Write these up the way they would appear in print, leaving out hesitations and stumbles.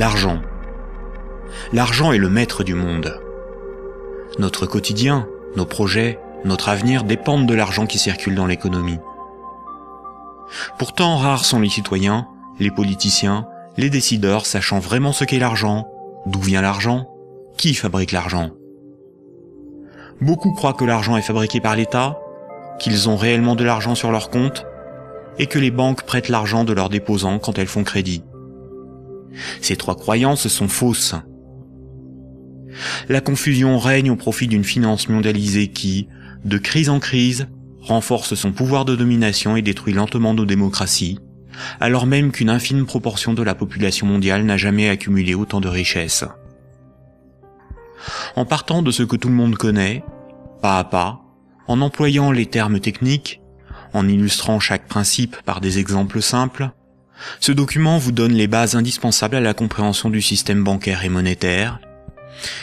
L'argent. L'argent est le maître du monde. Notre quotidien, nos projets, notre avenir dépendent de l'argent qui circule dans l'économie. Pourtant, rares sont les citoyens, les politiciens, les décideurs sachant vraiment ce qu'est l'argent, d'où vient l'argent, qui fabrique l'argent. Beaucoup croient que l'argent est fabriqué par l'État, qu'ils ont réellement de l'argent sur leur compte, et que les banques prêtent l'argent de leurs déposants quand elles font crédit. Ces trois croyances sont fausses. La confusion règne au profit d'une finance mondialisée qui, de crise en crise, renforce son pouvoir de domination et détruit lentement nos démocraties, alors même qu'une infime proportion de la population mondiale n'a jamais accumulé autant de richesses. En partant de ce que tout le monde connaît, pas à pas, en employant les termes techniques, en illustrant chaque principe par des exemples simples, ce document vous donne les bases indispensables à la compréhension du système bancaire et monétaire,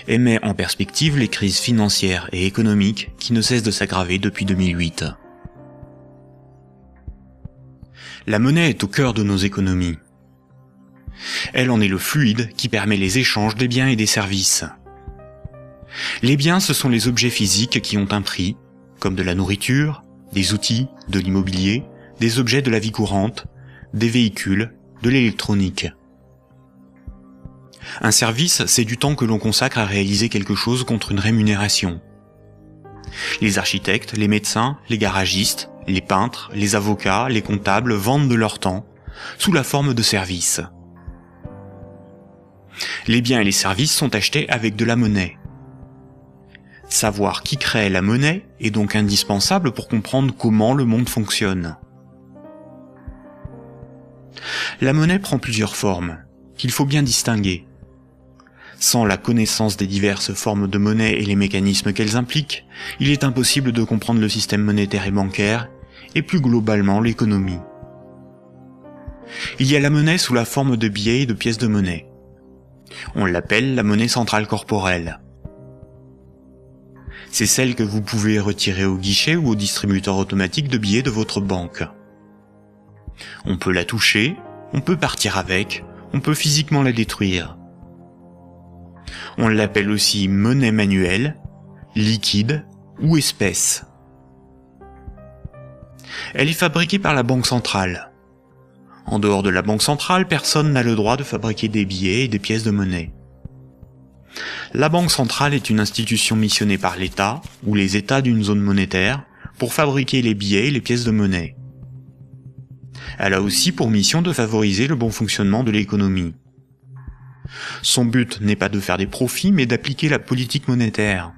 et met en perspective les crises financières et économiques qui ne cessent de s'aggraver depuis 2008. La monnaie est au cœur de nos économies. Elle en est le fluide qui permet les échanges des biens et des services. Les biens, ce sont les objets physiques qui ont un prix, comme de la nourriture, des outils, de l'immobilier, des objets de la vie courante, des véhicules, de l'électronique. Un service, c'est du temps que l'on consacre à réaliser quelque chose contre une rémunération. Les architectes, les médecins, les garagistes, les peintres, les avocats, les comptables vendent de leur temps, sous la forme de services. Les biens et les services sont achetés avec de la monnaie. Savoir qui crée la monnaie est donc indispensable pour comprendre comment le monde fonctionne. La monnaie prend plusieurs formes, qu'il faut bien distinguer. Sans la connaissance des diverses formes de monnaie et les mécanismes qu'elles impliquent, il est impossible de comprendre le système monétaire et bancaire, et plus globalement l'économie. Il y a la monnaie sous la forme de billets et de pièces de monnaie. On l'appelle la monnaie centrale corporelle. C'est celle que vous pouvez retirer au guichet ou au distributeur automatique de billets de votre banque. On peut la toucher, on peut partir avec, on peut physiquement la détruire. On l'appelle aussi monnaie manuelle, liquide ou espèce. Elle est fabriquée par la Banque centrale. En dehors de la Banque centrale, personne n'a le droit de fabriquer des billets et des pièces de monnaie. La Banque centrale est une institution missionnée par l'État ou les États d'une zone monétaire pour fabriquer les billets et les pièces de monnaie. Elle a aussi pour mission de favoriser le bon fonctionnement de l'économie. Son but n'est pas de faire des profits, mais d'appliquer la politique monétaire.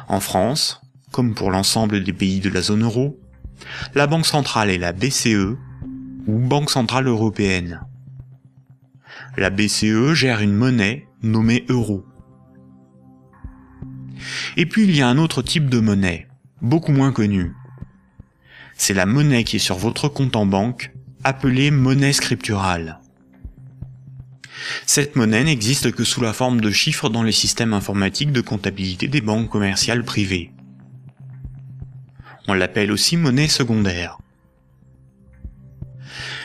En France, comme pour l'ensemble des pays de la zone euro, la Banque centrale est la BCE, ou Banque centrale européenne. La BCE gère une monnaie nommée euro. Et puis il y a un autre type de monnaie, beaucoup moins connu. C'est la monnaie qui est sur votre compte en banque, appelée monnaie scripturale. Cette monnaie n'existe que sous la forme de chiffres dans les systèmes informatiques de comptabilité des banques commerciales privées. On l'appelle aussi monnaie secondaire.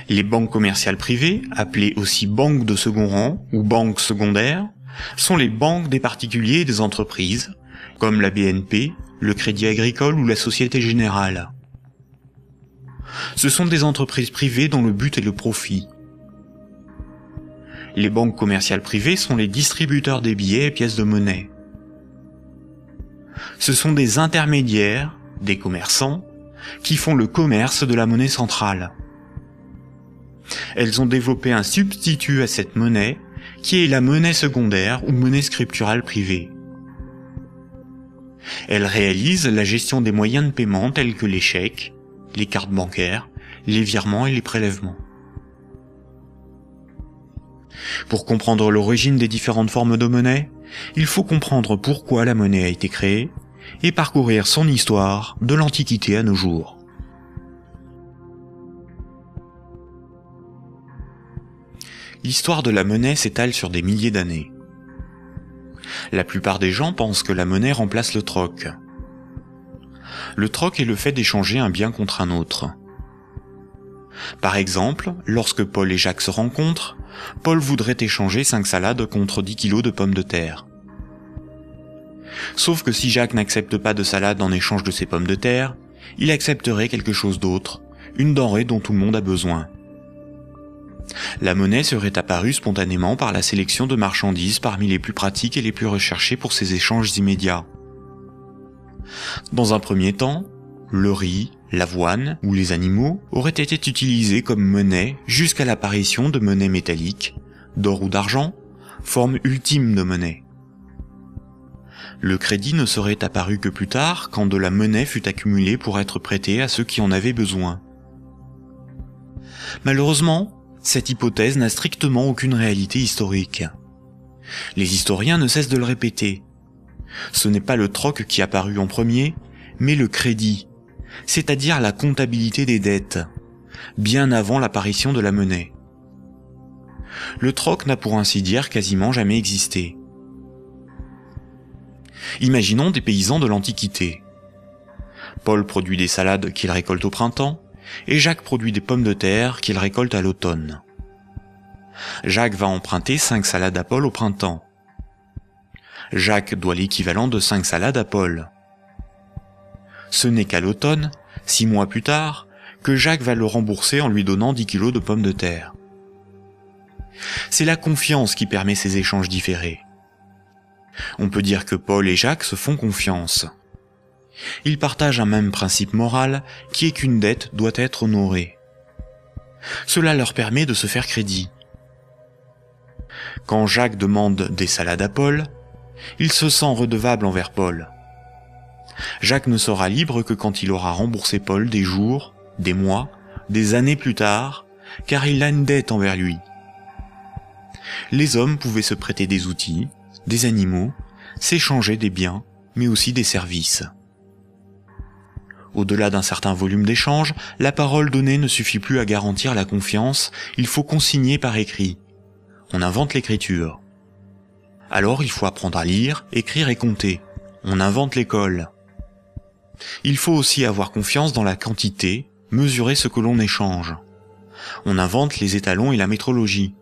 Les banques commerciales privées, appelées aussi banques de second rang ou banques secondaires, sont les banques des particuliers et des entreprises, comme la BNP, le Crédit Agricole ou la Société Générale. Ce sont des entreprises privées dont le but est le profit. Les banques commerciales privées sont les distributeurs des billets et pièces de monnaie. Ce sont des intermédiaires, des commerçants, qui font le commerce de la monnaie centrale. Elles ont développé un substitut à cette monnaie, qui est la monnaie secondaire ou monnaie scripturale privée. Elles réalisent la gestion des moyens de paiement tels que les chèques, les cartes bancaires, les virements et les prélèvements. Pour comprendre l'origine des différentes formes de monnaie, il faut comprendre pourquoi la monnaie a été créée et parcourir son histoire de l'Antiquité à nos jours. L'histoire de la monnaie s'étale sur des milliers d'années. La plupart des gens pensent que la monnaie remplace le troc. Le troc est le fait d'échanger un bien contre un autre. Par exemple, lorsque Paul et Jacques se rencontrent, Paul voudrait échanger 5 salades contre 10 kilos de pommes de terre. Sauf que si Jacques n'accepte pas de salade en échange de ses pommes de terre, il accepterait quelque chose d'autre, une denrée dont tout le monde a besoin. La monnaie serait apparue spontanément par la sélection de marchandises parmi les plus pratiques et les plus recherchées pour ces échanges immédiats. Dans un premier temps, le riz, l'avoine ou les animaux auraient été utilisés comme monnaie jusqu'à l'apparition de monnaies métalliques, d'or ou d'argent, forme ultime de monnaie. Le crédit ne serait apparu que plus tard, quand de la monnaie fut accumulée pour être prêtée à ceux qui en avaient besoin. Malheureusement, cette hypothèse n'a strictement aucune réalité historique. Les historiens ne cessent de le répéter. Ce n'est pas le troc qui apparut en premier, mais le crédit, c'est-à-dire la comptabilité des dettes, bien avant l'apparition de la monnaie. Le troc n'a pour ainsi dire quasiment jamais existé. Imaginons des paysans de l'Antiquité. Paul produit des salades qu'il récolte au printemps, et Jacques produit des pommes de terre qu'il récolte à l'automne. Jacques va emprunter 5 salades à Paul au printemps. Jacques doit l'équivalent de 5 salades à Paul. Ce n'est qu'à l'automne, 6 mois plus tard, que Jacques va le rembourser en lui donnant 10 kilos de pommes de terre. C'est la confiance qui permet ces échanges différés. On peut dire que Paul et Jacques se font confiance. Ils partagent un même principe moral qui est qu'une dette doit être honorée. Cela leur permet de se faire crédit. Quand Jacques demande des salades à Paul, il se sent redevable envers Paul. Jacques ne sera libre que quand il aura remboursé Paul des jours, des mois, des années plus tard, car il a une dette envers lui. Les hommes pouvaient se prêter des outils, des animaux, s'échanger des biens, mais aussi des services. Au-delà d'un certain volume d'échanges, la parole donnée ne suffit plus à garantir la confiance, il faut consigner par écrit. On invente l'écriture. Alors il faut apprendre à lire, écrire et compter. On invente l'école. Il faut aussi avoir confiance dans la quantité, mesurer ce que l'on échange. On invente les étalons et la métrologie.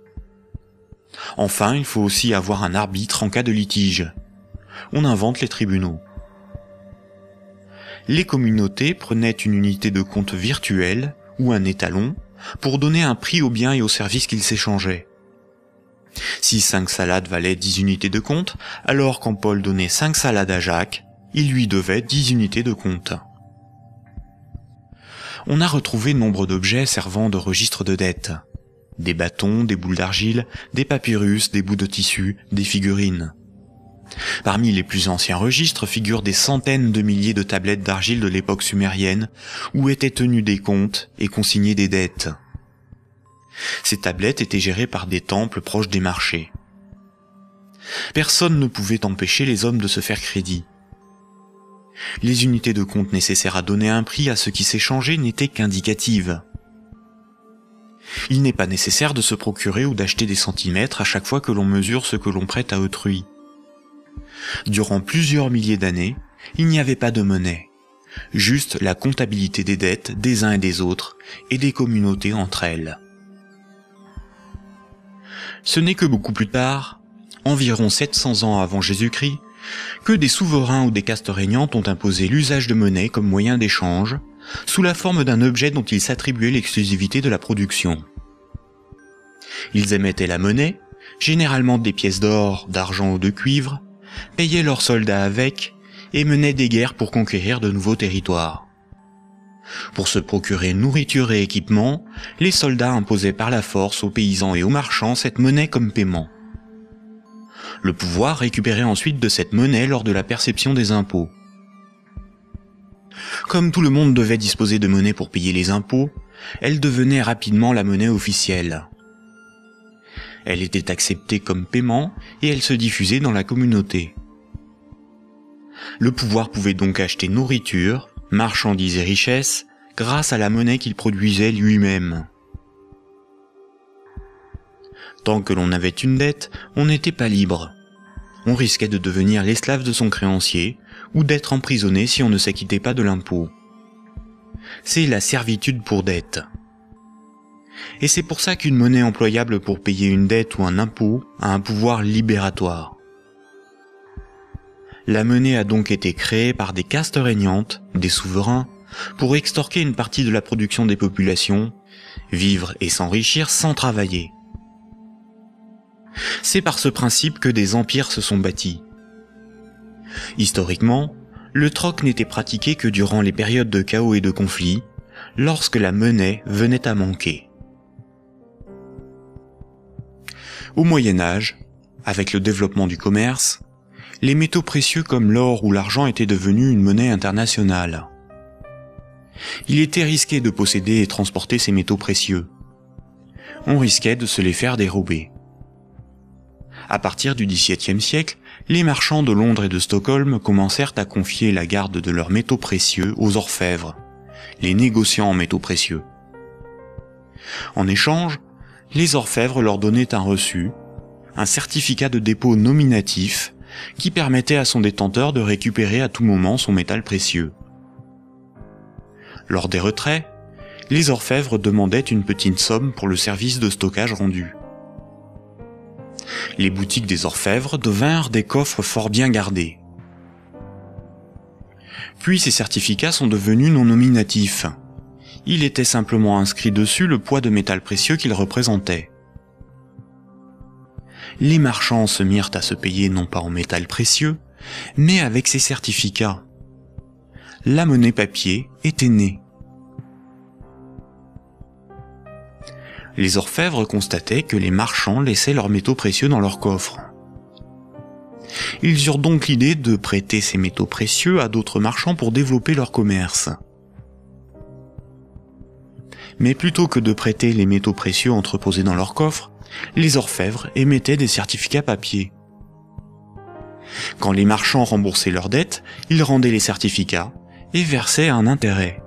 Enfin, il faut aussi avoir un arbitre en cas de litige. On invente les tribunaux. Les communautés prenaient une unité de compte virtuelle, ou un étalon, pour donner un prix aux biens et aux services qu'ils s'échangeaient. Si 5 salades valaient 10 unités de compte, alors quand Paul donnait 5 salades à Jacques, il lui devait 10 unités de compte. On a retrouvé nombre d'objets servant de registre de dette. Des bâtons, des boules d'argile, des papyrus, des bouts de tissu, des figurines. Parmi les plus anciens registres figurent des centaines de milliers de tablettes d'argile de l'époque sumérienne où étaient tenus des comptes et consignés des dettes. Ces tablettes étaient gérées par des temples proches des marchés. Personne ne pouvait empêcher les hommes de se faire crédit. Les unités de compte nécessaires à donner un prix à ce qui s'échangeait n'étaient qu'indicatives. Il n'est pas nécessaire de se procurer ou d'acheter des centimètres à chaque fois que l'on mesure ce que l'on prête à autrui. Durant plusieurs milliers d'années, il n'y avait pas de monnaie, juste la comptabilité des dettes des uns et des autres et des communautés entre elles. Ce n'est que beaucoup plus tard, environ 700 ans avant Jésus-Christ, que des souverains ou des castes régnantes ont imposé l'usage de monnaie comme moyen d'échange, sous la forme d'un objet dont ils s'attribuaient l'exclusivité de la production. Ils émettaient la monnaie, généralement des pièces d'or, d'argent ou de cuivre, payaient leurs soldats avec, et menaient des guerres pour conquérir de nouveaux territoires. Pour se procurer nourriture et équipement, les soldats imposaient par la force aux paysans et aux marchands cette monnaie comme paiement. Le pouvoir récupérait ensuite de cette monnaie lors de la perception des impôts. Comme tout le monde devait disposer de monnaie pour payer les impôts, elle devenait rapidement la monnaie officielle. Elle était acceptée comme paiement et elle se diffusait dans la communauté. Le pouvoir pouvait donc acheter nourriture, marchandises et richesses grâce à la monnaie qu'il produisait lui-même. Tant que l'on avait une dette, on n'était pas libre. On risquait de devenir l'esclave de son créancier ou d'être emprisonné si on ne s'acquittait pas de l'impôt. C'est la servitude pour dette. Et c'est pour ça qu'une monnaie employable pour payer une dette ou un impôt a un pouvoir libératoire. La monnaie a donc été créée par des castes régnantes, des souverains, pour extorquer une partie de la production des populations, vivre et s'enrichir sans travailler. C'est par ce principe que des empires se sont bâtis. Historiquement, le troc n'était pratiqué que durant les périodes de chaos et de conflits, lorsque la monnaie venait à manquer. Au Moyen Âge, avec le développement du commerce, les métaux précieux comme l'or ou l'argent étaient devenus une monnaie internationale. Il était risqué de posséder et transporter ces métaux précieux. On risquait de se les faire dérober. À partir du XVIIe siècle, les marchands de Londres et de Stockholm commencèrent à confier la garde de leurs métaux précieux aux orfèvres, les négociants en métaux précieux. En échange, les orfèvres leur donnaient un reçu, un certificat de dépôt nominatif qui permettait à son détenteur de récupérer à tout moment son métal précieux. Lors des retraits, les orfèvres demandaient une petite somme pour le service de stockage rendu. Les boutiques des orfèvres devinrent des coffres fort bien gardés. Puis ces certificats sont devenus non nominatifs. Il était simplement inscrit dessus le poids de métal précieux qu'ils représentaient. Les marchands se mirent à se payer non pas en métal précieux, mais avec ces certificats. La monnaie papier était née. Les orfèvres constataient que les marchands laissaient leurs métaux précieux dans leurs coffres. Ils eurent donc l'idée de prêter ces métaux précieux à d'autres marchands pour développer leur commerce. Mais plutôt que de prêter les métaux précieux entreposés dans leurs coffres, les orfèvres émettaient des certificats papier. Quand les marchands remboursaient leurs dettes, ils rendaient les certificats et versaient un intérêt.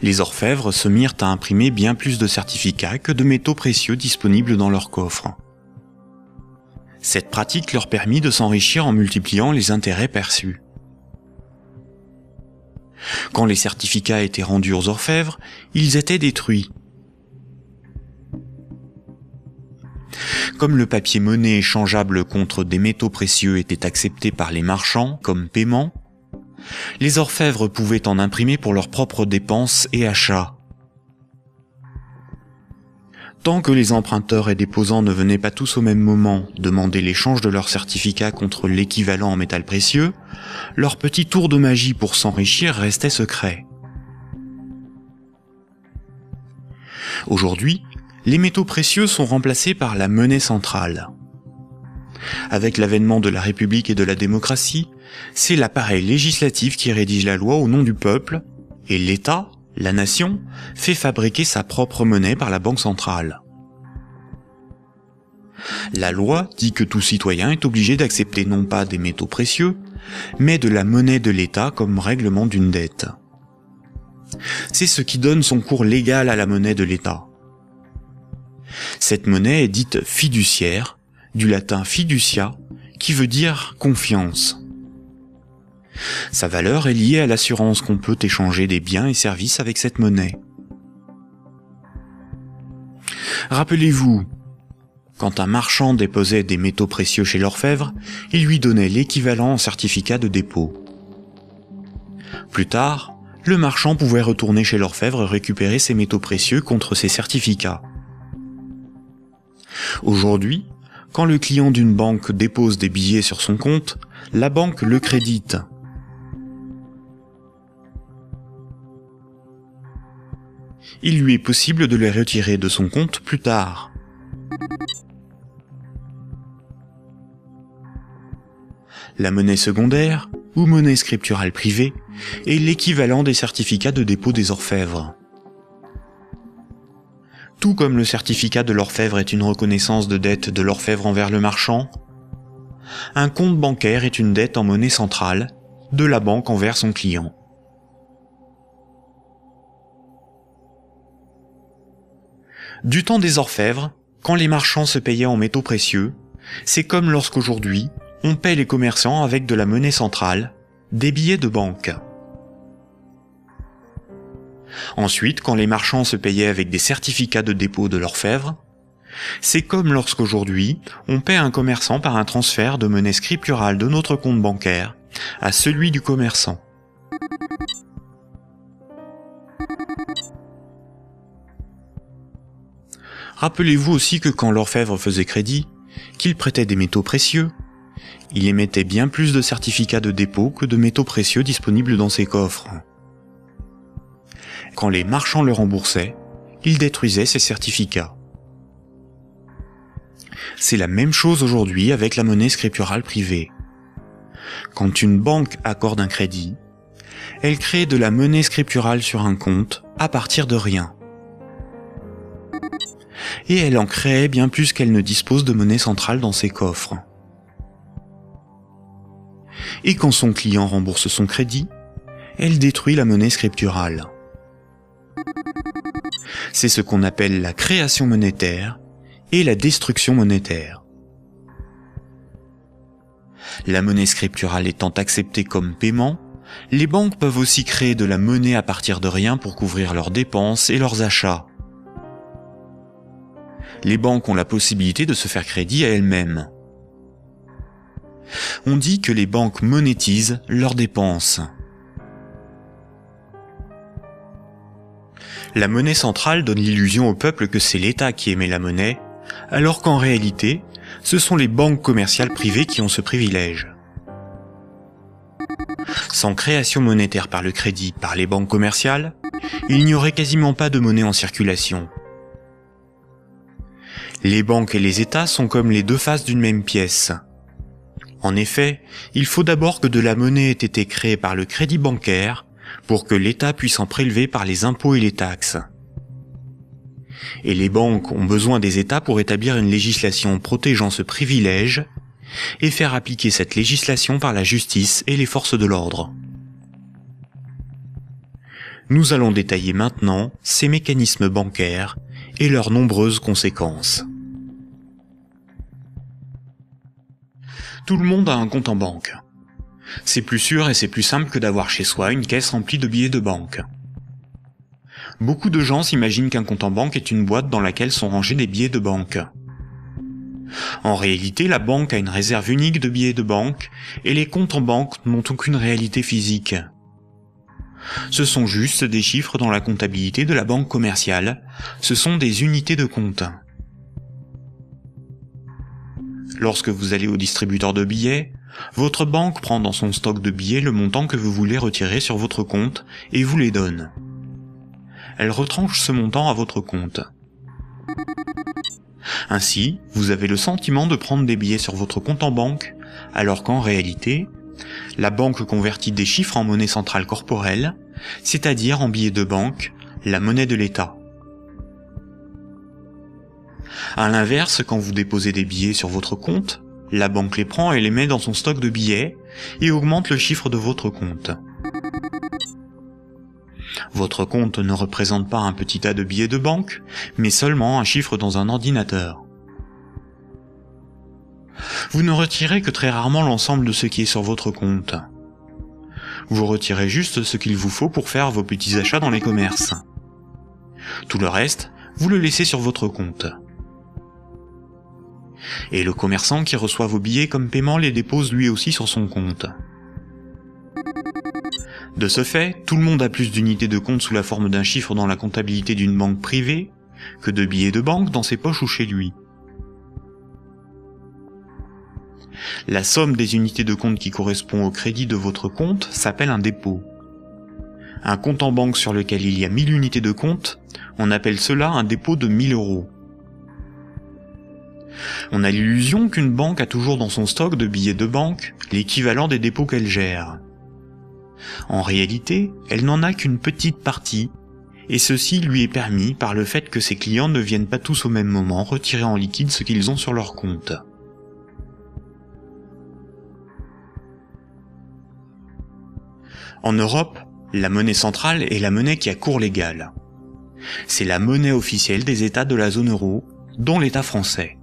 Les orfèvres se mirent à imprimer bien plus de certificats que de métaux précieux disponibles dans leurs coffres. Cette pratique leur permit de s'enrichir en multipliant les intérêts perçus. Quand les certificats étaient rendus aux orfèvres, ils étaient détruits. Comme le papier monnaie échangeable contre des métaux précieux était accepté par les marchands comme paiement, les orfèvres pouvaient en imprimer pour leurs propres dépenses et achats. Tant que les emprunteurs et déposants ne venaient pas tous au même moment demander l'échange de leurs certificats contre l'équivalent en métal précieux, leur petit tour de magie pour s'enrichir restait secret. Aujourd'hui, les métaux précieux sont remplacés par la monnaie centrale. Avec l'avènement de la République et de la démocratie, c'est l'appareil législatif qui rédige la loi au nom du peuple, et l'État, la nation, fait fabriquer sa propre monnaie par la Banque centrale. La loi dit que tout citoyen est obligé d'accepter non pas des métaux précieux, mais de la monnaie de l'État comme règlement d'une dette. C'est ce qui donne son cours légal à la monnaie de l'État. Cette monnaie est dite fiduciaire, du latin fiducia, qui veut dire confiance. Sa valeur est liée à l'assurance qu'on peut échanger des biens et services avec cette monnaie. Rappelez-vous, quand un marchand déposait des métaux précieux chez l'orfèvre, il lui donnait l'équivalent en certificat de dépôt. Plus tard, le marchand pouvait retourner chez l'orfèvre et récupérer ses métaux précieux contre ses certificats. Aujourd'hui, quand le client d'une banque dépose des billets sur son compte, la banque le crédite. Il lui est possible de les retirer de son compte plus tard. La monnaie secondaire, ou monnaie scripturale privée, est l'équivalent des certificats de dépôt des orfèvres. Tout comme le certificat de l'orfèvre est une reconnaissance de dette de l'orfèvre envers le marchand, un compte bancaire est une dette en monnaie centrale de la banque envers son client. Du temps des orfèvres, quand les marchands se payaient en métaux précieux, c'est comme lorsqu'aujourd'hui, on paie les commerçants avec de la monnaie centrale, des billets de banque. Ensuite, quand les marchands se payaient avec des certificats de dépôt de l'orfèvre, c'est comme lorsqu'aujourd'hui, on paie un commerçant par un transfert de monnaie scripturale de notre compte bancaire à celui du commerçant. Rappelez-vous aussi que quand l'orfèvre faisait crédit, qu'il prêtait des métaux précieux, il émettait bien plus de certificats de dépôt que de métaux précieux disponibles dans ses coffres. Quand les marchands le remboursaient, il détruisait ces certificats. C'est la même chose aujourd'hui avec la monnaie scripturale privée. Quand une banque accorde un crédit, elle crée de la monnaie scripturale sur un compte à partir de rien. Et elle en crée bien plus qu'elle ne dispose de monnaie centrale dans ses coffres. Et quand son client rembourse son crédit, elle détruit la monnaie scripturale. C'est ce qu'on appelle la création monétaire et la destruction monétaire. La monnaie scripturale étant acceptée comme paiement, les banques peuvent aussi créer de la monnaie à partir de rien pour couvrir leurs dépenses et leurs achats. Les banques ont la possibilité de se faire crédit à elles-mêmes. On dit que les banques monétisent leurs dépenses. La monnaie centrale donne l'illusion au peuple que c'est l'État qui émet la monnaie, alors qu'en réalité, ce sont les banques commerciales privées qui ont ce privilège. Sans création monétaire par le crédit par les banques commerciales, il n'y aurait quasiment pas de monnaie en circulation. Les banques et les États sont comme les deux faces d'une même pièce. En effet, il faut d'abord que de la monnaie ait été créée par le crédit bancaire pour que l'État puisse en prélever par les impôts et les taxes. Et les banques ont besoin des États pour établir une législation protégeant ce privilège et faire appliquer cette législation par la justice et les forces de l'ordre. Nous allons détailler maintenant ces mécanismes bancaires et leurs nombreuses conséquences. Tout le monde a un compte en banque. C'est plus sûr et c'est plus simple que d'avoir chez soi une caisse remplie de billets de banque. Beaucoup de gens s'imaginent qu'un compte en banque est une boîte dans laquelle sont rangés des billets de banque. En réalité, la banque a une réserve unique de billets de banque et les comptes en banque n'ont aucune réalité physique. Ce sont juste des chiffres dans la comptabilité de la banque commerciale, ce sont des unités de compte. Lorsque vous allez au distributeur de billets, votre banque prend dans son stock de billets le montant que vous voulez retirer sur votre compte et vous les donne. Elle retranche ce montant à votre compte. Ainsi, vous avez le sentiment de prendre des billets sur votre compte en banque, alors qu'en réalité, la banque convertit des chiffres en monnaie centrale corporelle, c'est-à-dire en billets de banque, la monnaie de l'État. À l'inverse, quand vous déposez des billets sur votre compte, la banque les prend et les met dans son stock de billets et augmente le chiffre de votre compte. Votre compte ne représente pas un petit tas de billets de banque, mais seulement un chiffre dans un ordinateur. Vous ne retirez que très rarement l'ensemble de ce qui est sur votre compte. Vous retirez juste ce qu'il vous faut pour faire vos petits achats dans les commerces. Tout le reste, vous le laissez sur votre compte. Et le commerçant qui reçoit vos billets comme paiement les dépose lui aussi sur son compte. De ce fait, tout le monde a plus d'unités de compte sous la forme d'un chiffre dans la comptabilité d'une banque privée que de billets de banque dans ses poches ou chez lui. La somme des unités de compte qui correspond au crédit de votre compte s'appelle un dépôt. Un compte en banque sur lequel il y a 1000 unités de compte, on appelle cela un dépôt de 1000 €. On a l'illusion qu'une banque a toujours dans son stock de billets de banque l'équivalent des dépôts qu'elle gère. En réalité, elle n'en a qu'une petite partie, et ceci lui est permis par le fait que ses clients ne viennent pas tous au même moment retirer en liquide ce qu'ils ont sur leur compte. En Europe, la monnaie centrale est la monnaie qui a cours légal. C'est la monnaie officielle des États de la zone euro, dont l'État français.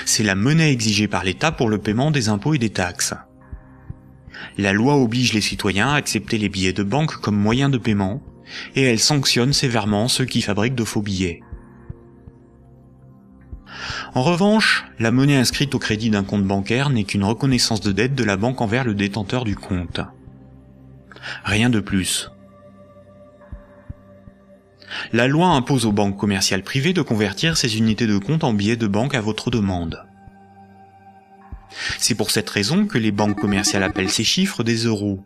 C'est la monnaie exigée par l'État pour le paiement des impôts et des taxes. La loi oblige les citoyens à accepter les billets de banque comme moyen de paiement, et elle sanctionne sévèrement ceux qui fabriquent de faux billets. En revanche, la monnaie inscrite au crédit d'un compte bancaire n'est qu'une reconnaissance de dette de la banque envers le détenteur du compte. Rien de plus. La loi impose aux banques commerciales privées de convertir ces unités de compte en billets de banque à votre demande. C'est pour cette raison que les banques commerciales appellent ces chiffres des euros.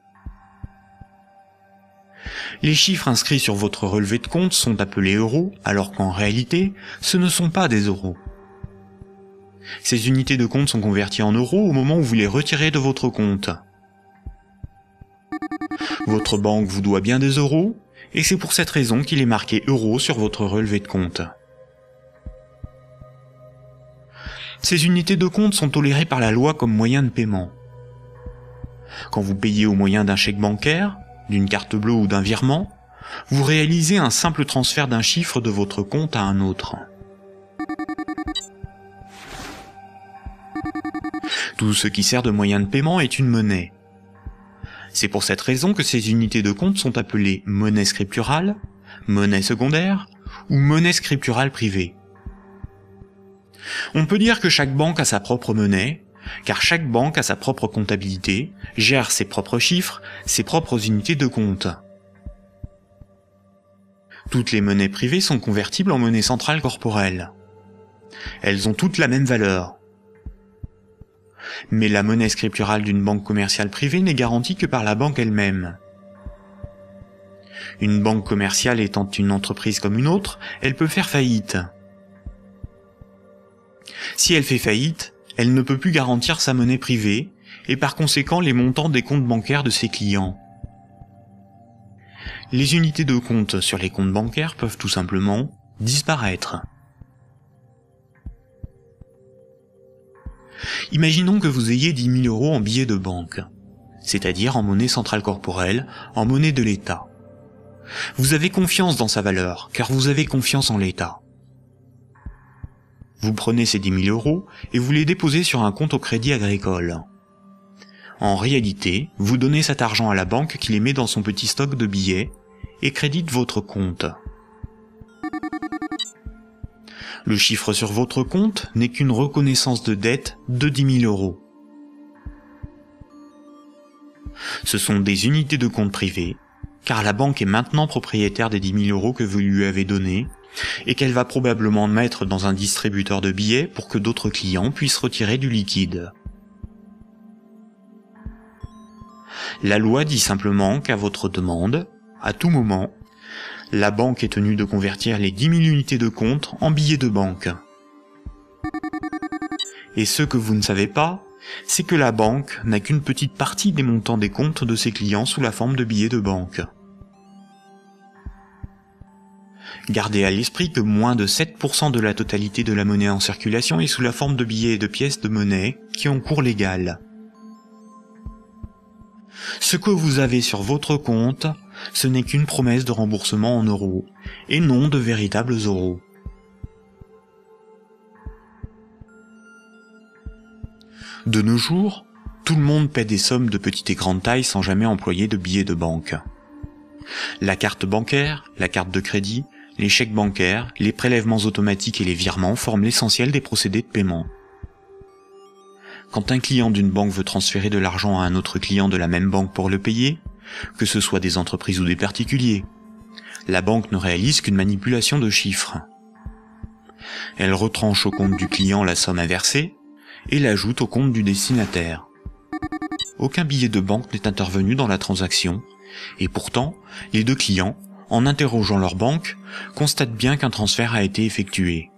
Les chiffres inscrits sur votre relevé de compte sont appelés euros, alors qu'en réalité, ce ne sont pas des euros. Ces unités de compte sont converties en euros au moment où vous les retirez de votre compte. Votre banque vous doit bien des euros, et c'est pour cette raison qu'il est marqué euros sur votre relevé de compte. Ces unités de compte sont tolérées par la loi comme moyen de paiement. Quand vous payez au moyen d'un chèque bancaire, d'une carte bleue ou d'un virement, vous réalisez un simple transfert d'un chiffre de votre compte à un autre. Tout ce qui sert de moyen de paiement est une monnaie. C'est pour cette raison que ces unités de compte sont appelées monnaie scripturale, monnaie secondaire ou monnaie scripturale privée. On peut dire que chaque banque a sa propre monnaie, car chaque banque a sa propre comptabilité, gère ses propres chiffres, ses propres unités de compte. Toutes les monnaies privées sont convertibles en monnaie centrale corporelle. Elles ont toutes la même valeur. Mais la monnaie scripturale d'une banque commerciale privée n'est garantie que par la banque elle-même. Une banque commerciale étant une entreprise comme une autre, elle peut faire faillite. Si elle fait faillite, elle ne peut plus garantir sa monnaie privée, et par conséquent les montants des comptes bancaires de ses clients. Les unités de compte sur les comptes bancaires peuvent tout simplement disparaître. Imaginons que vous ayez 10 000 € en billets de banque, c'est-à-dire en monnaie centrale corporelle, en monnaie de l'État. Vous avez confiance dans sa valeur, car vous avez confiance en l'État. Vous prenez ces 10 000 € et vous les déposez sur un compte au Crédit Agricole. En réalité, vous donnez cet argent à la banque qui les met dans son petit stock de billets et crédite votre compte. Le chiffre sur votre compte n'est qu'une reconnaissance de dette de 10 000 €. Ce sont des unités de compte privées, car la banque est maintenant propriétaire des 10 000 € que vous lui avez donnés, et qu'elle va probablement mettre dans un distributeur de billets pour que d'autres clients puissent retirer du liquide. La loi dit simplement qu'à votre demande, à tout moment, la banque est tenue de convertir les 10 000 unités de compte en billets de banque. Et ce que vous ne savez pas, c'est que la banque n'a qu'une petite partie des montants des comptes de ses clients sous la forme de billets de banque. Gardez à l'esprit que moins de 7% de la totalité de la monnaie en circulation est sous la forme de billets et de pièces de monnaie qui ont cours légal. Ce que vous avez sur votre compte, ce n'est qu'une promesse de remboursement en euros, et non de véritables euros. De nos jours, tout le monde paie des sommes de petite et grande taille sans jamais employer de billets de banque. La carte bancaire, la carte de crédit, les chèques bancaires, les prélèvements automatiques et les virements forment l'essentiel des procédés de paiement. Quand un client d'une banque veut transférer de l'argent à un autre client de la même banque pour le payer, que ce soit des entreprises ou des particuliers, la banque ne réalise qu'une manipulation de chiffres. Elle retranche au compte du client la somme à verser et l'ajoute au compte du destinataire. Aucun billet de banque n'est intervenu dans la transaction, et pourtant, les deux clients, en interrogeant leur banque, constatent bien qu'un transfert a été effectué.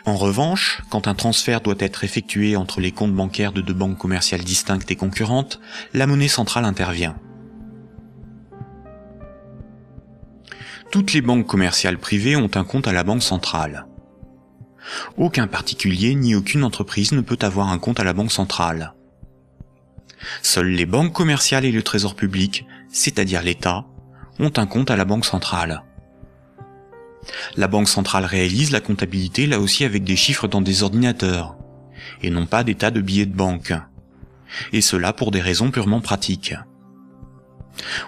En revanche, quand un transfert doit être effectué entre les comptes bancaires de deux banques commerciales distinctes et concurrentes, la monnaie centrale intervient. Toutes les banques commerciales privées ont un compte à la banque centrale. Aucun particulier ni aucune entreprise ne peut avoir un compte à la banque centrale. Seules les banques commerciales et le trésor public, c'est-à-dire l'État, ont un compte à la banque centrale. La banque centrale réalise la comptabilité là aussi avec des chiffres dans des ordinateurs, et non pas des tas de billets de banque. Et cela pour des raisons purement pratiques.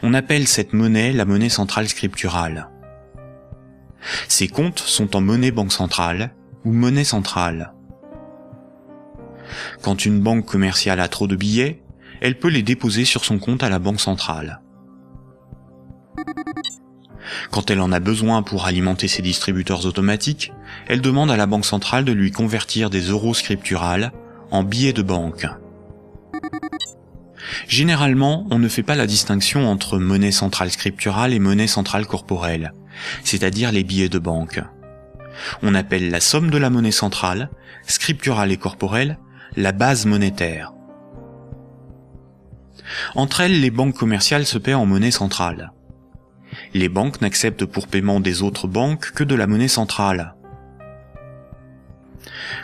On appelle cette monnaie la monnaie centrale scripturale. Ces comptes sont en monnaie banque centrale ou monnaie centrale. Quand une banque commerciale a trop de billets, elle peut les déposer sur son compte à la banque centrale. Quand elle en a besoin pour alimenter ses distributeurs automatiques, elle demande à la banque centrale de lui convertir des euros scripturales en billets de banque. Généralement, on ne fait pas la distinction entre monnaie centrale scripturale et monnaie centrale corporelle, c'est-à-dire les billets de banque. On appelle la somme de la monnaie centrale, scripturale et corporelle, la base monétaire. Entre elles, les banques commerciales se paient en monnaie centrale. Les banques n'acceptent pour paiement des autres banques que de la monnaie centrale.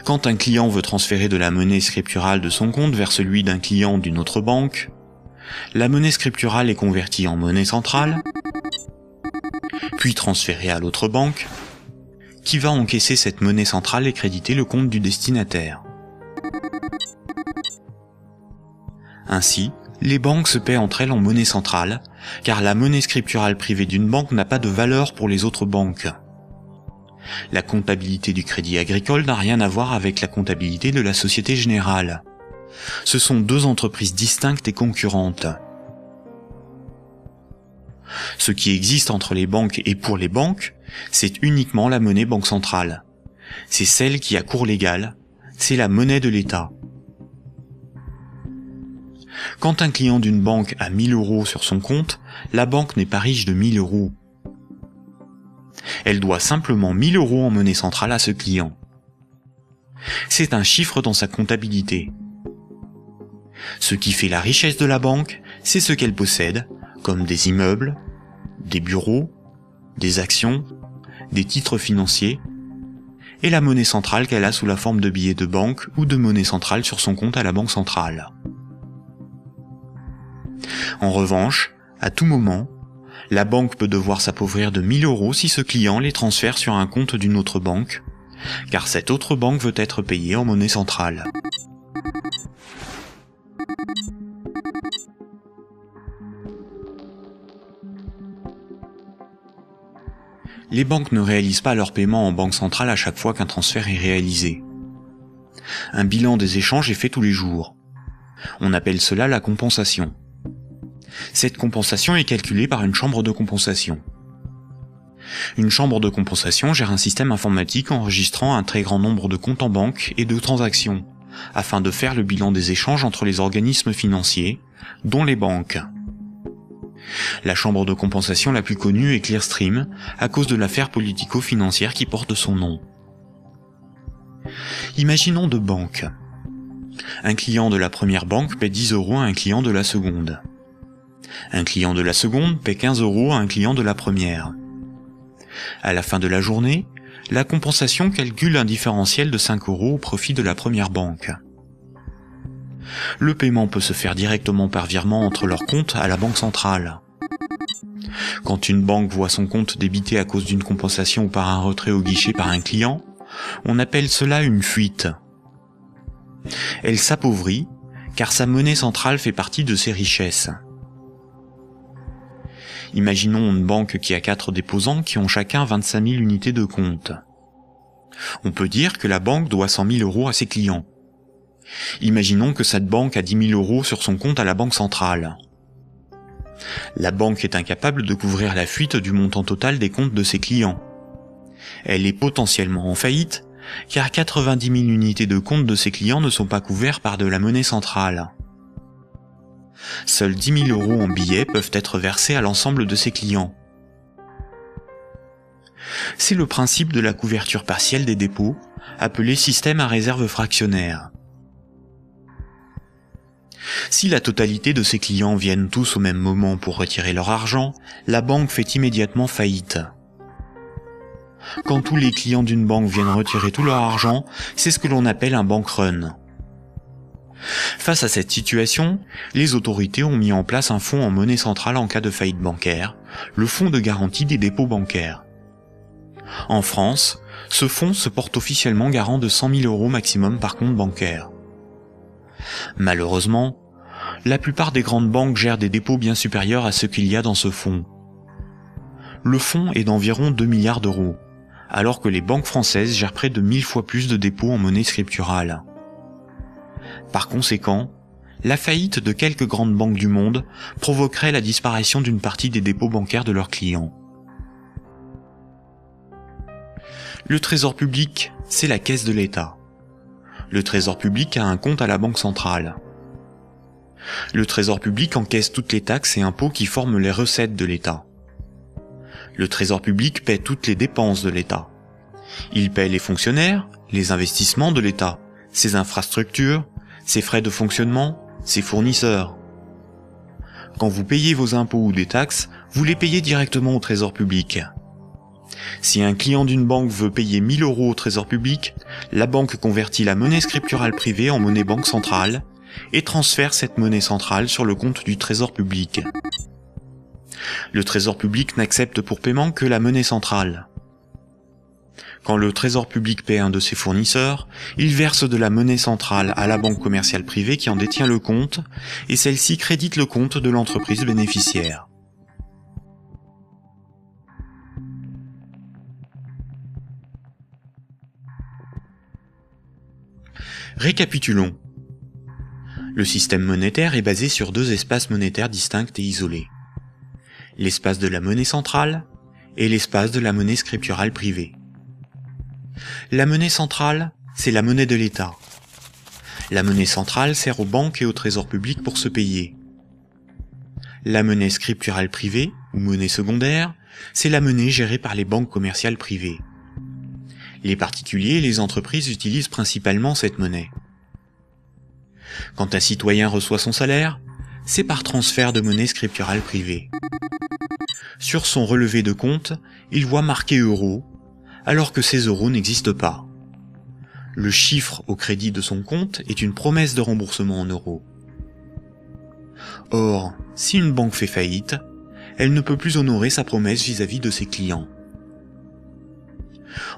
Quand un client veut transférer de la monnaie scripturale de son compte vers celui d'un client d'une autre banque, la monnaie scripturale est convertie en monnaie centrale, puis transférée à l'autre banque, qui va encaisser cette monnaie centrale et créditer le compte du destinataire. Ainsi, les banques se paient entre elles en monnaie centrale, car la monnaie scripturale privée d'une banque n'a pas de valeur pour les autres banques. La comptabilité du Crédit Agricole n'a rien à voir avec la comptabilité de la Société Générale. Ce sont deux entreprises distinctes et concurrentes. Ce qui existe entre les banques et pour les banques, c'est uniquement la monnaie banque centrale. C'est celle qui a cours légal, c'est la monnaie de l'État. Quand un client d'une banque a 1000 euros sur son compte, la banque n'est pas riche de 1000 euros. Elle doit simplement 1000 euros en monnaie centrale à ce client. C'est un chiffre dans sa comptabilité. Ce qui fait la richesse de la banque, c'est ce qu'elle possède, comme des immeubles, des bureaux, des actions, des titres financiers, et la monnaie centrale qu'elle a sous la forme de billets de banque ou de monnaie centrale sur son compte à la banque centrale. En revanche, à tout moment, la banque peut devoir s'appauvrir de 1000 euros si ce client les transfère sur un compte d'une autre banque, car cette autre banque veut être payée en monnaie centrale. Les banques ne réalisent pas leur paiement en banque centrale à chaque fois qu'un transfert est réalisé. Un bilan des échanges est fait tous les jours. On appelle cela la compensation. Cette compensation est calculée par une chambre de compensation. Une chambre de compensation gère un système informatique enregistrant un très grand nombre de comptes en banque et de transactions, afin de faire le bilan des échanges entre les organismes financiers, dont les banques. La chambre de compensation la plus connue est Clearstream, à cause de l'affaire politico-financière qui porte son nom. Imaginons deux banques. Un client de la première banque paie 10 euros à un client de la seconde. Un client de la seconde paie 15 euros à un client de la première. À la fin de la journée, la compensation calcule un différentiel de 5 euros au profit de la première banque. Le paiement peut se faire directement par virement entre leurs comptes à la banque centrale. Quand une banque voit son compte débité à cause d'une compensation ou par un retrait au guichet par un client, on appelle cela une fuite. Elle s'appauvrit, car sa monnaie centrale fait partie de ses richesses. Imaginons une banque qui a 4 déposants qui ont chacun 25 000 unités de compte. On peut dire que la banque doit 100 000 euros à ses clients. Imaginons que cette banque a 10 000 euros sur son compte à la banque centrale. La banque est incapable de couvrir la fuite du montant total des comptes de ses clients. Elle est potentiellement en faillite, car 90 000 unités de compte de ses clients ne sont pas couverts par de la monnaie centrale. Seuls 10 000 euros en billets peuvent être versés à l'ensemble de ses clients. C'est le principe de la couverture partielle des dépôts, appelé système à réserve fractionnaire. Si la totalité de ses clients viennent tous au même moment pour retirer leur argent, la banque fait immédiatement faillite. Quand tous les clients d'une banque viennent retirer tout leur argent, c'est ce que l'on appelle un bank run. Face à cette situation, les autorités ont mis en place un fonds en monnaie centrale en cas de faillite bancaire, le fonds de garantie des dépôts bancaires. En France, ce fonds se porte officiellement garant de 100 000 euros maximum par compte bancaire. Malheureusement, La plupart des grandes banques gèrent des dépôts bien supérieurs à ce qu'il y a dans ce fonds. Le fonds est d'environ 2 milliards d'euros, alors que les banques françaises gèrent près de 1000 fois plus de dépôts en monnaie scripturale. Par conséquent, la faillite de quelques grandes banques du monde provoquerait la disparition d'une partie des dépôts bancaires de leurs clients. Le trésor public, c'est la caisse de l'État. Le trésor public a un compte à la Banque centrale. Le trésor public encaisse toutes les taxes et impôts qui forment les recettes de l'État. Le trésor public paie toutes les dépenses de l'État. Il paie les fonctionnaires, les investissements de l'État, ses infrastructures, ses frais de fonctionnement, ses fournisseurs. Quand vous payez vos impôts ou des taxes, vous les payez directement au trésor public. Si un client d'une banque veut payer 1000 € au trésor public, la banque convertit la monnaie scripturale privée en monnaie banque centrale et transfère cette monnaie centrale sur le compte du trésor public. Le trésor public n'accepte pour paiement que la monnaie centrale. Quand le trésor public paie un de ses fournisseurs, il verse de la monnaie centrale à la banque commerciale privée qui en détient le compte, et celle-ci crédite le compte de l'entreprise bénéficiaire. Récapitulons. Le système monétaire est basé sur deux espaces monétaires distincts et isolés. L'espace de la monnaie centrale et l'espace de la monnaie scripturale privée. La monnaie centrale, c'est la monnaie de l'État. La monnaie centrale sert aux banques et au trésor public pour se payer. La monnaie scripturale privée, ou monnaie secondaire, c'est la monnaie gérée par les banques commerciales privées. Les particuliers et les entreprises utilisent principalement cette monnaie. Quand un citoyen reçoit son salaire, c'est par transfert de monnaie scripturale privée. Sur son relevé de compte, il voit marqué euros, alors que ces euros n'existent pas. Le chiffre au crédit de son compte est une promesse de remboursement en euros. Or, si une banque fait faillite, elle ne peut plus honorer sa promesse vis-à-vis de ses clients.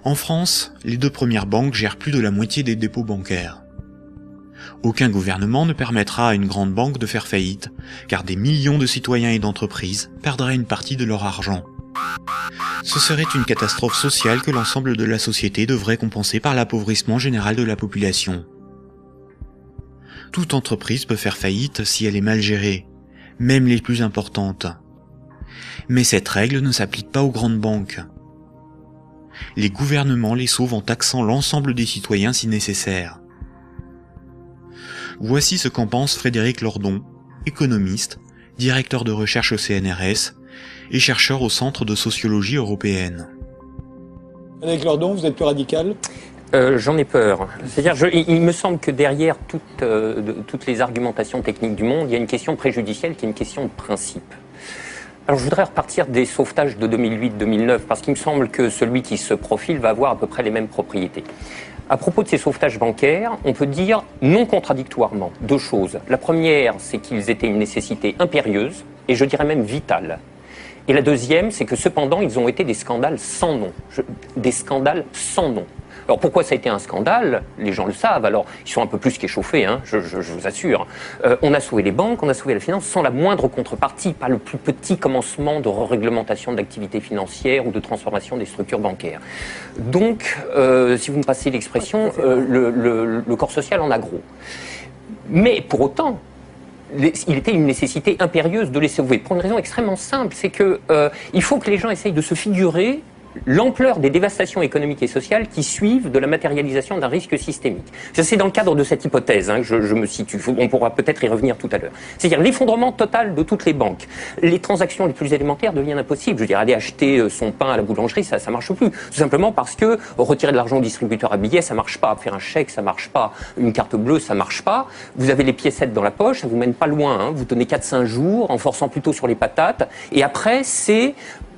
En France, les deux premières banques gèrent plus de la moitié des dépôts bancaires. Aucun gouvernement ne permettra à une grande banque de faire faillite, car des millions de citoyens et d'entreprises perdraient une partie de leur argent. Ce serait une catastrophe sociale que l'ensemble de la société devrait compenser par l'appauvrissement général de la population. Toute entreprise peut faire faillite si elle est mal gérée, même les plus importantes. Mais cette règle ne s'applique pas aux grandes banques. Les gouvernements les sauvent en taxant l'ensemble des citoyens si nécessaire. Voici ce qu'en pense Frédéric Lordon, économiste, directeur de recherche au CNRS et chercheur au Centre de sociologie européenne. Frédéric Lordon, vous êtes plus radical ? J'en ai peur. C'est-à-dire, il me semble que derrière toutes les argumentations techniques du monde, il y a une question préjudicielle qui est une question de principe. Alors je voudrais repartir des sauvetages de 2008-2009, parce qu'il me semble que celui qui se profile va avoir à peu près les mêmes propriétés. À propos de ces sauvetages bancaires, on peut dire non contradictoirement deux choses. La première, c'est qu'ils étaient une nécessité impérieuse, et je dirais même vitale. Et la deuxième, c'est que cependant, ils ont été des scandales sans nom. Des scandales sans nom. Alors pourquoi ça a été un scandale ? Les gens le savent, alors ils sont un peu plus qu'échauffés, hein, je vous assure. On a sauvé les banques, on a sauvé la finance sans la moindre contrepartie, pas le plus petit commencement de réglementation de l'activité financière ou de transformation des structures bancaires. Donc, si vous me passez l'expression, le corps social en a gros. Mais pour autant, il était une nécessité impérieuse de les sauver, pour une raison extrêmement simple, c'est que il faut que les gens essayent de se figurer l'ampleur des dévastations économiques et sociales qui suivent de la matérialisation d'un risque systémique. C'est dans le cadre de cette hypothèse que je me situe. On pourra peut-être y revenir tout à l'heure. C'est-à-dire l'effondrement total de toutes les banques. Les transactions les plus élémentaires deviennent impossibles. Je veux dire, aller acheter son pain à la boulangerie, ça marche plus. Tout simplement parce que retirer de l'argent au distributeur à billets, ça marche pas. Faire un chèque, ça marche pas. Une carte bleue, ça marche pas. Vous avez les piécettes dans la poche, ça vous mène pas loin. Vous tenez 4-5 jours en forçant plutôt sur les patates. Et après, c'est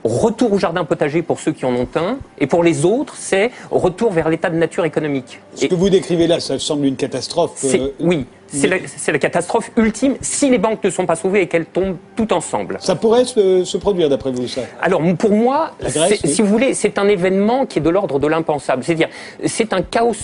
retour au jardin potager pour ceux qui en ont un, et pour les autres, c'est retour vers l'état de nature économique. Ce que vous décrivez là, ça semble une catastrophe. Oui, c'est la catastrophe ultime si les banques ne sont pas sauvées et qu'elles tombent toutes ensemble. Ça pourrait se produire, d'après vous, ça? Alors, pour moi, Grèce, oui. si vous voulez, c'est un événement qui est de l'ordre de l'impensable. C'est-à-dire, c'est un chaos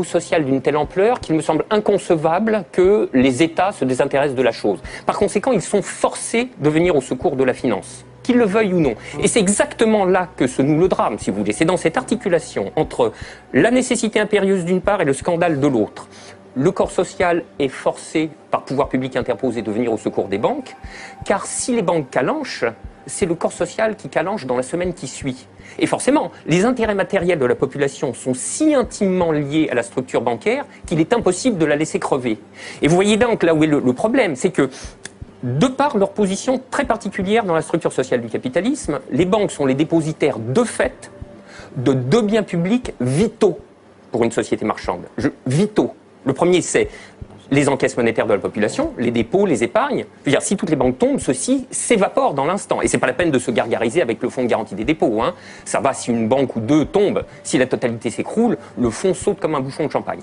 social d'une telle ampleur qu'il me semble inconcevable que les États se désintéressent de la chose. Par conséquent, ils sont forcés de venir au secours de la finance, qu'ils le veuillent ou non. Et c'est exactement là que se noue le drame, si vous voulez. C'est dans cette articulation entre la nécessité impérieuse d'une part et le scandale de l'autre. Le corps social est forcé, par pouvoir public interposé, de venir au secours des banques, car si les banques calanchent, c'est le corps social qui calanche dans la semaine qui suit. Et forcément, les intérêts matériels de la population sont si intimement liés à la structure bancaire qu'il est impossible de la laisser crever. Et vous voyez donc là où est le problème, c'est que de par leur position très particulière dans la structure sociale du capitalisme, les banques sont les dépositaires de fait de deux biens publics vitaux pour une société marchande. Vitaux. Le premier, c'est les encaisses monétaires de la population, les dépôts, les épargnes. Je veux dire, si toutes les banques tombent, ceci s'évapore dans l'instant. Et c'est pas la peine de se gargariser avec le fonds de garantie des dépôts. Hein. Ça va si une banque ou deux tombe. Si la totalité s'écroule, le fonds saute comme un bouchon de champagne.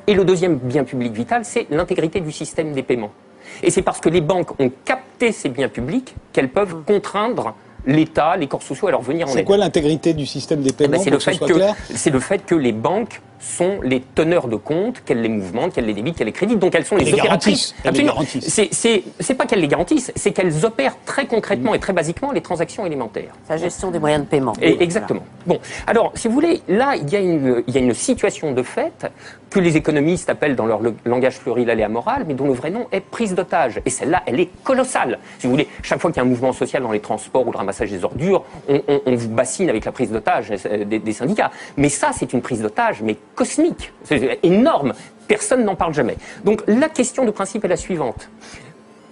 Et le deuxième bien public vital, c'est l'intégrité du système des paiements. Et c'est parce que les banques ont capté ces biens publics qu'elles peuvent contraindre l'État, les corps sociaux à leur venir en aide. C'est quoi l'intégrité du système des paiements, c'est le fait que les banques sont les teneurs de compte, qu'elles les mouvementent, qu'elles les débitent, qu'elles les créditent, donc elles sont les opératrices. Absolument. C'est pas qu'elles les garantissent, c'est qu'elles opèrent très concrètement et très basiquement les transactions élémentaires. La gestion des moyens de paiement. Et exactement. Voilà. Bon, alors, si vous voulez, là, il y a une situation de fait que les économistes appellent dans leur langage pluriel moral, mais dont le vrai nom est prise d'otage. Et celle-là, elle est colossale. Si vous voulez, chaque fois qu'il y a un mouvement social dans les transports ou le ramassage des ordures, on vous bassine avec la prise d'otage des syndicats. Mais ça, c'est une prise d'otage, mais cosmique. C'est énorme. Personne n'en parle jamais. Donc, la question de principe est la suivante.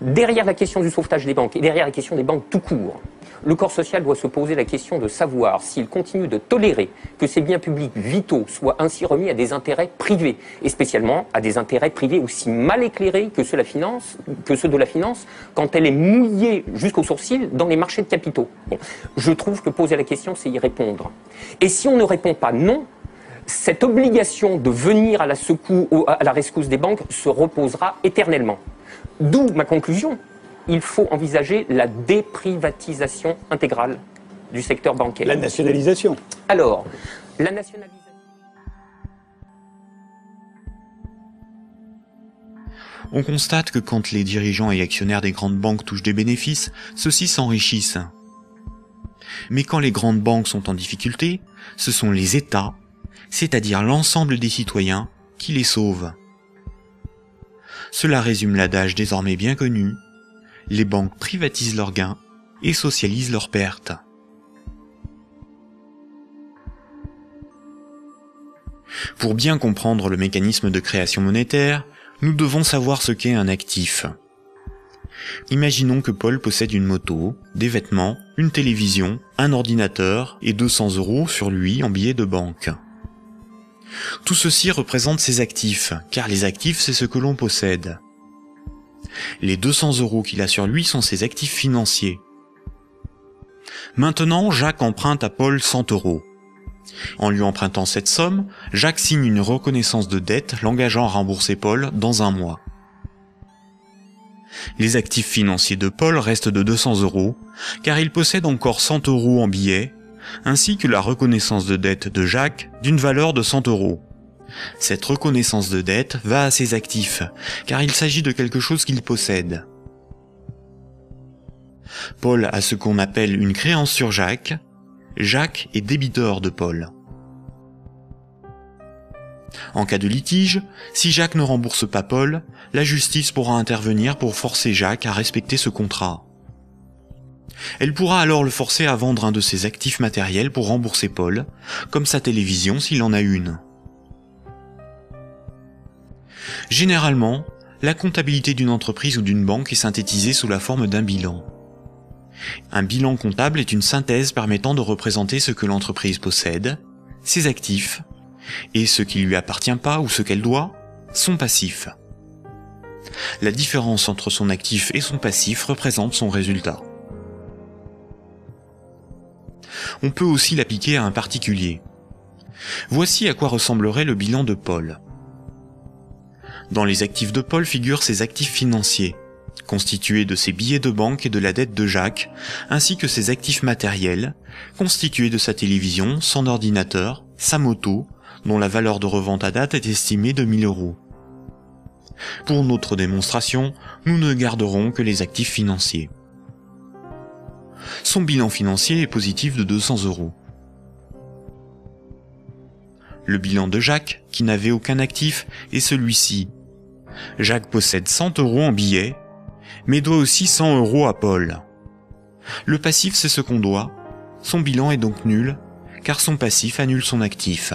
Derrière la question du sauvetage des banques et derrière la question des banques tout court, le corps social doit se poser la question de savoir s'il continue de tolérer que ces biens publics vitaux soient ainsi remis à des intérêts privés, et spécialement à des intérêts privés aussi mal éclairés que ceux de la finance, quand elle est mouillée jusqu'aux sourcils dans les marchés de capitaux. Bon, je trouve que poser la question, c'est y répondre. Et si on ne répond pas non, cette obligation de venir à la rescousse des banques se reposera éternellement. D'où ma conclusion. Il faut envisager la déprivatisation intégrale du secteur bancaire. La nationalisation. Alors, la nationalisation. On constate que quand les dirigeants et actionnaires des grandes banques touchent des bénéfices, ceux-ci s'enrichissent. Mais quand les grandes banques sont en difficulté, ce sont les États, c'est-à-dire l'ensemble des citoyens, qui les sauvent. Cela résume l'adage désormais bien connu: les banques privatisent leurs gains et socialisent leurs pertes. Pour bien comprendre le mécanisme de création monétaire, nous devons savoir ce qu'est un actif. Imaginons que Paul possède une moto, des vêtements, une télévision, un ordinateur et 200 € sur lui en billets de banque. Tout ceci représente ses actifs, car les actifs, c'est ce que l'on possède. Les 200 € qu'il a sur lui sont ses actifs financiers. Maintenant, Jacques emprunte à Paul 100 €. En lui empruntant cette somme, Jacques signe une reconnaissance de dette l'engageant à rembourser Paul dans un mois. Les actifs financiers de Paul restent de 200 €, car il possède encore 100 € en billets, ainsi que la reconnaissance de dette de Jacques d'une valeur de 100 €. Cette reconnaissance de dette va à ses actifs, car il s'agit de quelque chose qu'il possède. Paul a ce qu'on appelle une créance sur Jacques. Jacques est débiteur de Paul. En cas de litige, si Jacques ne rembourse pas Paul, la justice pourra intervenir pour forcer Jacques à respecter ce contrat. Elle pourra alors le forcer à vendre un de ses actifs matériels pour rembourser Paul, comme sa télévision s'il en a une. Généralement, la comptabilité d'une entreprise ou d'une banque est synthétisée sous la forme d'un bilan. Un bilan comptable est une synthèse permettant de représenter ce que l'entreprise possède, ses actifs, et ce qui lui appartient pas ou ce qu'elle doit, son passif. La différence entre son actif et son passif représente son résultat. On peut aussi l'appliquer à un particulier. Voici à quoi ressemblerait le bilan de Paul. Dans les actifs de Paul figurent ses actifs financiers, constitués de ses billets de banque et de la dette de Jacques, ainsi que ses actifs matériels, constitués de sa télévision, son ordinateur, sa moto, dont la valeur de revente à date est estimée de 1000 €. Pour notre démonstration, nous ne garderons que les actifs financiers. Son bilan financier est positif de 200 €. Le bilan de Jacques, qui n'avait aucun actif, est celui-ci. Jacques possède 100 € en billets, mais doit aussi 100 € à Paul. Le passif, c'est ce qu'on doit. Son bilan est donc nul, car son passif annule son actif.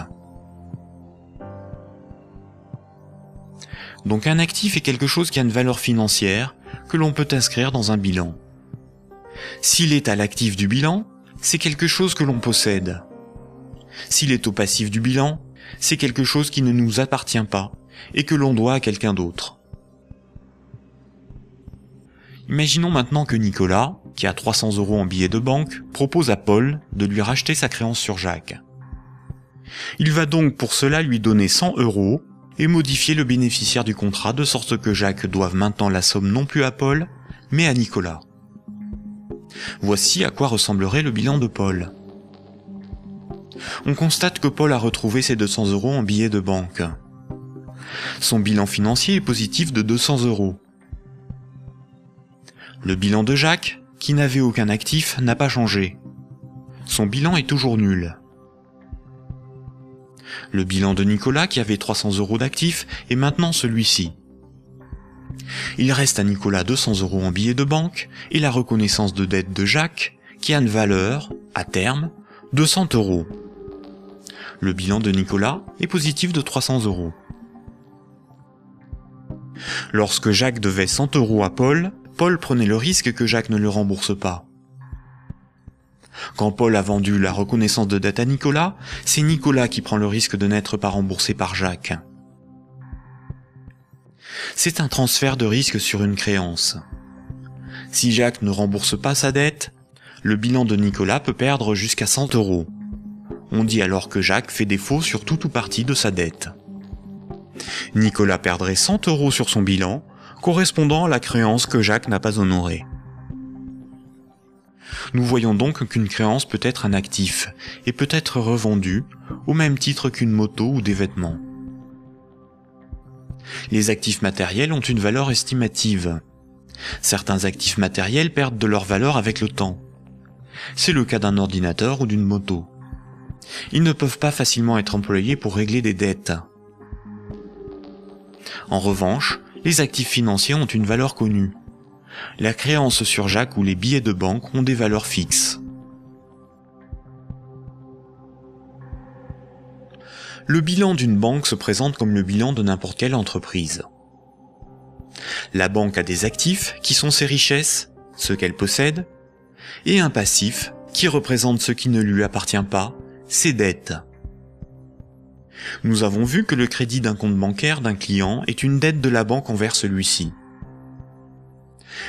Donc un actif est quelque chose qui a une valeur financière que l'on peut inscrire dans un bilan. S'il est à l'actif du bilan, c'est quelque chose que l'on possède. S'il est au passif du bilan, c'est quelque chose qui ne nous appartient pas et que l'on doit à quelqu'un d'autre. Imaginons maintenant que Nicolas, qui a 300 € en billets de banque, propose à Paul de lui racheter sa créance sur Jacques. Il va donc pour cela lui donner 100 € et modifier le bénéficiaire du contrat de sorte que Jacques doive maintenant la somme non plus à Paul, mais à Nicolas. Voici à quoi ressemblerait le bilan de Paul. On constate que Paul a retrouvé ses 200 € en billets de banque. Son bilan financier est positif de 200 €. Le bilan de Jacques, qui n'avait aucun actif, n'a pas changé. Son bilan est toujours nul. Le bilan de Nicolas, qui avait 300 € d'actifs, est maintenant celui-ci. Il reste à Nicolas 200 € en billets de banque et la reconnaissance de dette de Jacques, qui a une valeur, à terme, de 100 €. Le bilan de Nicolas est positif de 300 €. Lorsque Jacques devait 100 € à Paul, Paul prenait le risque que Jacques ne le rembourse pas. Quand Paul a vendu la reconnaissance de dette à Nicolas, c'est Nicolas qui prend le risque de n'être pas remboursé par Jacques. C'est un transfert de risque sur une créance. Si Jacques ne rembourse pas sa dette, le bilan de Nicolas peut perdre jusqu'à 100 €. On dit alors que Jacques fait défaut sur tout ou partie de sa dette. Nicolas perdrait 100 € sur son bilan, correspondant à la créance que Jacques n'a pas honorée. Nous voyons donc qu'une créance peut être un actif et peut être revendue au même titre qu'une moto ou des vêtements. Les actifs matériels ont une valeur estimative. Certains actifs matériels perdent de leur valeur avec le temps. C'est le cas d'un ordinateur ou d'une moto. Ils ne peuvent pas facilement être employés pour régler des dettes. En revanche, les actifs financiers ont une valeur connue. La créance sur Jacques ou les billets de banque ont des valeurs fixes. Le bilan d'une banque se présente comme le bilan de n'importe quelle entreprise. La banque a des actifs qui sont ses richesses, ce qu'elle possède, et un passif qui représente ce qui ne lui appartient pas, ses dettes. Nous avons vu que le crédit d'un compte bancaire d'un client est une dette de la banque envers celui-ci.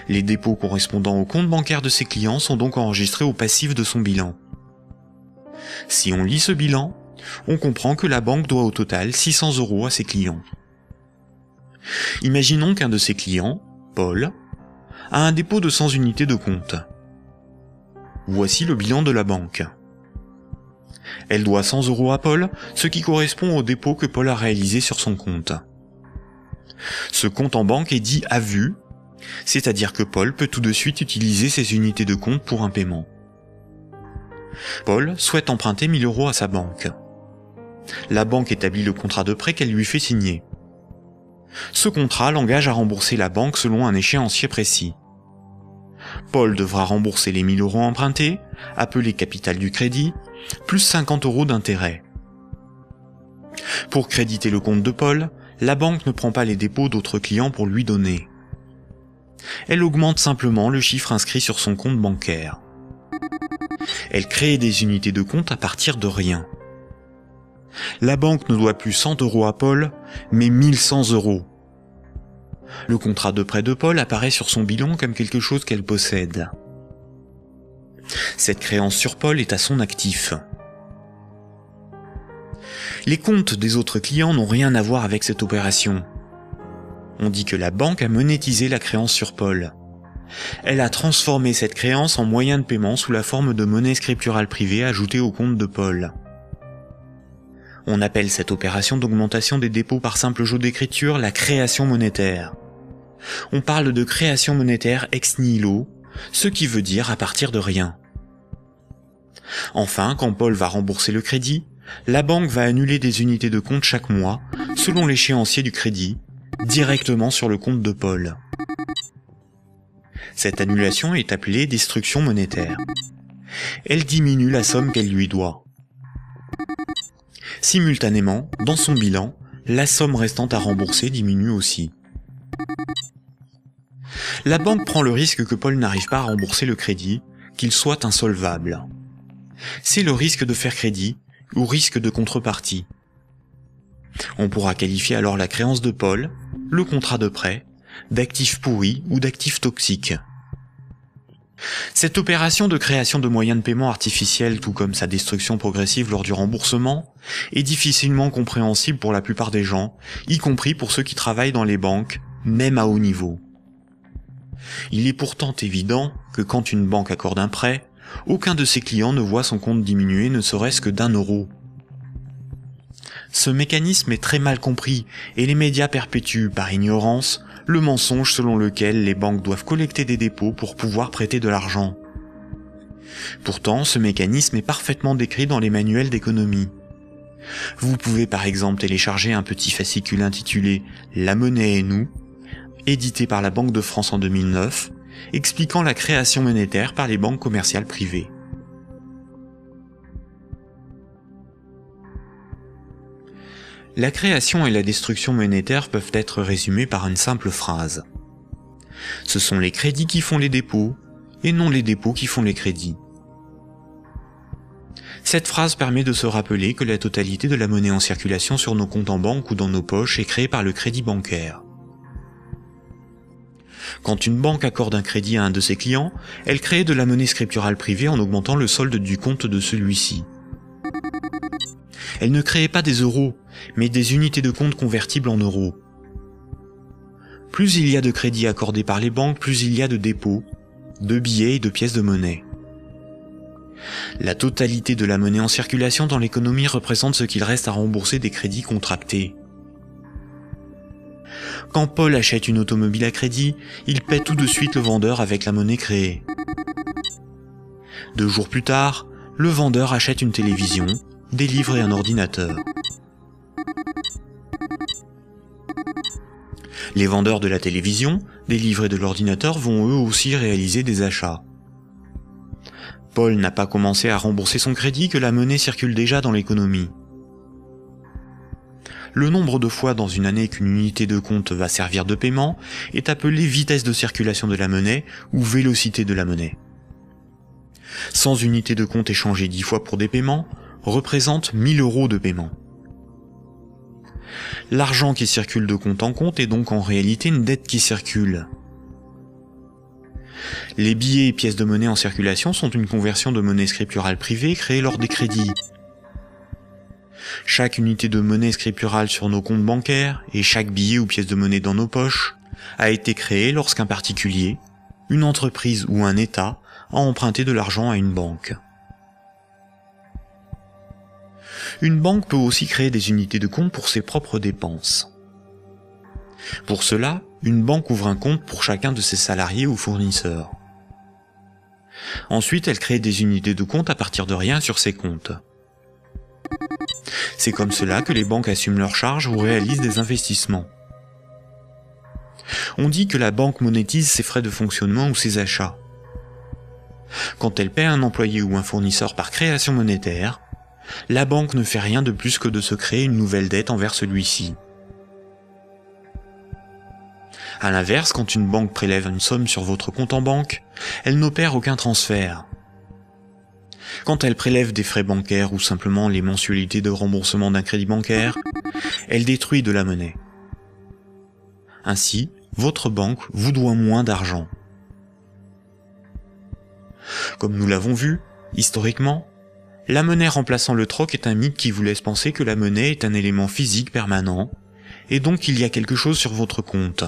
Les dépôts correspondant au compte bancaire de ses clients sont donc enregistrés au passif de son bilan. Si on lit ce bilan, on comprend que la banque doit au total 600 € à ses clients. Imaginons qu'un de ses clients, Paul, a un dépôt de 100 unités de compte. Voici le bilan de la banque. Elle doit 100 € à Paul, ce qui correspond au dépôt que Paul a réalisé sur son compte. Ce compte en banque est dit à vue, c'est-à-dire que Paul peut tout de suite utiliser ses unités de compte pour un paiement. Paul souhaite emprunter 1000 € à sa banque. La banque établit le contrat de prêt qu'elle lui fait signer. Ce contrat l'engage à rembourser la banque selon un échéancier précis. Paul devra rembourser les 1000 € empruntés, appelés capital du crédit, plus 50 € d'intérêt. Pour créditer le compte de Paul, la banque ne prend pas les dépôts d'autres clients pour lui donner. Elle augmente simplement le chiffre inscrit sur son compte bancaire. Elle crée des unités de compte à partir de rien. La banque ne doit plus 100 € à Paul, mais 1100 €. Le contrat de prêt de Paul apparaît sur son bilan comme quelque chose qu'elle possède. Cette créance sur Paul est à son actif. Les comptes des autres clients n'ont rien à voir avec cette opération. On dit que la banque a monétisé la créance sur Paul. Elle a transformé cette créance en moyen de paiement sous la forme de monnaie scripturale privée ajoutée au compte de Paul. On appelle cette opération d'augmentation des dépôts par simple jeu d'écriture la création monétaire. On parle de création monétaire ex nihilo, ce qui veut dire à partir de rien. Enfin, quand Paul va rembourser le crédit, la banque va annuler des unités de compte chaque mois, selon l'échéancier du crédit, directement sur le compte de Paul. Cette annulation est appelée destruction monétaire. Elle diminue la somme qu'elle lui doit. Simultanément, dans son bilan, la somme restante à rembourser diminue aussi. La banque prend le risque que Paul n'arrive pas à rembourser le crédit, qu'il soit insolvable. C'est le risque de faire crédit ou risque de contrepartie. On pourra qualifier alors la créance de Paul, le contrat de prêt, d'actifs pourris ou d'actifs toxiques. Cette opération de création de moyens de paiement artificiels, tout comme sa destruction progressive lors du remboursement, est difficilement compréhensible pour la plupart des gens, y compris pour ceux qui travaillent dans les banques, même à haut niveau. Il est pourtant évident que quand une banque accorde un prêt, aucun de ses clients ne voit son compte diminuer ne serait-ce que d'1 €. Ce mécanisme est très mal compris et les médias perpétuent, par ignorance, le mensonge selon lequel les banques doivent collecter des dépôts pour pouvoir prêter de l'argent. Pourtant, ce mécanisme est parfaitement décrit dans les manuels d'économie. Vous pouvez par exemple télécharger un petit fascicule intitulé « La monnaie et nous », édité par la Banque de France en 2009, expliquant la création monétaire par les banques commerciales privées. La création et la destruction monétaire peuvent être résumées par une simple phrase. Ce sont les crédits qui font les dépôts, et non les dépôts qui font les crédits. Cette phrase permet de se rappeler que la totalité de la monnaie en circulation sur nos comptes en banque ou dans nos poches est créée par le crédit bancaire. Quand une banque accorde un crédit à un de ses clients, elle crée de la monnaie scripturale privée en augmentant le solde du compte de celui-ci. Elle ne crée pas des euros, mais des unités de compte convertibles en euros. Plus il y a de crédits accordés par les banques, plus il y a de dépôts, de billets et de pièces de monnaie. La totalité de la monnaie en circulation dans l'économie représente ce qu'il reste à rembourser des crédits contractés. Quand Paul achète une automobile à crédit, il paie tout de suite le vendeur avec la monnaie créée. 2 jours plus tard, le vendeur achète une télévision, des livres et un ordinateur. Les vendeurs de la télévision, des livres et de l'ordinateur vont eux aussi réaliser des achats. Paul n'a pas commencé à rembourser son crédit que la monnaie circule déjà dans l'économie. Le nombre de fois dans une année qu'une unité de compte va servir de paiement est appelé vitesse de circulation de la monnaie ou vélocité de la monnaie. 100 unités de compte échangées 10 fois pour des paiements représentent 1000 € de paiement. L'argent qui circule de compte en compte est donc en réalité une dette qui circule. Les billets et pièces de monnaie en circulation sont une conversion de monnaie scripturale privée créée lors des crédits. Chaque unité de monnaie scripturale sur nos comptes bancaires et chaque billet ou pièce de monnaie dans nos poches a été créé lorsqu'un particulier, une entreprise ou un État a emprunté de l'argent à une banque. Une banque peut aussi créer des unités de compte pour ses propres dépenses. Pour cela, une banque ouvre un compte pour chacun de ses salariés ou fournisseurs. Ensuite, elle crée des unités de compte à partir de rien sur ses comptes. C'est comme cela que les banques assument leurs charges ou réalisent des investissements. On dit que la banque monétise ses frais de fonctionnement ou ses achats. Quand elle paie un employé ou un fournisseur par création monétaire, la banque ne fait rien de plus que de se créer une nouvelle dette envers celui-ci. À l'inverse, quand une banque prélève une somme sur votre compte en banque, elle n'opère aucun transfert. Quand elle prélève des frais bancaires ou simplement les mensualités de remboursement d'un crédit bancaire, elle détruit de la monnaie. Ainsi, votre banque vous doit moins d'argent. Comme nous l'avons vu, historiquement, la monnaie remplaçant le troc est un mythe qui vous laisse penser que la monnaie est un élément physique permanent, et donc qu'il y a quelque chose sur votre compte.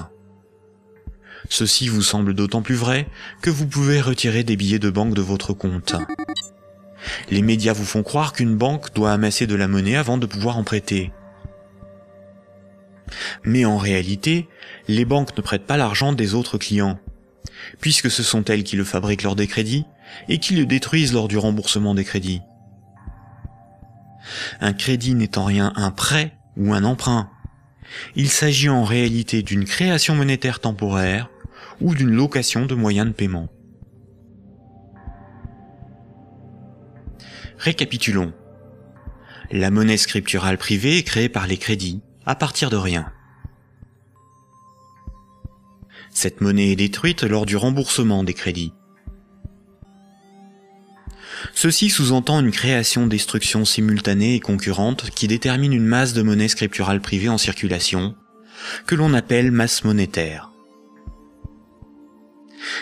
Ceci vous semble d'autant plus vrai que vous pouvez retirer des billets de banque de votre compte. Les médias vous font croire qu'une banque doit amasser de la monnaie avant de pouvoir en prêter. Mais en réalité, les banques ne prêtent pas l'argent des autres clients, puisque ce sont elles qui le fabriquent lors des crédits et qui le détruisent lors du remboursement des crédits. Un crédit n'est en rien un prêt ou un emprunt. Il s'agit en réalité d'une création monétaire temporaire ou d'une location de moyens de paiement. Récapitulons. La monnaie scripturale privée est créée par les crédits, à partir de rien. Cette monnaie est détruite lors du remboursement des crédits. Ceci sous-entend une création-destruction simultanée et concurrente qui détermine une masse de monnaie scripturale privée en circulation, que l'on appelle masse monétaire.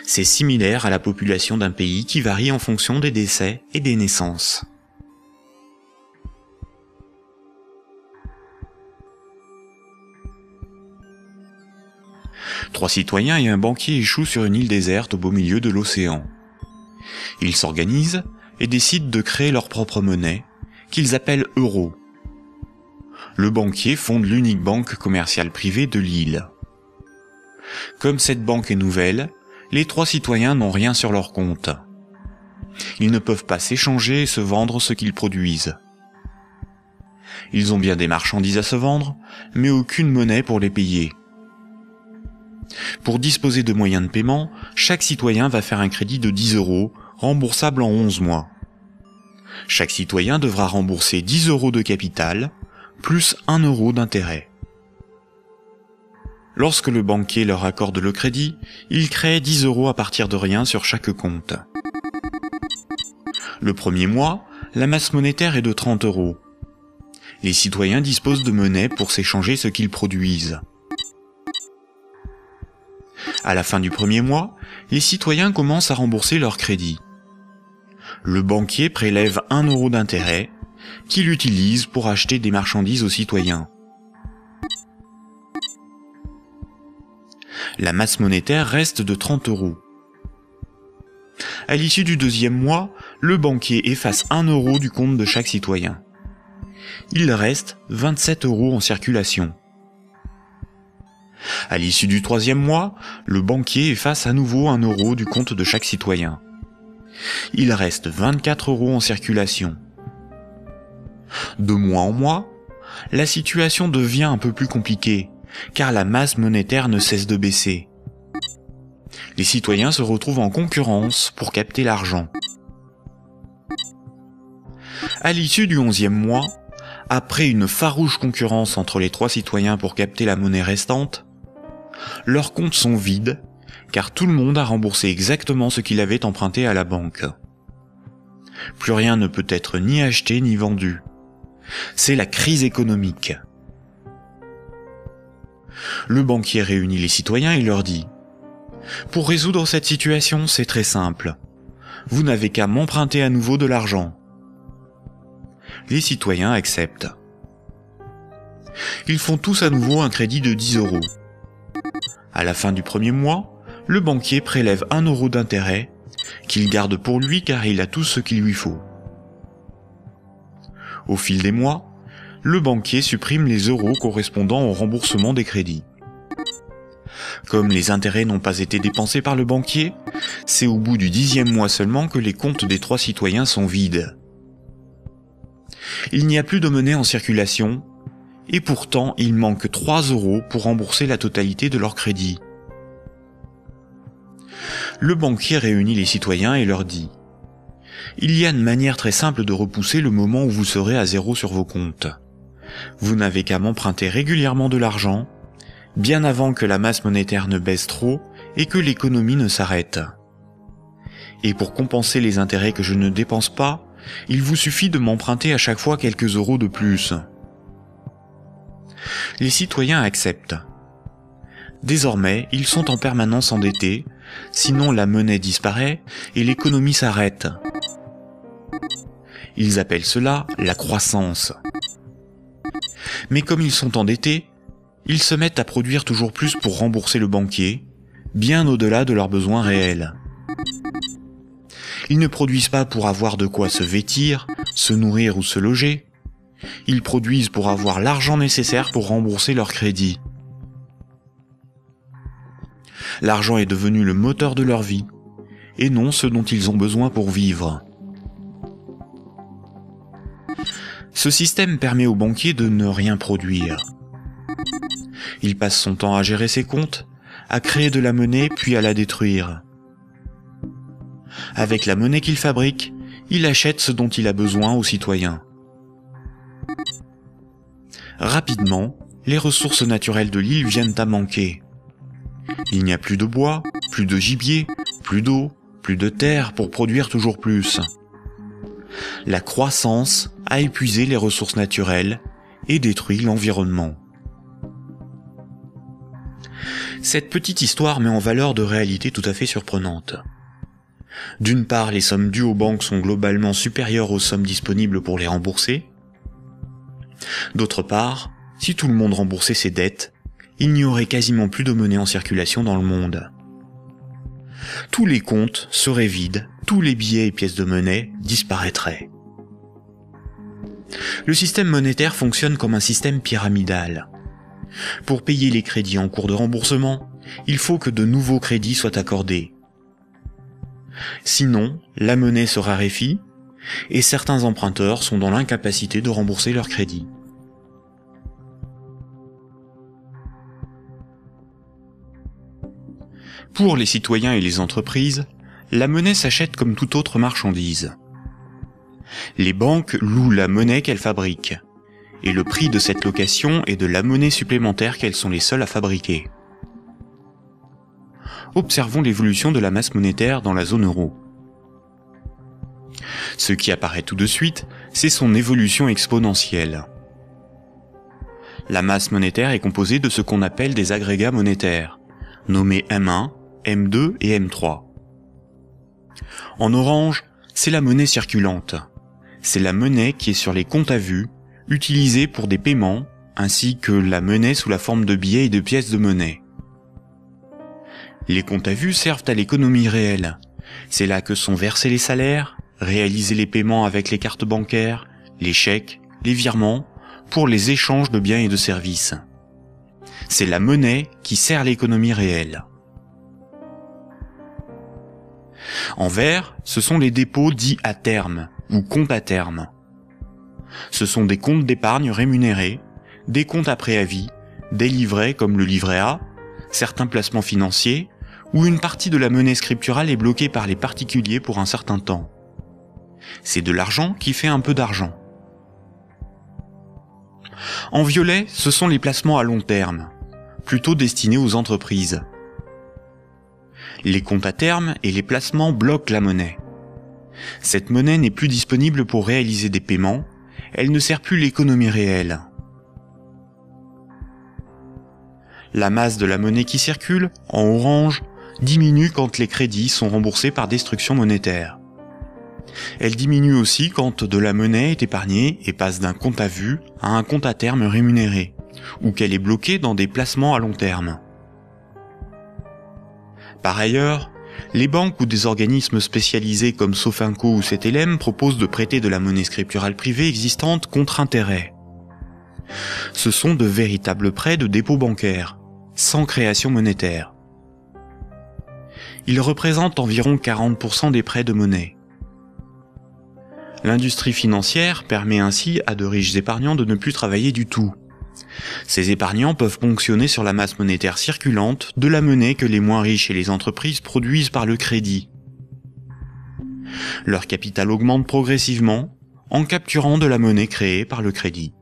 C'est similaire à la population d'un pays qui varie en fonction des décès et des naissances. Trois citoyens et un banquier échouent sur une île déserte au beau milieu de l'océan. Ils s'organisent et décident de créer leur propre monnaie, qu'ils appellent euro. Le banquier fonde l'unique banque commerciale privée de l'île. Comme cette banque est nouvelle, les trois citoyens n'ont rien sur leur compte. Ils ne peuvent pas s'échanger et se vendre ce qu'ils produisent. Ils ont bien des marchandises à se vendre, mais aucune monnaie pour les payer. Pour disposer de moyens de paiement, chaque citoyen va faire un crédit de 10 €, remboursable en 11 mois. Chaque citoyen devra rembourser 10 € de capital, plus 1 € d'intérêt. Lorsque le banquier leur accorde le crédit, il crée 10 € à partir de rien sur chaque compte. Le premier mois, la masse monétaire est de 30 €. Les citoyens disposent de monnaie pour s'échanger ce qu'ils produisent. À la fin du premier mois, les citoyens commencent à rembourser leur crédit. Le banquier prélève 1 € d'intérêt, qu'il utilise pour acheter des marchandises aux citoyens. La masse monétaire reste de 30 €. À l'issue du deuxième mois, le banquier efface 1 € du compte de chaque citoyen. Il reste 27 € en circulation. À l'issue du troisième mois, le banquier efface à nouveau 1 € du compte de chaque citoyen. Il reste 24 € en circulation. De mois en mois, la situation devient un peu plus compliquée, car la masse monétaire ne cesse de baisser. Les citoyens se retrouvent en concurrence pour capter l'argent. À l'issue du 11e mois, après une farouche concurrence entre les trois citoyens pour capter la monnaie restante, leurs comptes sont vides, car tout le monde a remboursé exactement ce qu'il avait emprunté à la banque. Plus rien ne peut être ni acheté ni vendu. C'est la crise économique. Le banquier réunit les citoyens et leur dit : « Pour résoudre cette situation, c'est très simple. Vous n'avez qu'à m'emprunter à nouveau de l'argent. » Les citoyens acceptent. Ils font tous à nouveau un crédit de 10 €. À la fin du premier mois, le banquier prélève 1 € d'intérêt, qu'il garde pour lui car il a tout ce qu'il lui faut. Au fil des mois, le banquier supprime les euros correspondant au remboursement des crédits. Comme les intérêts n'ont pas été dépensés par le banquier, c'est au bout du 10e mois seulement que les comptes des trois citoyens sont vides. Il n'y a plus de monnaie en circulation, et pourtant il manque 3 € pour rembourser la totalité de leur crédit. Le banquier réunit les citoyens et leur dit : « Il y a une manière très simple de repousser le moment où vous serez à zéro sur vos comptes. Vous n'avez qu'à m'emprunter régulièrement de l'argent, bien avant que la masse monétaire ne baisse trop et que l'économie ne s'arrête. Et pour compenser les intérêts que je ne dépense pas, il vous suffit de m'emprunter à chaque fois quelques euros de plus. » Les citoyens acceptent. Désormais, ils sont en permanence endettés, sinon la monnaie disparaît et l'économie s'arrête. Ils appellent cela la croissance. Mais comme ils sont endettés, ils se mettent à produire toujours plus pour rembourser le banquier, bien au-delà de leurs besoins réels. Ils ne produisent pas pour avoir de quoi se vêtir, se nourrir ou se loger. Ils produisent pour avoir l'argent nécessaire pour rembourser leur crédit. L'argent est devenu le moteur de leur vie, et non ce dont ils ont besoin pour vivre. Ce système permet au banquier de ne rien produire. Il passe son temps à gérer ses comptes, à créer de la monnaie puis à la détruire. Avec la monnaie qu'il fabrique, il achète ce dont il a besoin aux citoyens. Rapidement, les ressources naturelles de l'île viennent à manquer. Il n'y a plus de bois, plus de gibier, plus d'eau, plus de terre pour produire toujours plus. La croissance a épuisé les ressources naturelles et détruit l'environnement. Cette petite histoire met en valeur de réalités tout à fait surprenantes. D'une part, les sommes dues aux banques sont globalement supérieures aux sommes disponibles pour les rembourser. D'autre part, si tout le monde remboursait ses dettes, il n'y aurait quasiment plus de monnaie en circulation dans le monde. Tous les comptes seraient vides, tous les billets et pièces de monnaie disparaîtraient. Le système monétaire fonctionne comme un système pyramidal. Pour payer les crédits en cours de remboursement, il faut que de nouveaux crédits soient accordés. Sinon, la monnaie se raréfie et certains emprunteurs sont dans l'incapacité de rembourser leurs crédits. Pour les citoyens et les entreprises, la monnaie s'achète comme toute autre marchandise. Les banques louent la monnaie qu'elles fabriquent, et le prix de cette location est de la monnaie supplémentaire qu'elles sont les seules à fabriquer. Observons l'évolution de la masse monétaire dans la zone euro. Ce qui apparaît tout de suite, c'est son évolution exponentielle. La masse monétaire est composée de ce qu'on appelle des agrégats monétaires, nommés M1, M2 et M3. En orange, c'est la monnaie circulante. C'est la monnaie qui est sur les comptes à vue, utilisée pour des paiements, ainsi que la monnaie sous la forme de billets et de pièces de monnaie. Les comptes à vue servent à l'économie réelle. C'est là que sont versés les salaires, réalisés les paiements avec les cartes bancaires, les chèques, les virements, pour les échanges de biens et de services. C'est la monnaie qui sert l'économie réelle. En vert, ce sont les dépôts dits à terme, ou comptes à terme. Ce sont des comptes d'épargne rémunérés, des comptes à préavis, des livrets comme le livret A, certains placements financiers, où une partie de la monnaie scripturale est bloquée par les particuliers pour un certain temps. C'est de l'argent qui fait un peu d'argent. En violet, ce sont les placements à long terme, plutôt destinés aux entreprises. Les comptes à terme et les placements bloquent la monnaie. Cette monnaie n'est plus disponible pour réaliser des paiements, elle ne sert plus l'économie réelle. La masse de la monnaie qui circule, en orange, diminue quand les crédits sont remboursés par destruction monétaire. Elle diminue aussi quand de la monnaie est épargnée et passe d'un compte à vue à un compte à terme rémunéré, ou qu'elle est bloquée dans des placements à long terme. Par ailleurs, les banques ou des organismes spécialisés comme Sofinco ou CTLM proposent de prêter de la monnaie scripturale privée existante contre intérêt. Ce sont de véritables prêts de dépôt bancaire, sans création monétaire. Ils représentent environ 40% des prêts de monnaie. L'industrie financière permet ainsi à de riches épargnants de ne plus travailler du tout. Ces épargnants peuvent ponctionner sur la masse monétaire circulante de la monnaie que les moins riches et les entreprises produisent par le crédit. Leur capital augmente progressivement en capturant de la monnaie créée par le crédit.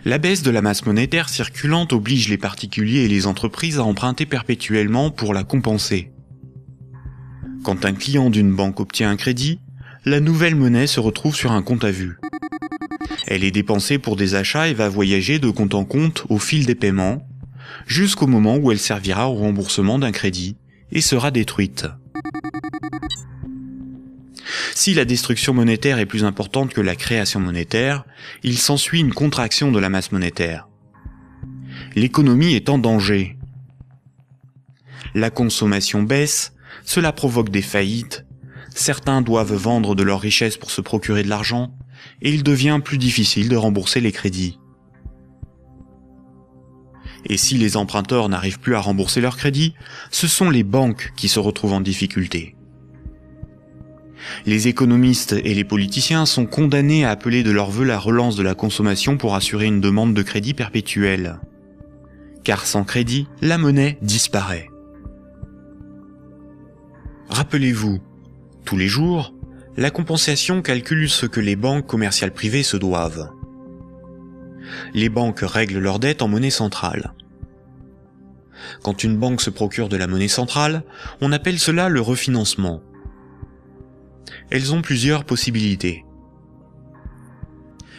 La baisse de la masse monétaire circulante oblige les particuliers et les entreprises à emprunter perpétuellement pour la compenser. Quand un client d'une banque obtient un crédit, la nouvelle monnaie se retrouve sur un compte à vue. Elle est dépensée pour des achats et va voyager de compte en compte au fil des paiements, jusqu'au moment où elle servira au remboursement d'un crédit et sera détruite. Si la destruction monétaire est plus importante que la création monétaire, il s'ensuit une contraction de la masse monétaire. L'économie est en danger. La consommation baisse, cela provoque des faillites, certains doivent vendre de leurs richesses pour se procurer de l'argent, et il devient plus difficile de rembourser les crédits. Et si les emprunteurs n'arrivent plus à rembourser leurs crédits, ce sont les banques qui se retrouvent en difficulté. Les économistes et les politiciens sont condamnés à appeler de leur vœu la relance de la consommation pour assurer une demande de crédit perpétuelle. Car sans crédit, la monnaie disparaît. Rappelez-vous, tous les jours, la compensation calcule ce que les banques commerciales privées se doivent. Les banques règlent leurs dettes en monnaie centrale. Quand une banque se procure de la monnaie centrale, on appelle cela le refinancement. Elles ont plusieurs possibilités.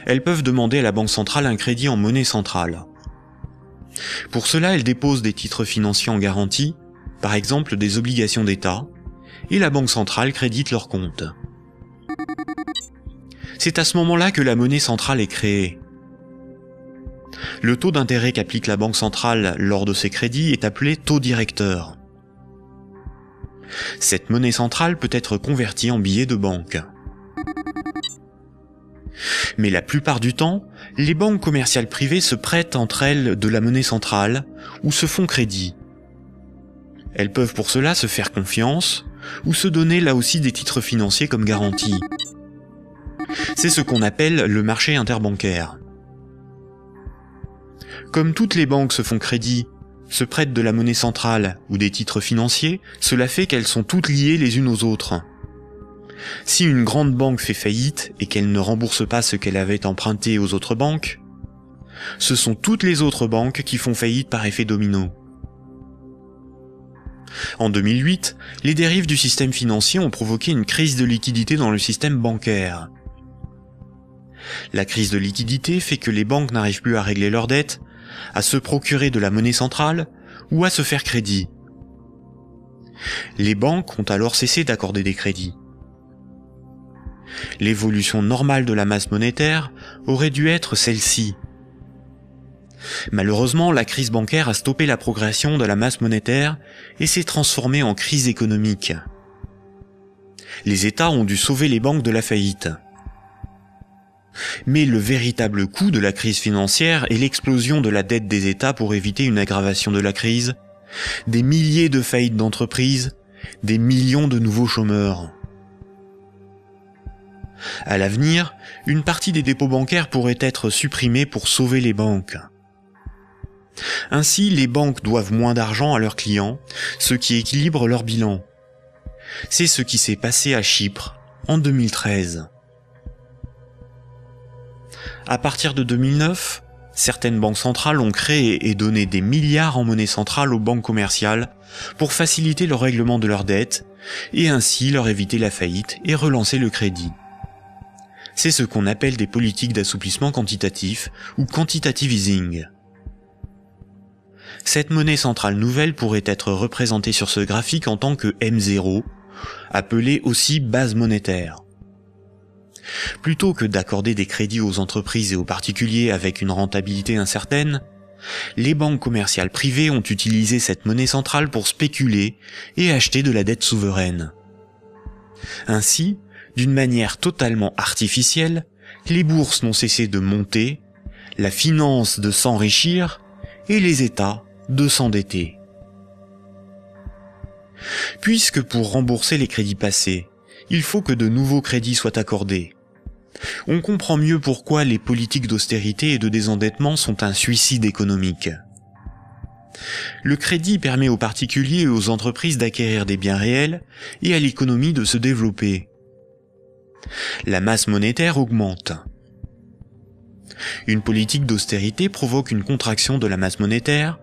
Elles peuvent demander à la banque centrale un crédit en monnaie centrale. Pour cela, elles déposent des titres financiers en garantie, par exemple des obligations d'État, et la banque centrale crédite leurs comptes. C'est à ce moment-là que la monnaie centrale est créée. Le taux d'intérêt qu'applique la banque centrale lors de ces crédits est appelé taux directeur. Cette monnaie centrale peut être convertie en billets de banque. Mais la plupart du temps, les banques commerciales privées se prêtent entre elles de la monnaie centrale ou se font crédit. Elles peuvent pour cela se faire confiance ou se donner là aussi des titres financiers comme garantie. C'est ce qu'on appelle le marché interbancaire. Comme toutes les banques se font crédit, se prêtent de la monnaie centrale ou des titres financiers, cela fait qu'elles sont toutes liées les unes aux autres. Si une grande banque fait faillite et qu'elle ne rembourse pas ce qu'elle avait emprunté aux autres banques, ce sont toutes les autres banques qui font faillite par effet domino. En 2008, les dérives du système financier ont provoqué une crise de liquidité dans le système bancaire. La crise de liquidité fait que les banques n'arrivent plus à régler leurs dettes, à se procurer de la monnaie centrale ou à se faire crédit. Les banques ont alors cessé d'accorder des crédits. L'évolution normale de la masse monétaire aurait dû être celle-ci. Malheureusement, la crise bancaire a stoppé la progression de la masse monétaire et s'est transformée en crise économique. Les États ont dû sauver les banques de la faillite. Mais le véritable coût de la crise financière est l'explosion de la dette des États pour éviter une aggravation de la crise, des milliers de faillites d'entreprises, des millions de nouveaux chômeurs. À l'avenir, une partie des dépôts bancaires pourrait être supprimée pour sauver les banques. Ainsi, les banques doivent moins d'argent à leurs clients, ce qui équilibre leur bilan. C'est ce qui s'est passé à Chypre en 2013. À partir de 2009, certaines banques centrales ont créé et donné des milliards en monnaie centrale aux banques commerciales pour faciliter le règlement de leurs dettes et ainsi leur éviter la faillite et relancer le crédit. C'est ce qu'on appelle des politiques d'assouplissement quantitatif ou quantitative easing. Cette monnaie centrale nouvelle pourrait être représentée sur ce graphique en tant que M0, appelée aussi base monétaire. Plutôt que d'accorder des crédits aux entreprises et aux particuliers avec une rentabilité incertaine, les banques commerciales privées ont utilisé cette monnaie centrale pour spéculer et acheter de la dette souveraine. Ainsi, d'une manière totalement artificielle, les bourses n'ont cessé de monter, la finance de s'enrichir et les États de s'endetter. Puisque pour rembourser les crédits passés, il faut que de nouveaux crédits soient accordés, on comprend mieux pourquoi les politiques d'austérité et de désendettement sont un suicide économique. Le crédit permet aux particuliers et aux entreprises d'acquérir des biens réels et à l'économie de se développer. La masse monétaire augmente. Une politique d'austérité provoque une contraction de la masse monétaire,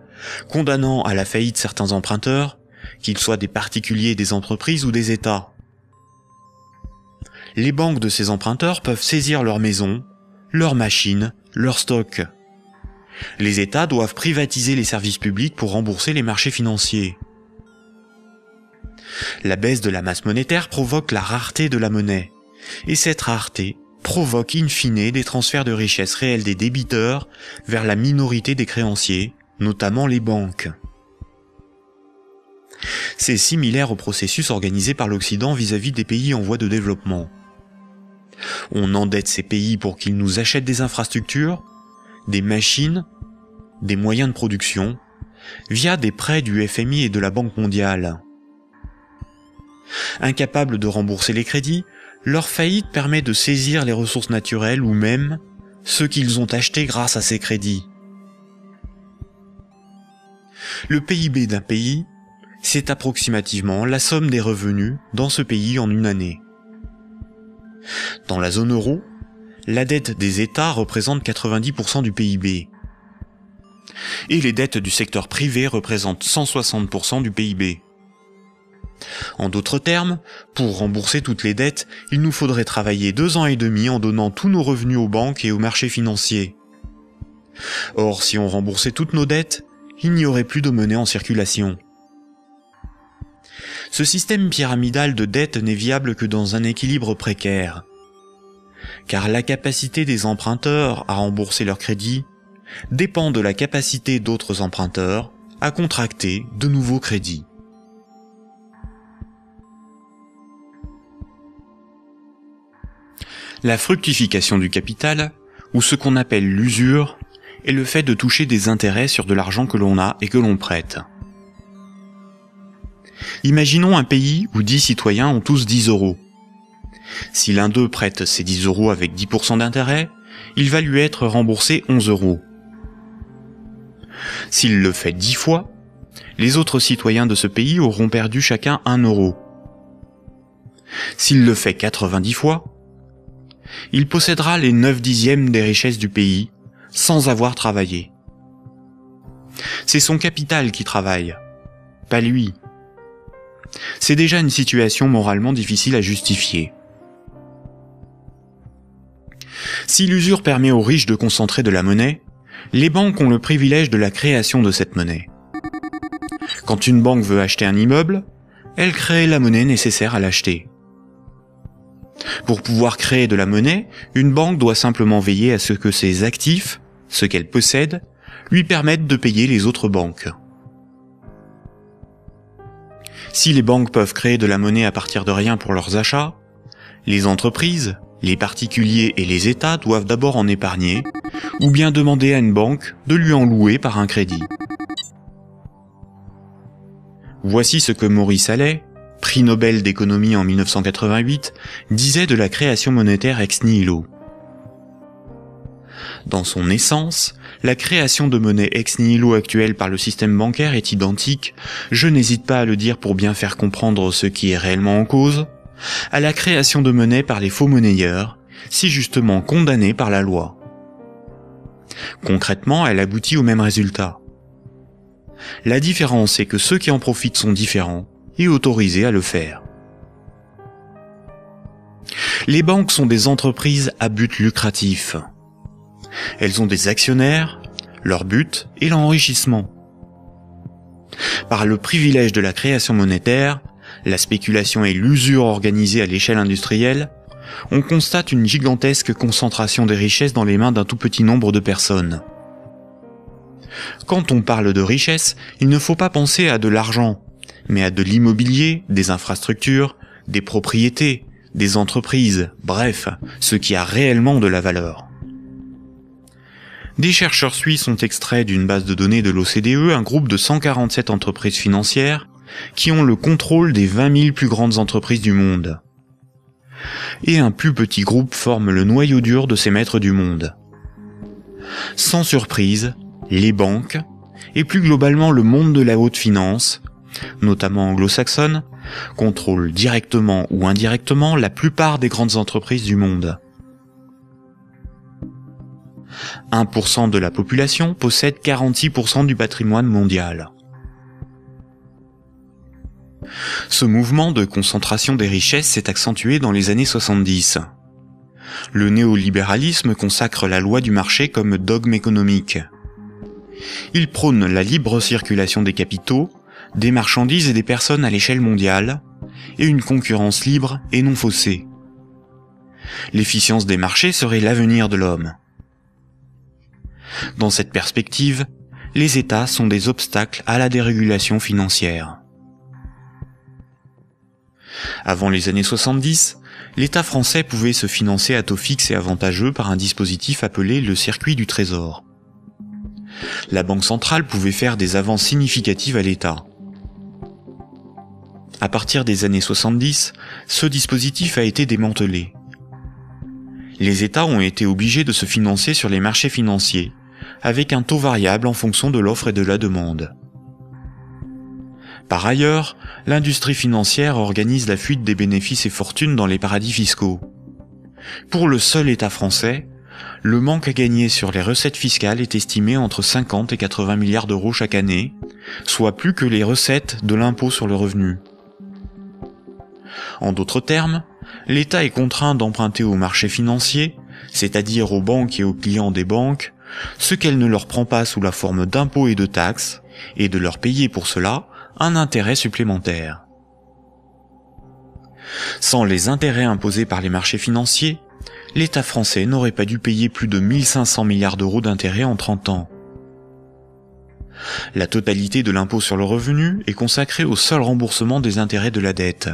condamnant à la faillite certains emprunteurs, qu'ils soient des particuliers, des entreprises ou des États. Les banques de ces emprunteurs peuvent saisir leurs maisons, leurs machines, leurs stocks. Les États doivent privatiser les services publics pour rembourser les marchés financiers. La baisse de la masse monétaire provoque la rareté de la monnaie, et cette rareté provoque in fine des transferts de richesses réelles des débiteurs vers la minorité des créanciers, notamment les banques. C'est similaire au processus organisé par l'Occident vis-à-vis des pays en voie de développement. On endette ces pays pour qu'ils nous achètent des infrastructures, des machines, des moyens de production, via des prêts du FMI et de la Banque mondiale. Incapables de rembourser les crédits, leur faillite permet de saisir les ressources naturelles ou même ceux qu'ils ont achetés grâce à ces crédits. Le PIB d'un pays, c'est approximativement la somme des revenus dans ce pays en une année. Dans la zone euro, la dette des États représente 90% du PIB. Et les dettes du secteur privé représentent 160% du PIB. En d'autres termes, pour rembourser toutes les dettes, il nous faudrait travailler 2 ans et demi en donnant tous nos revenus aux banques et aux marchés financiers. Or, si on remboursait toutes nos dettes, il n'y aurait plus de monnaie en circulation. Ce système pyramidal de dette n'est viable que dans un équilibre précaire, car la capacité des emprunteurs à rembourser leurs crédits dépend de la capacité d'autres emprunteurs à contracter de nouveaux crédits. La fructification du capital, ou ce qu'on appelle l'usure, est le fait de toucher des intérêts sur de l'argent que l'on a et que l'on prête. Imaginons un pays où 10 citoyens ont tous 10 euros. Si l'un d'eux prête ces 10 euros avec 10% d'intérêt, il va lui être remboursé 11 euros. S'il le fait 10 fois, les autres citoyens de ce pays auront perdu chacun 1 euro. S'il le fait 90 fois, il possédera les 9/10 des richesses du pays, sans avoir travaillé. C'est son capital qui travaille, pas lui. C'est déjà une situation moralement difficile à justifier. Si l'usure permet aux riches de concentrer de la monnaie, les banques ont le privilège de la création de cette monnaie. Quand une banque veut acheter un immeuble, elle crée la monnaie nécessaire à l'acheter. Pour pouvoir créer de la monnaie, une banque doit simplement veiller à ce que ses actifs, ce qu'elle possède, lui permettent de payer les autres banques. Si les banques peuvent créer de la monnaie à partir de rien pour leurs achats, les entreprises, les particuliers et les États doivent d'abord en épargner, ou bien demander à une banque de lui en louer par un crédit. Voici ce que Maurice Allais, prix Nobel d'économie en 1988, disait de la création monétaire ex nihilo. Dans son essence, la création de monnaie ex nihilo actuelle par le système bancaire est identique, je n'hésite pas à le dire pour bien faire comprendre ce qui est réellement en cause, à la création de monnaie par les faux monnayeurs, si justement condamnés par la loi. Concrètement, elle aboutit au même résultat. La différence est que ceux qui en profitent sont différents et autorisés à le faire. Les banques sont des entreprises à but lucratif. Elles ont des actionnaires, leur but est l'enrichissement. Par le privilège de la création monétaire, la spéculation et l'usure organisée à l'échelle industrielle, on constate une gigantesque concentration des richesses dans les mains d'un tout petit nombre de personnes. Quand on parle de richesse, il ne faut pas penser à de l'argent, mais à de l'immobilier, des infrastructures, des propriétés, des entreprises, bref, ce qui a réellement de la valeur. Des chercheurs suisses ont extrait d'une base de données de l'OCDE un groupe de 147 entreprises financières qui ont le contrôle des 20 000 plus grandes entreprises du monde. Et un plus petit groupe forme le noyau dur de ces maîtres du monde. Sans surprise, les banques, et plus globalement le monde de la haute finance, notamment anglo-saxonne, contrôlent directement ou indirectement la plupart des grandes entreprises du monde. 1% de la population possède 46% du patrimoine mondial. Ce mouvement de concentration des richesses s'est accentué dans les années 70. Le néolibéralisme consacre la loi du marché comme dogme économique. Il prône la libre circulation des capitaux, des marchandises et des personnes à l'échelle mondiale, et une concurrence libre et non faussée. L'efficience des marchés serait l'avenir de l'homme. Dans cette perspective, les États sont des obstacles à la dérégulation financière. Avant les années 70, l'État français pouvait se financer à taux fixe et avantageux par un dispositif appelé le circuit du trésor. La Banque centrale pouvait faire des avances significatives à l'État. À partir des années 70, ce dispositif a été démantelé. Les États ont été obligés de se financer sur les marchés financiers, avec un taux variable en fonction de l'offre et de la demande. Par ailleurs, l'industrie financière organise la fuite des bénéfices et fortunes dans les paradis fiscaux. Pour le seul État français, le manque à gagner sur les recettes fiscales est estimé entre 50 et 80 milliards d'euros chaque année, soit plus que les recettes de l'impôt sur le revenu. En d'autres termes, l'État est contraint d'emprunter aux marchés financiers, c'est-à-dire aux banques et aux clients des banques, ce qu'elle ne leur prend pas sous la forme d'impôts et de taxes, et de leur payer pour cela un intérêt supplémentaire. Sans les intérêts imposés par les marchés financiers, l'État français n'aurait pas dû payer plus de 1500 milliards d'euros d'intérêts en 30 ans. La totalité de l'impôt sur le revenu est consacrée au seul remboursement des intérêts de la dette.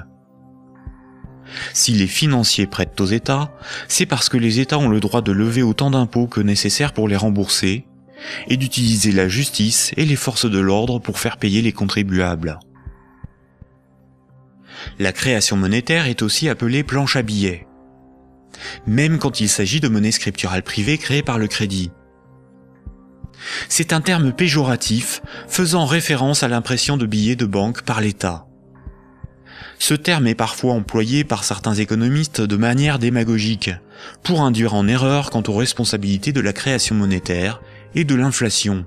Si les financiers prêtent aux États, c'est parce que les États ont le droit de lever autant d'impôts que nécessaire pour les rembourser, et d'utiliser la justice et les forces de l'ordre pour faire payer les contribuables. La création monétaire est aussi appelée planche à billets, même quand il s'agit de monnaie scripturale privée créée par le crédit. C'est un terme péjoratif faisant référence à l'impression de billets de banque par l'État. Ce terme est parfois employé par certains économistes de manière démagogique, pour induire en erreur quant aux responsabilités de la création monétaire et de l'inflation.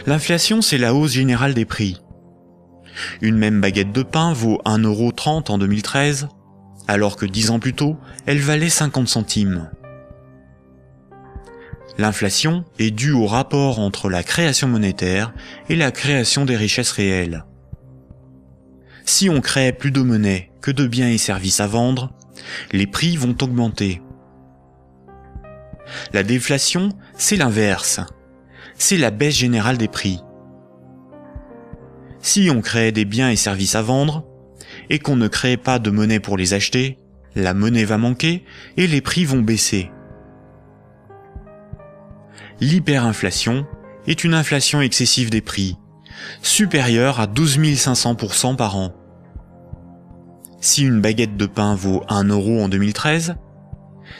L'inflation, c'est la hausse générale des prix. Une même baguette de pain vaut 1,30 € en 2013, alors que 10 ans plus tôt, elle valait 50 centimes. L'inflation est due au rapport entre la création monétaire et la création des richesses réelles. Si on crée plus de monnaie que de biens et services à vendre, les prix vont augmenter. La déflation, c'est l'inverse. C'est la baisse générale des prix. Si on crée des biens et services à vendre, et qu'on ne crée pas de monnaie pour les acheter, la monnaie va manquer et les prix vont baisser. L'hyperinflation est une inflation excessive des prix, supérieure à 12 500% par an. Si une baguette de pain vaut 1 € en 2013,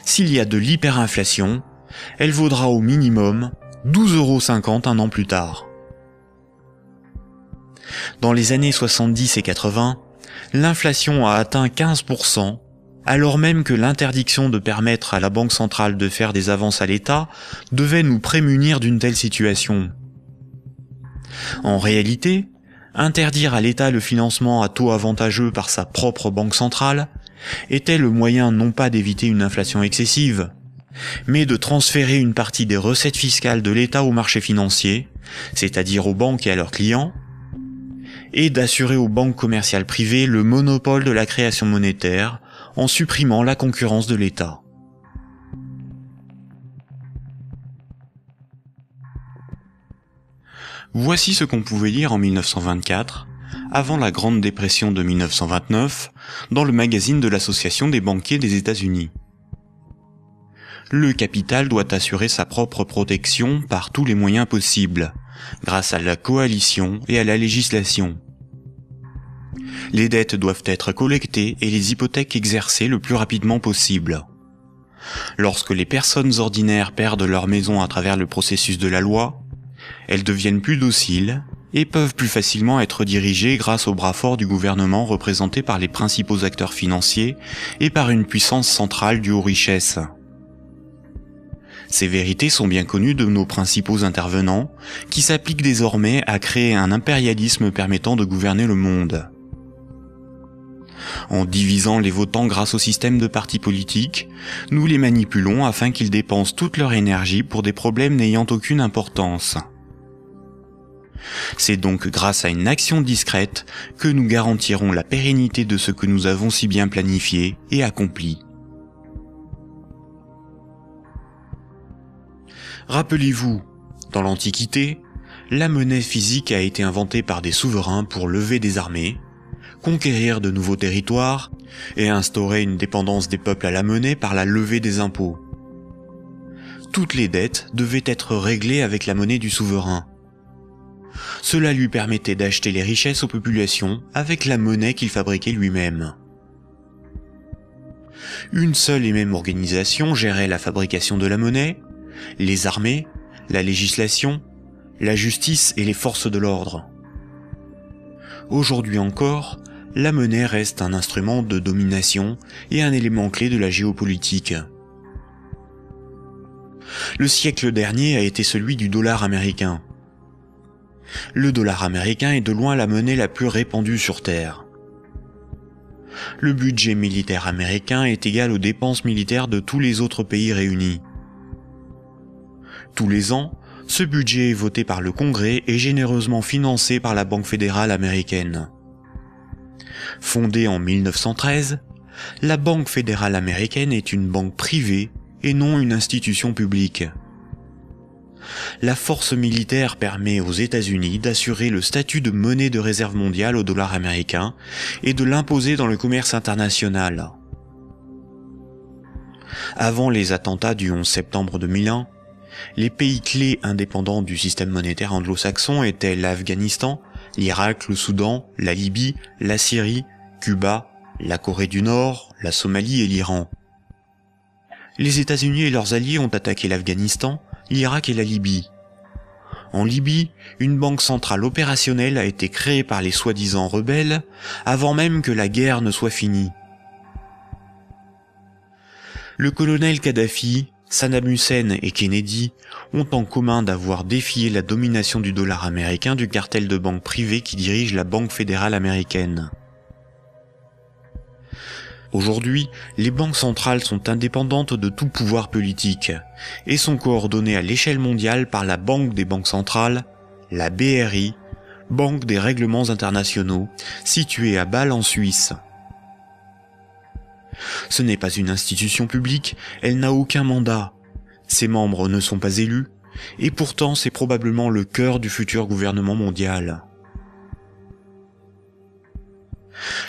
s'il y a de l'hyperinflation, elle vaudra au minimum 12,50 € un an plus tard. Dans les années 70 et 80, l'inflation a atteint 15%, alors même que l'interdiction de permettre à la Banque centrale de faire des avances à l'État devait nous prémunir d'une telle situation. En réalité, interdire à l'État le financement à taux avantageux par sa propre banque centrale était le moyen non pas d'éviter une inflation excessive, mais de transférer une partie des recettes fiscales de l'État aux marchés financiers, c'est-à-dire aux banques et à leurs clients, et d'assurer aux banques commerciales privées le monopole de la création monétaire en supprimant la concurrence de l'État. Voici ce qu'on pouvait lire en 1924, avant la Grande Dépression de 1929, dans le magazine de l'Association des banquiers des États-Unis. Le capital doit assurer sa propre protection par tous les moyens possibles, grâce à la coalition et à la législation. Les dettes doivent être collectées et les hypothèques exercées le plus rapidement possible. Lorsque les personnes ordinaires perdent leur maison à travers le processus de la loi, elles deviennent plus dociles et peuvent plus facilement être dirigées grâce au bras fort du gouvernement représenté par les principaux acteurs financiers et par une puissance centrale due aux richesses. Ces vérités sont bien connues de nos principaux intervenants, qui s'appliquent désormais à créer un impérialisme permettant de gouverner le monde. En divisant les votants grâce au système de partis politiques, nous les manipulons afin qu'ils dépensent toute leur énergie pour des problèmes n'ayant aucune importance. C'est donc grâce à une action discrète que nous garantirons la pérennité de ce que nous avons si bien planifié et accompli. Rappelez-vous, dans l'Antiquité, la monnaie physique a été inventée par des souverains pour lever des armées, conquérir de nouveaux territoires et instaurer une dépendance des peuples à la monnaie par la levée des impôts. Toutes les dettes devaient être réglées avec la monnaie du souverain. Cela lui permettait d'acheter les richesses aux populations avec la monnaie qu'il fabriquait lui-même. Une seule et même organisation gérait la fabrication de la monnaie, les armées, la législation, la justice et les forces de l'ordre. Aujourd'hui encore, la monnaie reste un instrument de domination et un élément clé de la géopolitique. Le siècle dernier a été celui du dollar américain. Le dollar américain est de loin la monnaie la plus répandue sur Terre. Le budget militaire américain est égal aux dépenses militaires de tous les autres pays réunis. Tous les ans, ce budget est voté par le Congrès et généreusement financé par la Banque fédérale américaine. Fondée en 1913, la Banque fédérale américaine est une banque privée et non une institution publique. La force militaire permet aux États-Unis d'assurer le statut de monnaie de réserve mondiale au dollar américain et de l'imposer dans le commerce international. Avant les attentats du 11 septembre 2001, les pays clés indépendants du système monétaire anglo-saxon étaient l'Afghanistan, l'Irak, le Soudan, la Libye, la Syrie, Cuba, la Corée du Nord, la Somalie et l'Iran. Les États-Unis et leurs alliés ont attaqué l'Afghanistan, l'Irak et la Libye. En Libye, une banque centrale opérationnelle a été créée par les soi-disant rebelles avant même que la guerre ne soit finie. Le colonel Kadhafi, Saddam Hussein et Kennedy ont en commun d'avoir défié la domination du dollar américain du cartel de banques privées qui dirige la Banque fédérale américaine. Aujourd'hui, les banques centrales sont indépendantes de tout pouvoir politique et sont coordonnées à l'échelle mondiale par la Banque des banques centrales, la BRI, Banque des règlements internationaux, située à Bâle en Suisse. Ce n'est pas une institution publique, elle n'a aucun mandat, ses membres ne sont pas élus, et pourtant c'est probablement le cœur du futur gouvernement mondial.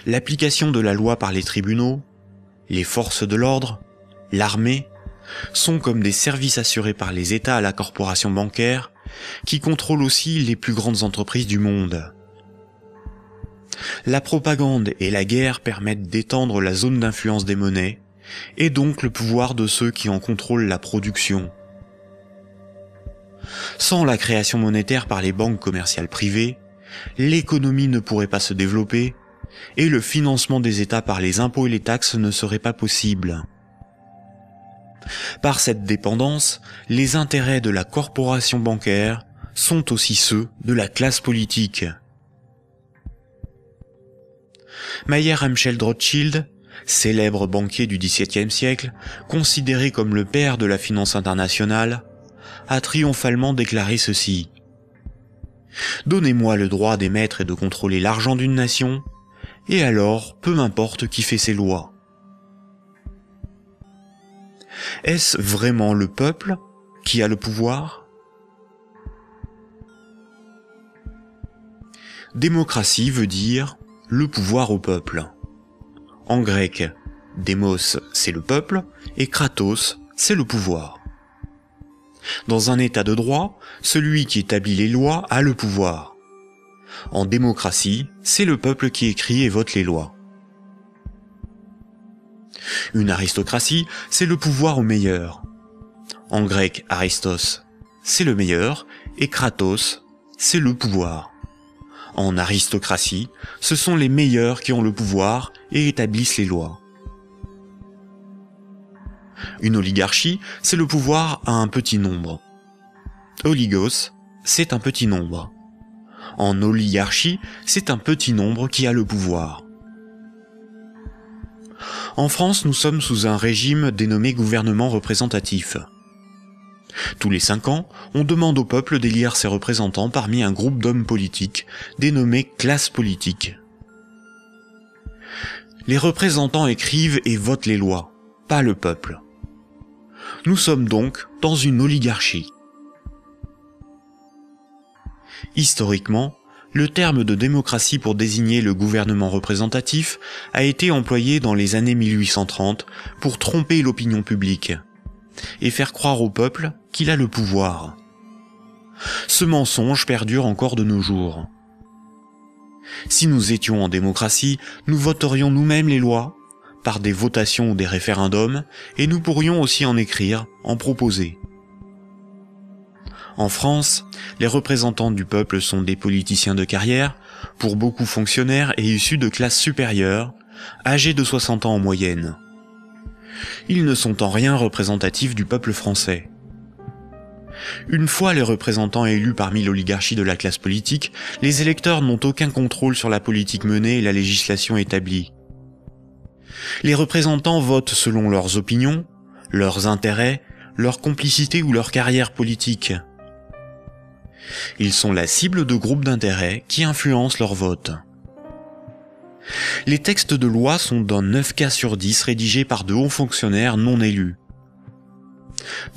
L'application de la loi par les tribunaux, les forces de l'ordre, l'armée, sont comme des services assurés par les États à la corporation bancaire, qui contrôle aussi les plus grandes entreprises du monde. La propagande et la guerre permettent d'étendre la zone d'influence des monnaies, et donc le pouvoir de ceux qui en contrôlent la production. Sans la création monétaire par les banques commerciales privées, l'économie ne pourrait pas se développer, et le financement des États par les impôts et les taxes ne serait pas possible. Par cette dépendance, les intérêts de la corporation bancaire sont aussi ceux de la classe politique. Mayer Amschel Rothschild, célèbre banquier du XVIIe siècle, considéré comme le père de la finance internationale, a triomphalement déclaré ceci. « Donnez-moi le droit d'émettre et de contrôler l'argent d'une nation, et alors peu m'importe qui fait ses lois. » Est-ce vraiment le peuple qui a le pouvoir ? Démocratie veut dire le pouvoir au peuple. En grec, démos c'est le peuple et kratos c'est le pouvoir. Dans un état de droit, celui qui établit les lois a le pouvoir. En démocratie, c'est le peuple qui écrit et vote les lois. Une aristocratie, c'est le pouvoir au meilleur. En grec, aristos, c'est le meilleur, et kratos, c'est le pouvoir. En aristocratie, ce sont les meilleurs qui ont le pouvoir et établissent les lois. Une oligarchie, c'est le pouvoir à un petit nombre. Oligos, c'est un petit nombre. En oligarchie, c'est un petit nombre qui a le pouvoir. En France, nous sommes sous un régime dénommé gouvernement représentatif. Tous les 5 ans, on demande au peuple d'élire ses représentants parmi un groupe d'hommes politiques, dénommé classe politique. Les représentants écrivent et votent les lois, pas le peuple. Nous sommes donc dans une oligarchie. Historiquement, le terme de démocratie pour désigner le gouvernement représentatif a été employé dans les années 1830 pour tromper l'opinion publique et faire croire au peuple qu'il a le pouvoir. Ce mensonge perdure encore de nos jours. Si nous étions en démocratie, nous voterions nous-mêmes les lois, par des votations ou des référendums, et nous pourrions aussi en écrire, en proposer. En France, les représentants du peuple sont des politiciens de carrière, pour beaucoup fonctionnaires et issus de classes supérieures, âgés de 60 ans en moyenne. Ils ne sont en rien représentatifs du peuple français. Une fois les représentants élus parmi l'oligarchie de la classe politique, les électeurs n'ont aucun contrôle sur la politique menée et la législation établie. Les représentants votent selon leurs opinions, leurs intérêts, leur complicité ou leur carrière politique. Ils sont la cible de groupes d'intérêts qui influencent leur vote. Les textes de loi sont dans 9 cas sur 10 rédigés par de hauts fonctionnaires non élus.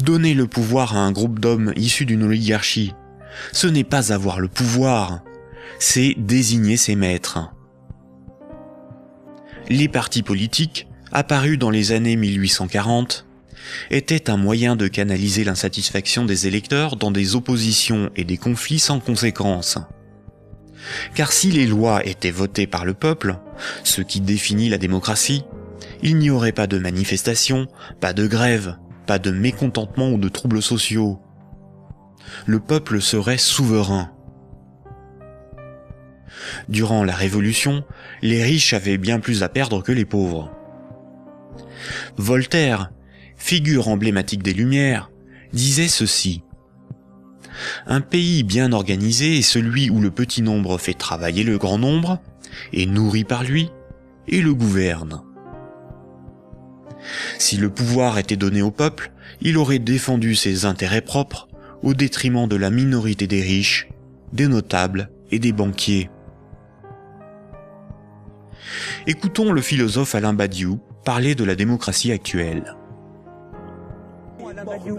Donner le pouvoir à un groupe d'hommes issus d'une oligarchie, ce n'est pas avoir le pouvoir, c'est désigner ses maîtres. Les partis politiques, apparus dans les années 1840, étaient un moyen de canaliser l'insatisfaction des électeurs dans des oppositions et des conflits sans conséquences. Car si les lois étaient votées par le peuple, ce qui définit la démocratie, il n'y aurait pas de manifestations, pas de grèves, pas de mécontentement ou de troubles sociaux. Le peuple serait souverain. Durant la Révolution, les riches avaient bien plus à perdre que les pauvres. Voltaire, figure emblématique des Lumières, disait ceci. Un pays bien organisé est celui où le petit nombre fait travailler le grand nombre, est nourri par lui, et le gouverne. Si le pouvoir était donné au peuple, il aurait défendu ses intérêts propres au détriment de la minorité des riches, des notables et des banquiers. Écoutons le philosophe Alain Badiou parler de la démocratie actuelle.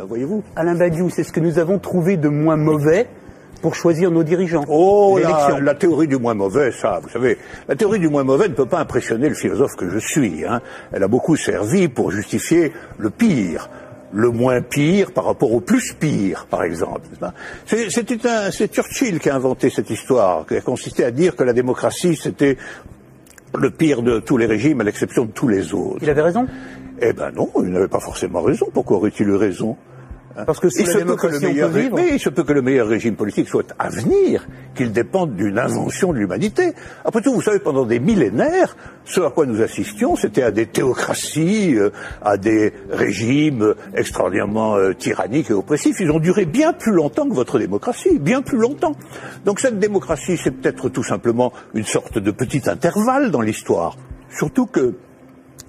Voyez-vous, Alain Badiou, c'est ce que nous avons trouvé de moins mauvais pour choisir nos dirigeants. Oh, la théorie du moins mauvais, ça, vous savez, la théorie du moins mauvais ne peut pas impressionner le philosophe que je suis. Hein. Elle a beaucoup servi pour justifier le pire, le moins pire par rapport au plus pire, par exemple. C'est Churchill qui a inventé cette histoire, qui a consisté à dire que la démocratie, c'était le pire de tous les régimes, à l'exception de tous les autres. Il avait raison? Eh ben non, il n'avait pas forcément raison. Pourquoi aurait-il eu raison? Parce que si la démocratie, on peut vivre. Mais il se peut que le meilleur régime politique soit à venir, qu'il dépende d'une invention de l'humanité. Après tout, vous savez, pendant des millénaires, ce à quoi nous assistions, c'était à des théocraties, à des régimes extraordinairement tyranniques et oppressifs. Ils ont duré bien plus longtemps que votre démocratie, bien plus longtemps. Donc cette démocratie, c'est peut-être tout simplement une sorte de petit intervalle dans l'histoire. Surtout que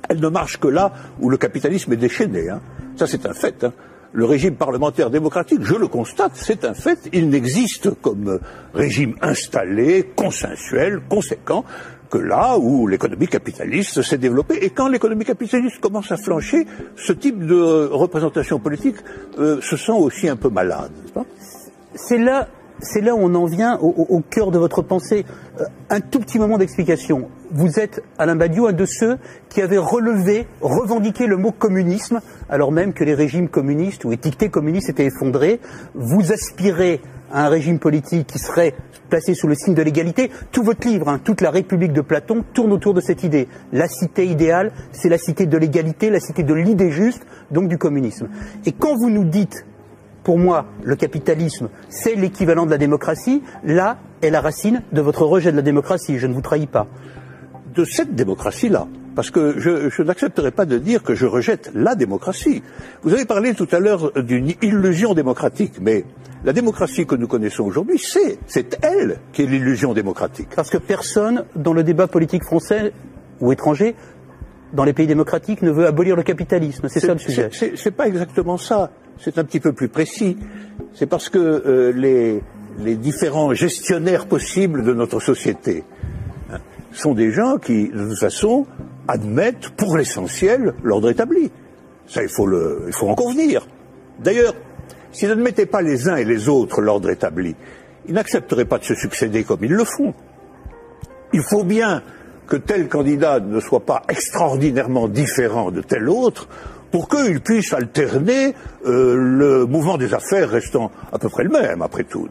elle ne marche que là où le capitalisme est déchaîné. Hein. Ça, c'est un fait. Hein. Le régime parlementaire démocratique, je le constate, c'est un fait. Il n'existe comme régime installé, consensuel, conséquent, que là où l'économie capitaliste s'est développée. Et quand l'économie capitaliste commence à flancher, ce type de représentation politique se sent aussi un peu malade. N'est-ce pas ? C'est là où on en vient au cœur de votre pensée. Un tout petit moment d'explication. Vous êtes, Alain Badiou, un de ceux qui avaient revendiqué le mot communisme, alors même que les régimes communistes ou étiquetés communistes étaient effondrés. Vous aspirez à un régime politique qui serait placé sous le signe de l'égalité. Tout votre livre, toute la République de Platon, tourne autour de cette idée. La cité idéale, c'est la cité de l'égalité, la cité de l'idée juste, donc du communisme. Et quand vous nous dites, pour moi, le capitalisme, c'est l'équivalent de la démocratie, là est la racine de votre rejet de la démocratie, je ne vous trahis pas. De cette démocratie-là, parce que je n'accepterai pas de dire que je rejette la démocratie. Vous avez parlé tout à l'heure d'une illusion démocratique, mais la démocratie que nous connaissons aujourd'hui, c'est elle qui est l'illusion démocratique. Parce que personne, dans le débat politique français ou étranger, dans les pays démocratiques, ne veut abolir le capitalisme. C'est ça le sujet. C'est pas exactement ça. C'est un petit peu plus précis. C'est parce que les différents gestionnaires possibles de notre société sont des gens qui, de toute façon, admettent pour l'essentiel l'ordre établi. Ça, il faut en convenir. D'ailleurs, s'ils n'admettaient pas les uns et les autres l'ordre établi, ils n'accepteraient pas de se succéder comme ils le font. Il faut bien que tel candidat ne soit pas extraordinairement différent de tel autre pour qu'il puisse alterner le mouvement des affaires restant à peu près le même, après tout.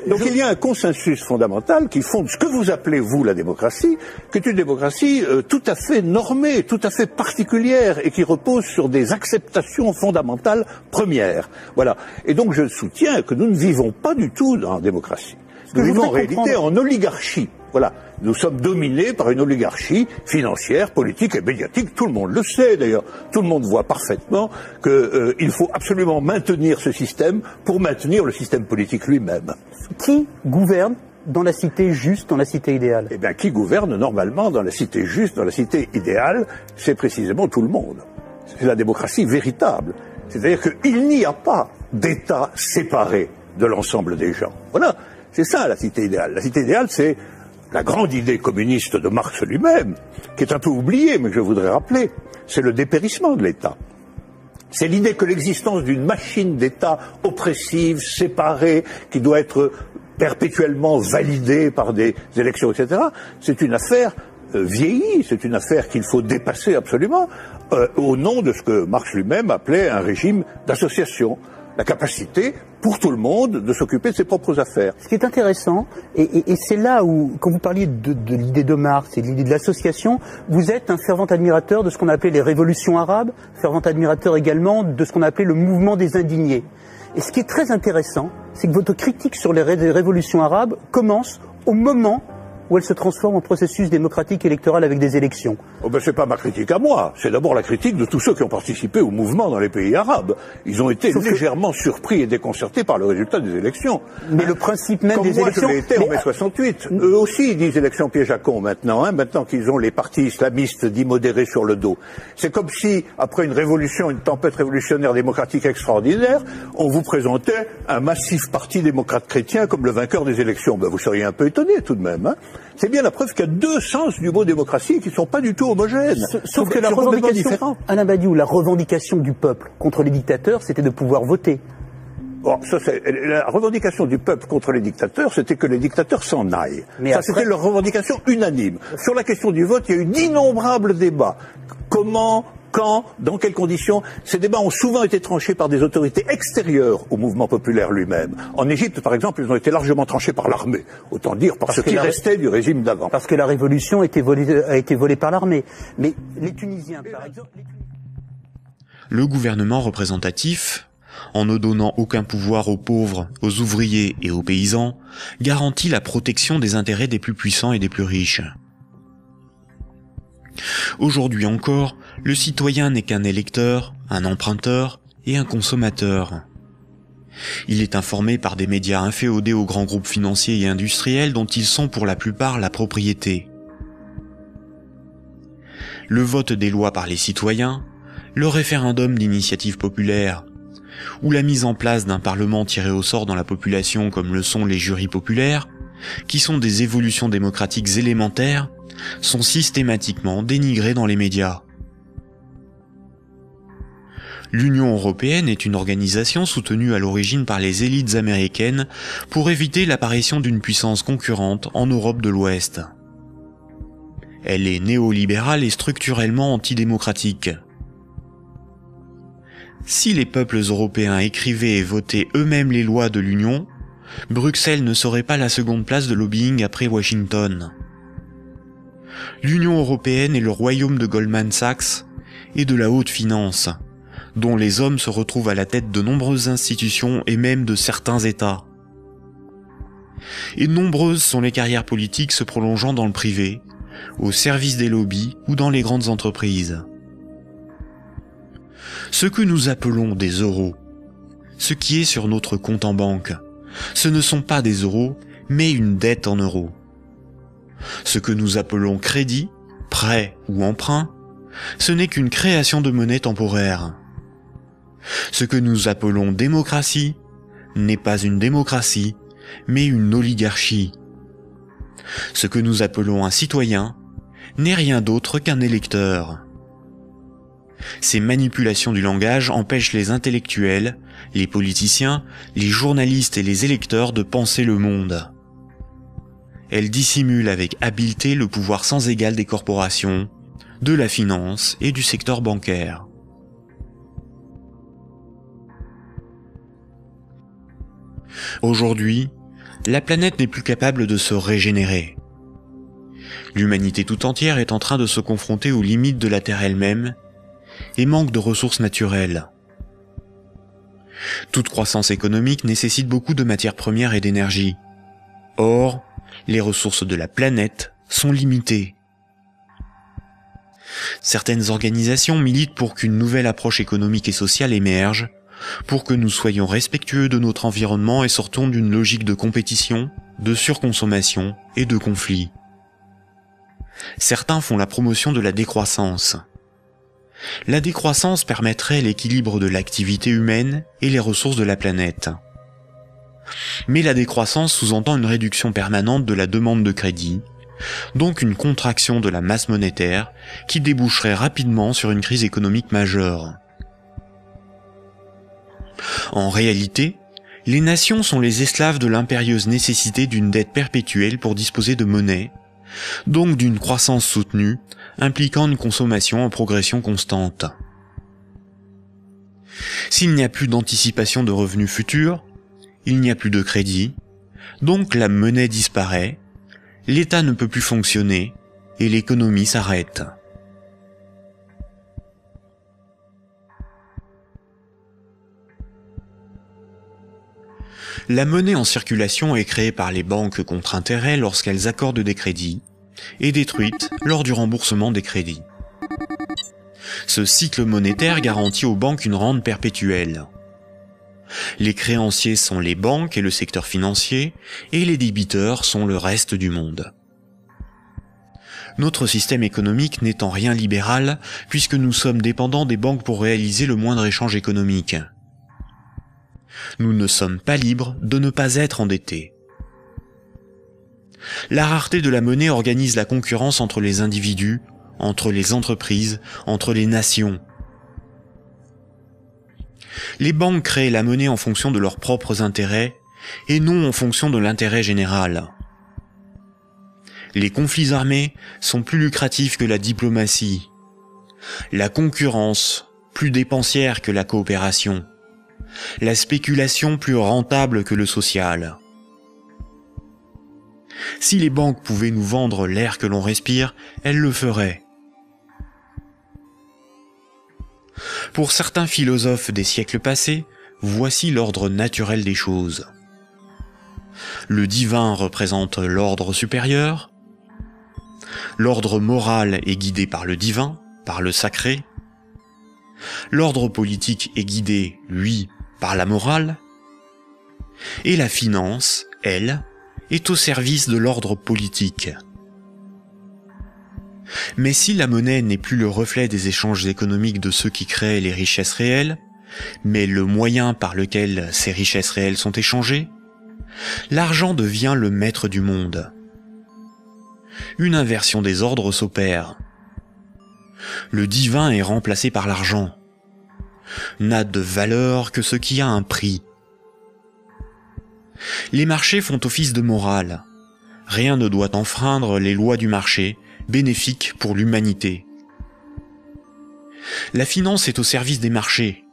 Donc il y a un consensus fondamental qui fonde ce que vous appelez, vous, la démocratie, qui est une démocratie tout à fait normée, tout à fait particulière, et qui repose sur des acceptations fondamentales premières. Voilà. Et donc je soutiens que nous ne vivons pas du tout en démocratie. Nous vivons en réalité en oligarchie. Voilà. Nous sommes dominés par une oligarchie financière, politique et médiatique. Tout le monde le sait d'ailleurs. Tout le monde voit parfaitement qu'il faut absolument maintenir ce système pour maintenir le système politique lui-même. Qui gouverne dans la cité juste, dans la cité idéale? Eh bien, qui gouverne normalement dans la cité juste, dans la cité idéale, c'est précisément tout le monde. C'est la démocratie véritable. C'est-à-dire qu'il n'y a pas d'État séparé de l'ensemble des gens. Voilà. C'est ça la cité idéale. La cité idéale, c'est la grande idée communiste de Marx lui-même, qui est un peu oubliée, mais que je voudrais rappeler. C'est le dépérissement de l'État. C'est l'idée que l'existence d'une machine d'État oppressive, séparée, qui doit être perpétuellement validée par des élections, etc., c'est une affaire vieillie, c'est une affaire qu'il faut dépasser absolument, au nom de ce que Marx lui-même appelait un régime d'association. La capacité, pour tout le monde, de s'occuper de ses propres affaires. Ce qui est intéressant, et c'est là où, quand vous parliez de l'idée de Marx et de l'idée de l'association, vous êtes un fervent admirateur de ce qu'on a appelé les révolutions arabes, fervent admirateur également de ce qu'on a appelé le mouvement des indignés. Et ce qui est très intéressant, c'est que votre critique sur les révolutions arabes commence au moment où elle se transforme en processus démocratique électoral avec des élections. Oh ben c'est pas ma critique à moi, c'est d'abord la critique de tous ceux qui ont participé au mouvement dans les pays arabes. Ils ont été légèrement surpris et déconcertés par le résultat des élections. Mais le principe même des élections... Comme moi je l'ai été en mai 68. Eux aussi ils disent élections piège à con maintenant, maintenant qu'ils ont les partis islamistes dits modérés sur le dos. C'est comme si, après une révolution, une tempête révolutionnaire démocratique extraordinaire, on vous présentait un massif parti démocrate chrétien comme le vainqueur des élections. Ben vous seriez un peu étonné tout de même, C'est bien la preuve qu'il y a deux sens du mot démocratie qui ne sont pas du tout homogènes. Sauf que la revendication, Alain Badiou, la revendication du peuple contre les dictateurs, c'était de pouvoir voter. Bon, la revendication du peuple contre les dictateurs, c'était que les dictateurs s'en aillent. Mais ça, c'était leur revendication unanime. Sur la question du vote, il y a eu d'innombrables débats. Comment, quand, dans quelles conditions? Ces débats ont souvent été tranchés par des autorités extérieures au mouvement populaire lui-même. En Égypte, par exemple, ils ont été largement tranchés par l'armée. Autant dire par ce qui restait du régime d'avant. Parce que la révolution a été volée par l'armée. Mais les Tunisiens, par exemple... Le gouvernement représentatif, en ne donnant aucun pouvoir aux pauvres, aux ouvriers et aux paysans, garantit la protection des intérêts des plus puissants et des plus riches. Aujourd'hui encore, le citoyen n'est qu'un électeur, un emprunteur et un consommateur. Il est informé par des médias inféodés aux grands groupes financiers et industriels dont ils sont pour la plupart la propriété. Le vote des lois par les citoyens, le référendum d'initiative populaire, ou la mise en place d'un parlement tiré au sort dans la population comme le sont les jurys populaires, qui sont des évolutions démocratiques élémentaires, sont systématiquement dénigrés dans les médias. L'Union européenne est une organisation soutenue à l'origine par les élites américaines pour éviter l'apparition d'une puissance concurrente en Europe de l'Ouest. Elle est néolibérale et structurellement antidémocratique. Si les peuples européens écrivaient et votaient eux-mêmes les lois de l'Union, Bruxelles ne serait pas la seconde place de lobbying après Washington. L'Union européenne est le royaume de Goldman Sachs et de la haute finance, dont les hommes se retrouvent à la tête de nombreuses institutions et même de certains États. Et nombreuses sont les carrières politiques se prolongeant dans le privé, au service des lobbies ou dans les grandes entreprises. Ce que nous appelons des euros, ce qui est sur notre compte en banque, ce ne sont pas des euros, mais une dette en euros. Ce que nous appelons crédit, prêt ou emprunt, ce n'est qu'une création de monnaie temporaire. Ce que nous appelons démocratie n'est pas une démocratie, mais une oligarchie. Ce que nous appelons un citoyen n'est rien d'autre qu'un électeur. Ces manipulations du langage empêchent les intellectuels, les politiciens, les journalistes et les électeurs de penser le monde. Elles dissimulent avec habileté le pouvoir sans égal des corporations, de la finance et du secteur bancaire. Aujourd'hui, la planète n'est plus capable de se régénérer. L'humanité tout entière est en train de se confronter aux limites de la Terre elle-même et manque de ressources naturelles. Toute croissance économique nécessite beaucoup de matières premières et d'énergie. Or, les ressources de la planète sont limitées. Certaines organisations militent pour qu'une nouvelle approche économique et sociale émerge, pour que nous soyons respectueux de notre environnement et sortons d'une logique de compétition, de surconsommation et de conflit. Certains font la promotion de la décroissance. La décroissance permettrait l'équilibre de l'activité humaine et les ressources de la planète. Mais la décroissance sous-entend une réduction permanente de la demande de crédit, donc une contraction de la masse monétaire qui déboucherait rapidement sur une crise économique majeure. En réalité, les nations sont les esclaves de l'impérieuse nécessité d'une dette perpétuelle pour disposer de monnaie, donc d'une croissance soutenue, impliquant une consommation en progression constante. S'il n'y a plus d'anticipation de revenus futurs, il n'y a plus de crédit, donc la monnaie disparaît, l'État ne peut plus fonctionner et l'économie s'arrête. La monnaie en circulation est créée par les banques contre intérêt lorsqu'elles accordent des crédits et détruite lors du remboursement des crédits. Ce cycle monétaire garantit aux banques une rente perpétuelle. Les créanciers sont les banques et le secteur financier, et les débiteurs sont le reste du monde. Notre système économique n'est en rien libéral, puisque nous sommes dépendants des banques pour réaliser le moindre échange économique. Nous ne sommes pas libres de ne pas être endettés. La rareté de la monnaie organise la concurrence entre les individus, entre les entreprises, entre les nations. Les banques créent la monnaie en fonction de leurs propres intérêts et non en fonction de l'intérêt général. Les conflits armés sont plus lucratifs que la diplomatie. La concurrence, plus dépensière que la coopération. La spéculation, plus rentable que le social. Si les banques pouvaient nous vendre l'air que l'on respire, elles le feraient. Pour certains philosophes des siècles passés, voici l'ordre naturel des choses. Le divin représente l'ordre supérieur. L'ordre moral est guidé par le divin, par le sacré. L'ordre politique est guidé, lui, par la morale. Et la finance, elle, est au service de l'ordre politique. Mais si la monnaie n'est plus le reflet des échanges économiques de ceux qui créent les richesses réelles, mais le moyen par lequel ces richesses réelles sont échangées, l'argent devient le maître du monde. Une inversion des ordres s'opère. Le divin est remplacé par l'argent. N'a de valeur que ce qui a un prix. Les marchés font office de morale. Rien ne doit enfreindre les lois du marché, bénéfiques pour l'humanité. La finance est au service des marchés.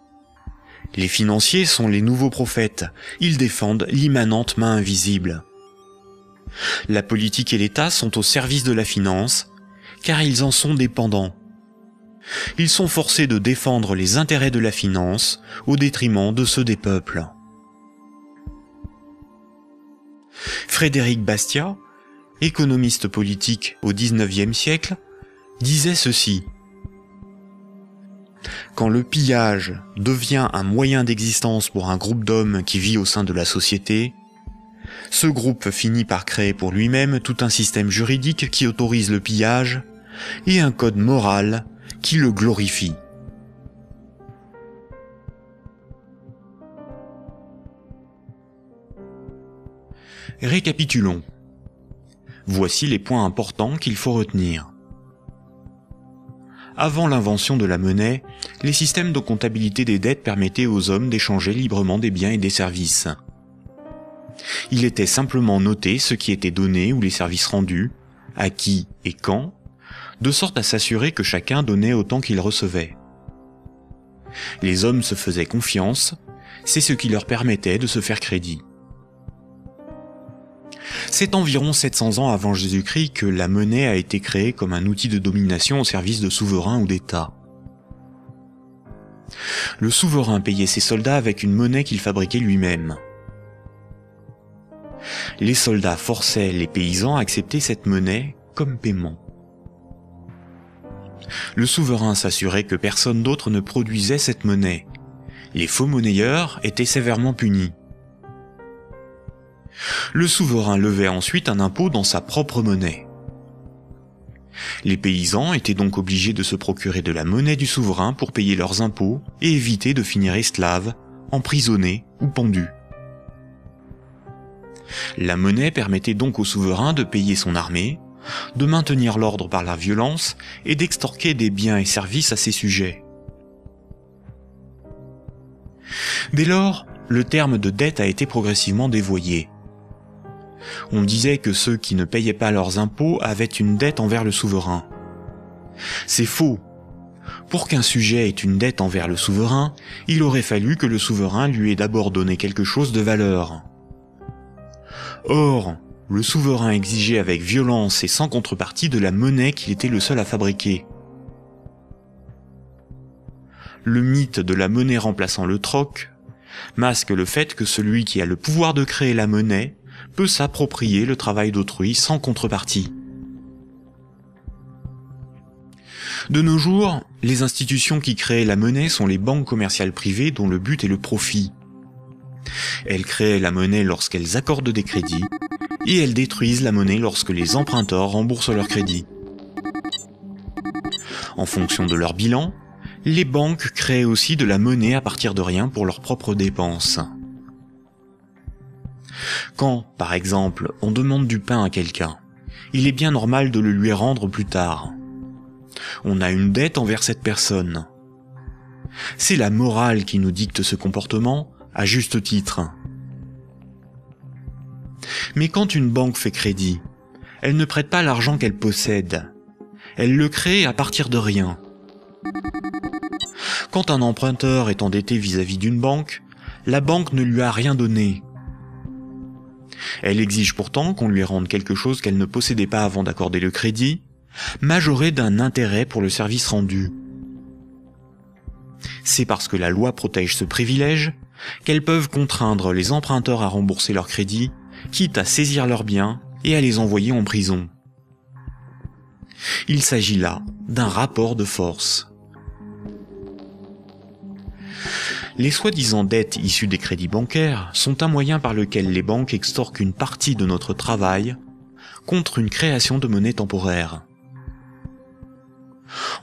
Les financiers sont les nouveaux prophètes. Ils défendent l'immanente main invisible. La politique et l'État sont au service de la finance, car ils en sont dépendants. Ils sont forcés de défendre les intérêts de la finance au détriment de ceux des peuples. Frédéric Bastiat, économiste politique au XIXe siècle, disait ceci. Quand le pillage devient un moyen d'existence pour un groupe d'hommes qui vit au sein de la société, ce groupe finit par créer pour lui-même tout un système juridique qui autorise le pillage et un code moral qui le glorifie. Récapitulons. Voici les points importants qu'il faut retenir. Avant l'invention de la monnaie, les systèmes de comptabilité des dettes permettaient aux hommes d'échanger librement des biens et des services. Il était simplement noté ce qui était donné ou les services rendus, à qui et quand, de sorte à s'assurer que chacun donnait autant qu'il recevait. Les hommes se faisaient confiance, c'est ce qui leur permettait de se faire crédit. C'est environ 700 ans avant Jésus-Christ que la monnaie a été créée comme un outil de domination au service de souverains ou d'États. Le souverain payait ses soldats avec une monnaie qu'il fabriquait lui-même. Les soldats forçaient les paysans à accepter cette monnaie comme paiement. Le souverain s'assurait que personne d'autre ne produisait cette monnaie. Les faux monnayeurs étaient sévèrement punis. Le souverain levait ensuite un impôt dans sa propre monnaie. Les paysans étaient donc obligés de se procurer de la monnaie du souverain pour payer leurs impôts et éviter de finir esclaves, emprisonnés ou pendus. La monnaie permettait donc au souverain de payer son armée, de maintenir l'ordre par la violence et d'extorquer des biens et services à ses sujets. Dès lors, le terme de dette a été progressivement dévoyé. On disait que ceux qui ne payaient pas leurs impôts avaient une dette envers le souverain. C'est faux. Pour qu'un sujet ait une dette envers le souverain, il aurait fallu que le souverain lui ait d'abord donné quelque chose de valeur. Or, le souverain exigeait avec violence et sans contrepartie de la monnaie qu'il était le seul à fabriquer. Le mythe de la monnaie remplaçant le troc masque le fait que celui qui a le pouvoir de créer la monnaie peut s'approprier le travail d'autrui sans contrepartie. De nos jours, les institutions qui créent la monnaie sont les banques commerciales privées dont le but est le profit. Elles créent la monnaie lorsqu'elles accordent des crédits et elles détruisent la monnaie lorsque les emprunteurs remboursent leurs crédits. En fonction de leur bilan, les banques créent aussi de la monnaie à partir de rien pour leurs propres dépenses. Quand, par exemple, on demande du pain à quelqu'un, il est bien normal de le lui rendre plus tard. On a une dette envers cette personne. C'est la morale qui nous dicte ce comportement, à juste titre. Mais quand une banque fait crédit, elle ne prête pas l'argent qu'elle possède. Elle le crée à partir de rien. Quand un emprunteur est endetté vis-à-vis d'une banque, la banque ne lui a rien donné. Elle exige pourtant qu'on lui rende quelque chose qu'elle ne possédait pas avant d'accorder le crédit, majoré d'un intérêt pour le service rendu. C'est parce que la loi protège ce privilège qu'elles peuvent contraindre les emprunteurs à rembourser leur crédit, quitte à saisir leurs biens et à les envoyer en prison. Il s'agit là d'un rapport de force. Les soi-disant dettes issues des crédits bancaires sont un moyen par lequel les banques extorquent une partie de notre travail contre une création de monnaie temporaire.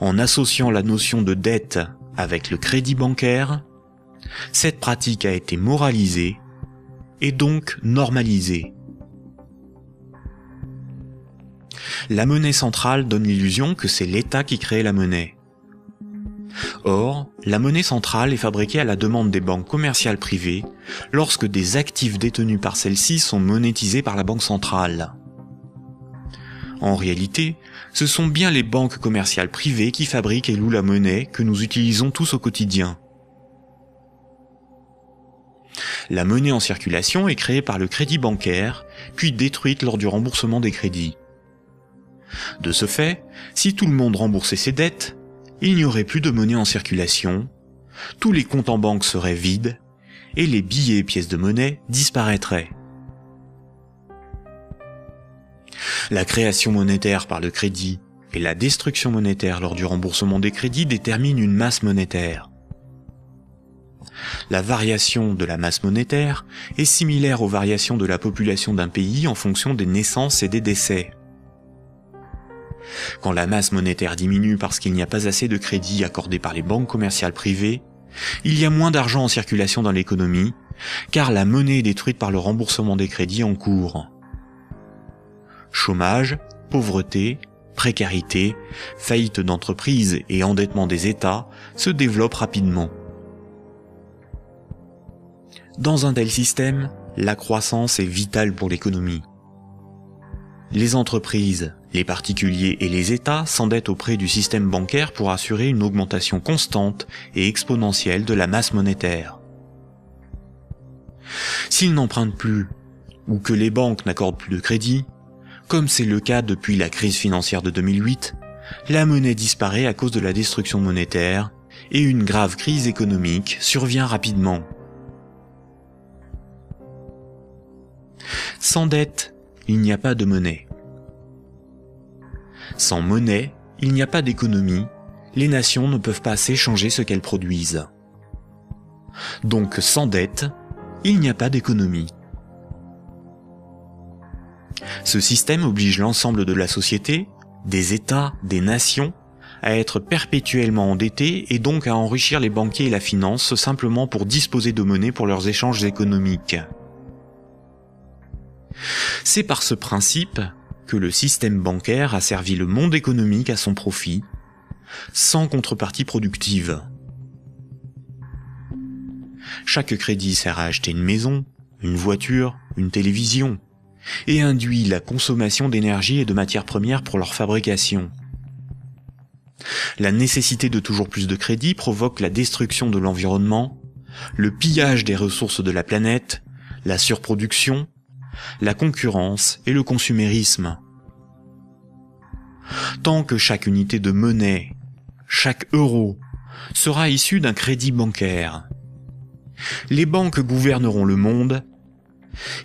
En associant la notion de dette avec le crédit bancaire, cette pratique a été moralisée et donc normalisée. La monnaie centrale donne l'illusion que c'est l'État qui crée la monnaie. Or, la monnaie centrale est fabriquée à la demande des banques commerciales privées lorsque des actifs détenus par celles-ci sont monétisés par la banque centrale. En réalité, ce sont bien les banques commerciales privées qui fabriquent et louent la monnaie que nous utilisons tous au quotidien. La monnaie en circulation est créée par le crédit bancaire, puis détruite lors du remboursement des crédits. De ce fait, si tout le monde remboursait ses dettes, il n'y aurait plus de monnaie en circulation, tous les comptes en banque seraient vides, et les billets et pièces de monnaie disparaîtraient. La création monétaire par le crédit et la destruction monétaire lors du remboursement des crédits déterminent une masse monétaire. La variation de la masse monétaire est similaire aux variations de la population d'un pays en fonction des naissances et des décès. Quand la masse monétaire diminue parce qu'il n'y a pas assez de crédits accordés par les banques commerciales privées, il y a moins d'argent en circulation dans l'économie, car la monnaie est détruite par le remboursement des crédits en cours. Chômage, pauvreté, précarité, faillite d'entreprises et endettement des États se développent rapidement. Dans un tel système, la croissance est vitale pour l'économie. Les entreprises, les particuliers et les États s'endettent auprès du système bancaire pour assurer une augmentation constante et exponentielle de la masse monétaire. S'ils n'empruntent plus, ou que les banques n'accordent plus de crédit, comme c'est le cas depuis la crise financière de 2008, la monnaie disparaît à cause de la destruction monétaire et une grave crise économique survient rapidement. Sans dette, il n'y a pas de monnaie. Sans monnaie, il n'y a pas d'économie, les nations ne peuvent pas s'échanger ce qu'elles produisent. Donc sans dette, il n'y a pas d'économie. Ce système oblige l'ensemble de la société, des États, des nations, à être perpétuellement endettés et donc à enrichir les banquiers et la finance simplement pour disposer de monnaie pour leurs échanges économiques. C'est par ce principe que le système bancaire a servi le monde économique à son profit, sans contrepartie productive. Chaque crédit sert à acheter une maison, une voiture, une télévision, et induit la consommation d'énergie et de matières premières pour leur fabrication. La nécessité de toujours plus de crédit provoque la destruction de l'environnement, le pillage des ressources de la planète, la surproduction, la concurrence et le consumérisme. Tant que chaque unité de monnaie, chaque euro, sera issu d'un crédit bancaire, les banques gouverneront le monde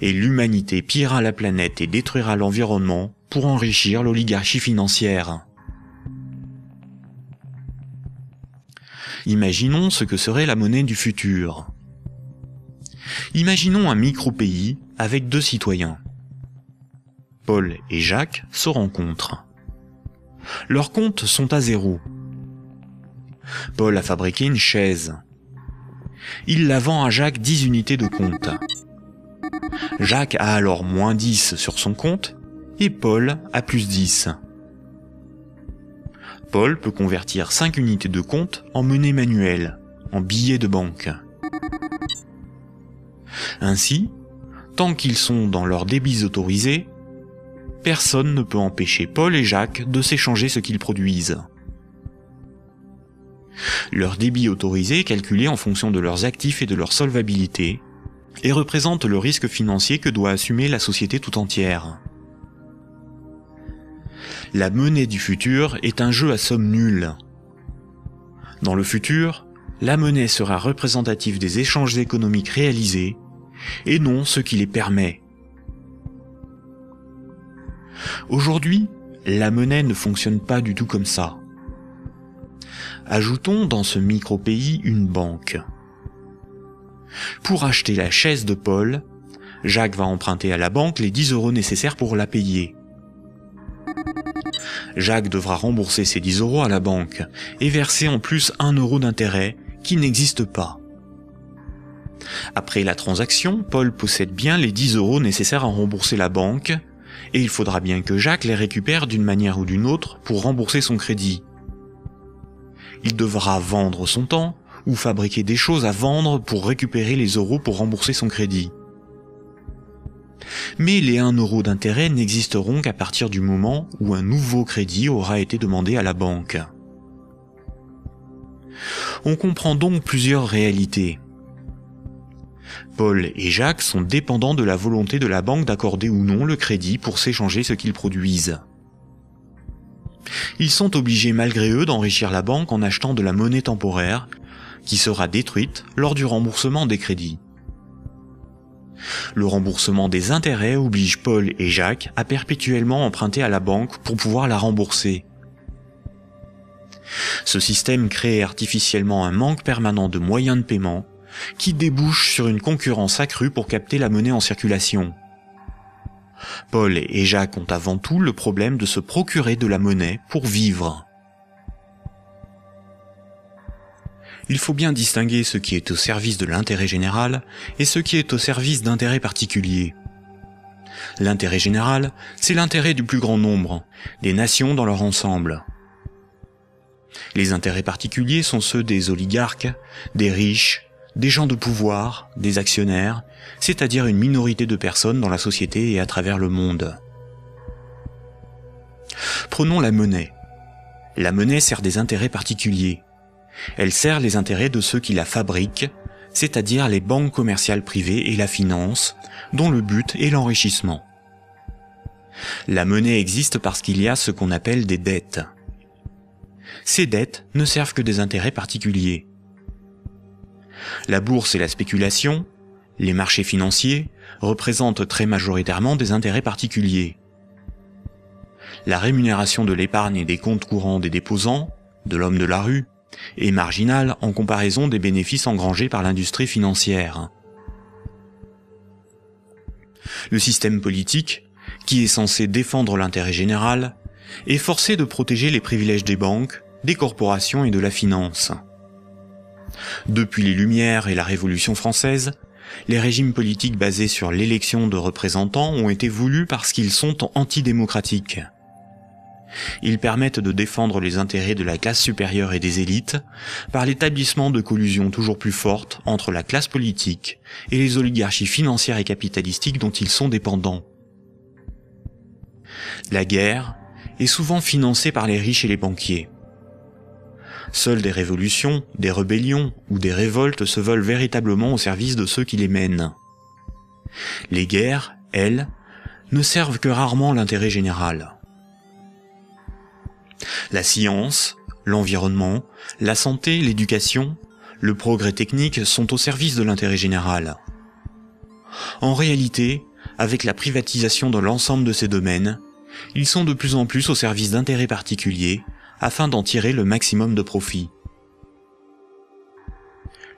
et l'humanité pillera la planète et détruira l'environnement pour enrichir l'oligarchie financière. Imaginons ce que serait la monnaie du futur. Imaginons un micro-pays avec 2 citoyens. Paul et Jacques se rencontrent. Leurs comptes sont à 0. Paul a fabriqué une chaise. Il la vend à Jacques 10 unités de compte. Jacques a alors moins 10 sur son compte et Paul a plus 10. Paul peut convertir 5 unités de compte en monnaie manuelle, en billets de banque. Ainsi, tant qu'ils sont dans leurs débits autorisés, personne ne peut empêcher Paul et Jacques de s'échanger ce qu'ils produisent. Leur débit autorisé est calculé en fonction de leurs actifs et de leur solvabilité, et représente le risque financier que doit assumer la société tout entière. La monnaie du futur est un jeu à somme nulle. Dans le futur, la monnaie sera représentative des échanges économiques réalisés, et non ce qui les permet. Aujourd'hui, la monnaie ne fonctionne pas du tout comme ça. Ajoutons dans ce micro-pays une banque. Pour acheter la chaise de Paul, Jacques va emprunter à la banque les 10 € nécessaires pour la payer. Jacques devra rembourser ces 10 € à la banque et verser en plus 1 € d'intérêt qui n'existe pas. Après la transaction, Paul possède bien les 10 € nécessaires à rembourser la banque et il faudra bien que Jacques les récupère d'une manière ou d'une autre pour rembourser son crédit. Il devra vendre son temps ou fabriquer des choses à vendre pour récupérer les euros pour rembourser son crédit. Mais les 1 € d'intérêt n'existeront qu'à partir du moment où un nouveau crédit aura été demandé à la banque. On comprend donc plusieurs réalités. Paul et Jacques sont dépendants de la volonté de la banque d'accorder ou non le crédit pour s'échanger ce qu'ils produisent. Ils sont obligés malgré eux d'enrichir la banque en achetant de la monnaie temporaire qui sera détruite lors du remboursement des crédits. Le remboursement des intérêts oblige Paul et Jacques à perpétuellement emprunter à la banque pour pouvoir la rembourser. Ce système crée artificiellement un manque permanent de moyens de paiement qui débouche sur une concurrence accrue pour capter la monnaie en circulation. Paul et Jacques ont avant tout le problème de se procurer de la monnaie pour vivre. Il faut bien distinguer ce qui est au service de l'intérêt général et ce qui est au service d'intérêts particuliers. L'intérêt général, c'est l'intérêt du plus grand nombre, des nations dans leur ensemble. Les intérêts particuliers sont ceux des oligarques, des riches, des gens de pouvoir, des actionnaires, c'est-à-dire une minorité de personnes dans la société et à travers le monde. Prenons la monnaie. La monnaie sert des intérêts particuliers. Elle sert les intérêts de ceux qui la fabriquent, c'est-à-dire les banques commerciales privées et la finance, dont le but est l'enrichissement. La monnaie existe parce qu'il y a ce qu'on appelle des dettes. Ces dettes ne servent que des intérêts particuliers. La bourse et la spéculation, les marchés financiers, représentent très majoritairement des intérêts particuliers. La rémunération de l'épargne et des comptes courants des déposants, de l'homme de la rue, est marginale en comparaison des bénéfices engrangés par l'industrie financière. Le système politique, qui est censé défendre l'intérêt général, est forcé de protéger les privilèges des banques, des corporations et de la finance. Depuis les Lumières et la Révolution française, les régimes politiques basés sur l'élection de représentants ont été voulus parce qu'ils sont antidémocratiques. Ils permettent de défendre les intérêts de la classe supérieure et des élites par l'établissement de collusions toujours plus fortes entre la classe politique et les oligarchies financières et capitalistiques dont ils sont dépendants. La guerre est souvent financée par les riches et les banquiers. Seules des révolutions, des rébellions ou des révoltes se veulent véritablement au service de ceux qui les mènent. Les guerres, elles, ne servent que rarement l'intérêt général. La science, l'environnement, la santé, l'éducation, le progrès technique sont au service de l'intérêt général. En réalité, avec la privatisation de l'ensemble de ces domaines, ils sont de plus en plus au service d'intérêts particuliers afin d'en tirer le maximum de profit.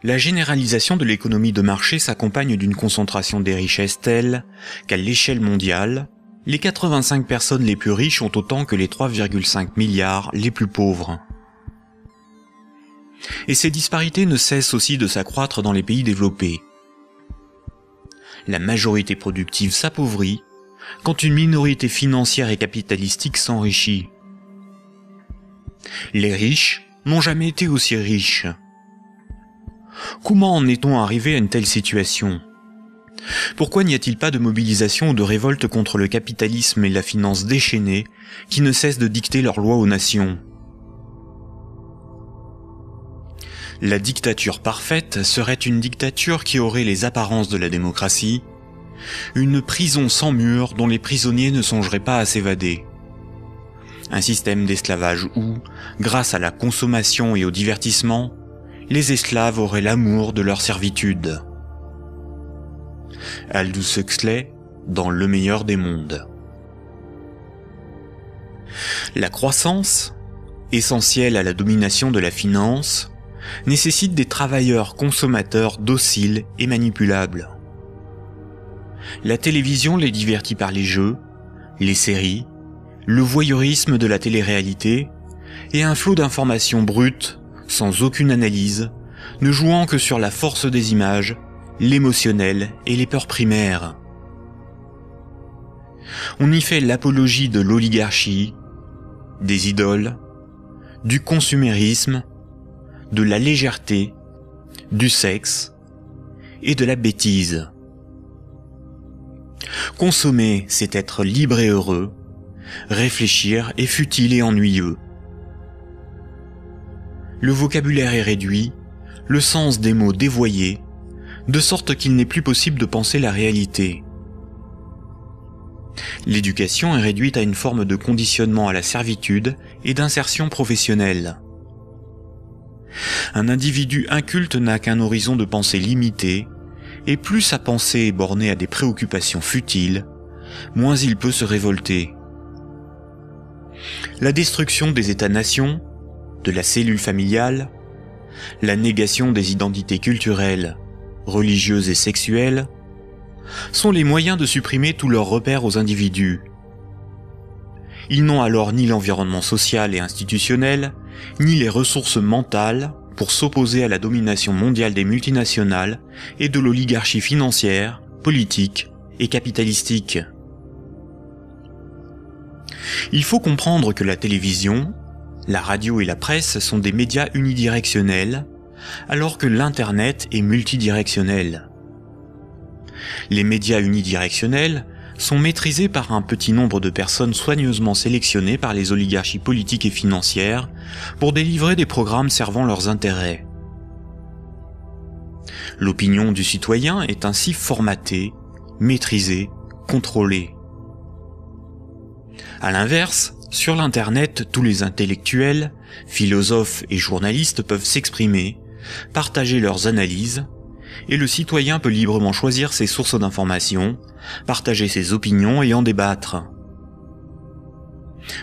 La généralisation de l'économie de marché s'accompagne d'une concentration des richesses telle qu'à l'échelle mondiale, les 85 personnes les plus riches ont autant que les 3,5 milliards les plus pauvres. Et ces disparités ne cessent aussi de s'accroître dans les pays développés. La majorité productive s'appauvrit quand une minorité financière et capitalistique s'enrichit. Les riches n'ont jamais été aussi riches. Comment en est-on arrivé à une telle situation ? Pourquoi n'y a-t-il pas de mobilisation ou de révolte contre le capitalisme et la finance déchaînée qui ne cessent de dicter leurs lois aux nations ? La dictature parfaite serait une dictature qui aurait les apparences de la démocratie, une prison sans murs dont les prisonniers ne songeraient pas à s'évader. Un système d'esclavage où, grâce à la consommation et au divertissement, les esclaves auraient l'amour de leur servitude. Aldous Huxley, dans Le meilleur des mondes. La croissance, essentielle à la domination de la finance, nécessite des travailleurs consommateurs dociles et manipulables. La télévision les divertit par les jeux, les séries, le voyeurisme de la télé-réalité et un flot d'informations brutes, sans aucune analyse, ne jouant que sur la force des images, l'émotionnel et les peurs primaires. On y fait l'apologie de l'oligarchie, des idoles, du consumérisme, de la légèreté, du sexe et de la bêtise. Consommer, c'est être libre et heureux, réfléchir est futile et ennuyeux. Le vocabulaire est réduit, le sens des mots dévoyé, de sorte qu'il n'est plus possible de penser la réalité. L'éducation est réduite à une forme de conditionnement à la servitude et d'insertion professionnelle. Un individu inculte n'a qu'un horizon de pensée limité, et plus sa pensée est bornée à des préoccupations futiles, moins il peut se révolter. La destruction des États-nations, de la cellule familiale, la négation des identités culturelles, religieuses et sexuelles, sont les moyens de supprimer tous leurs repères aux individus. Ils n'ont alors ni l'environnement social et institutionnel, ni les ressources mentales pour s'opposer à la domination mondiale des multinationales et de l'oligarchie financière, politique et capitalistique. Il faut comprendre que la télévision, la radio et la presse sont des médias unidirectionnels, alors que l'Internet est multidirectionnel. Les médias unidirectionnels sont maîtrisés par un petit nombre de personnes soigneusement sélectionnées par les oligarchies politiques et financières pour délivrer des programmes servant leurs intérêts. L'opinion du citoyen est ainsi formatée, maîtrisée, contrôlée. À l'inverse, sur l'Internet, tous les intellectuels, philosophes et journalistes peuvent s'exprimer, partager leurs analyses, et le citoyen peut librement choisir ses sources d'information, partager ses opinions et en débattre.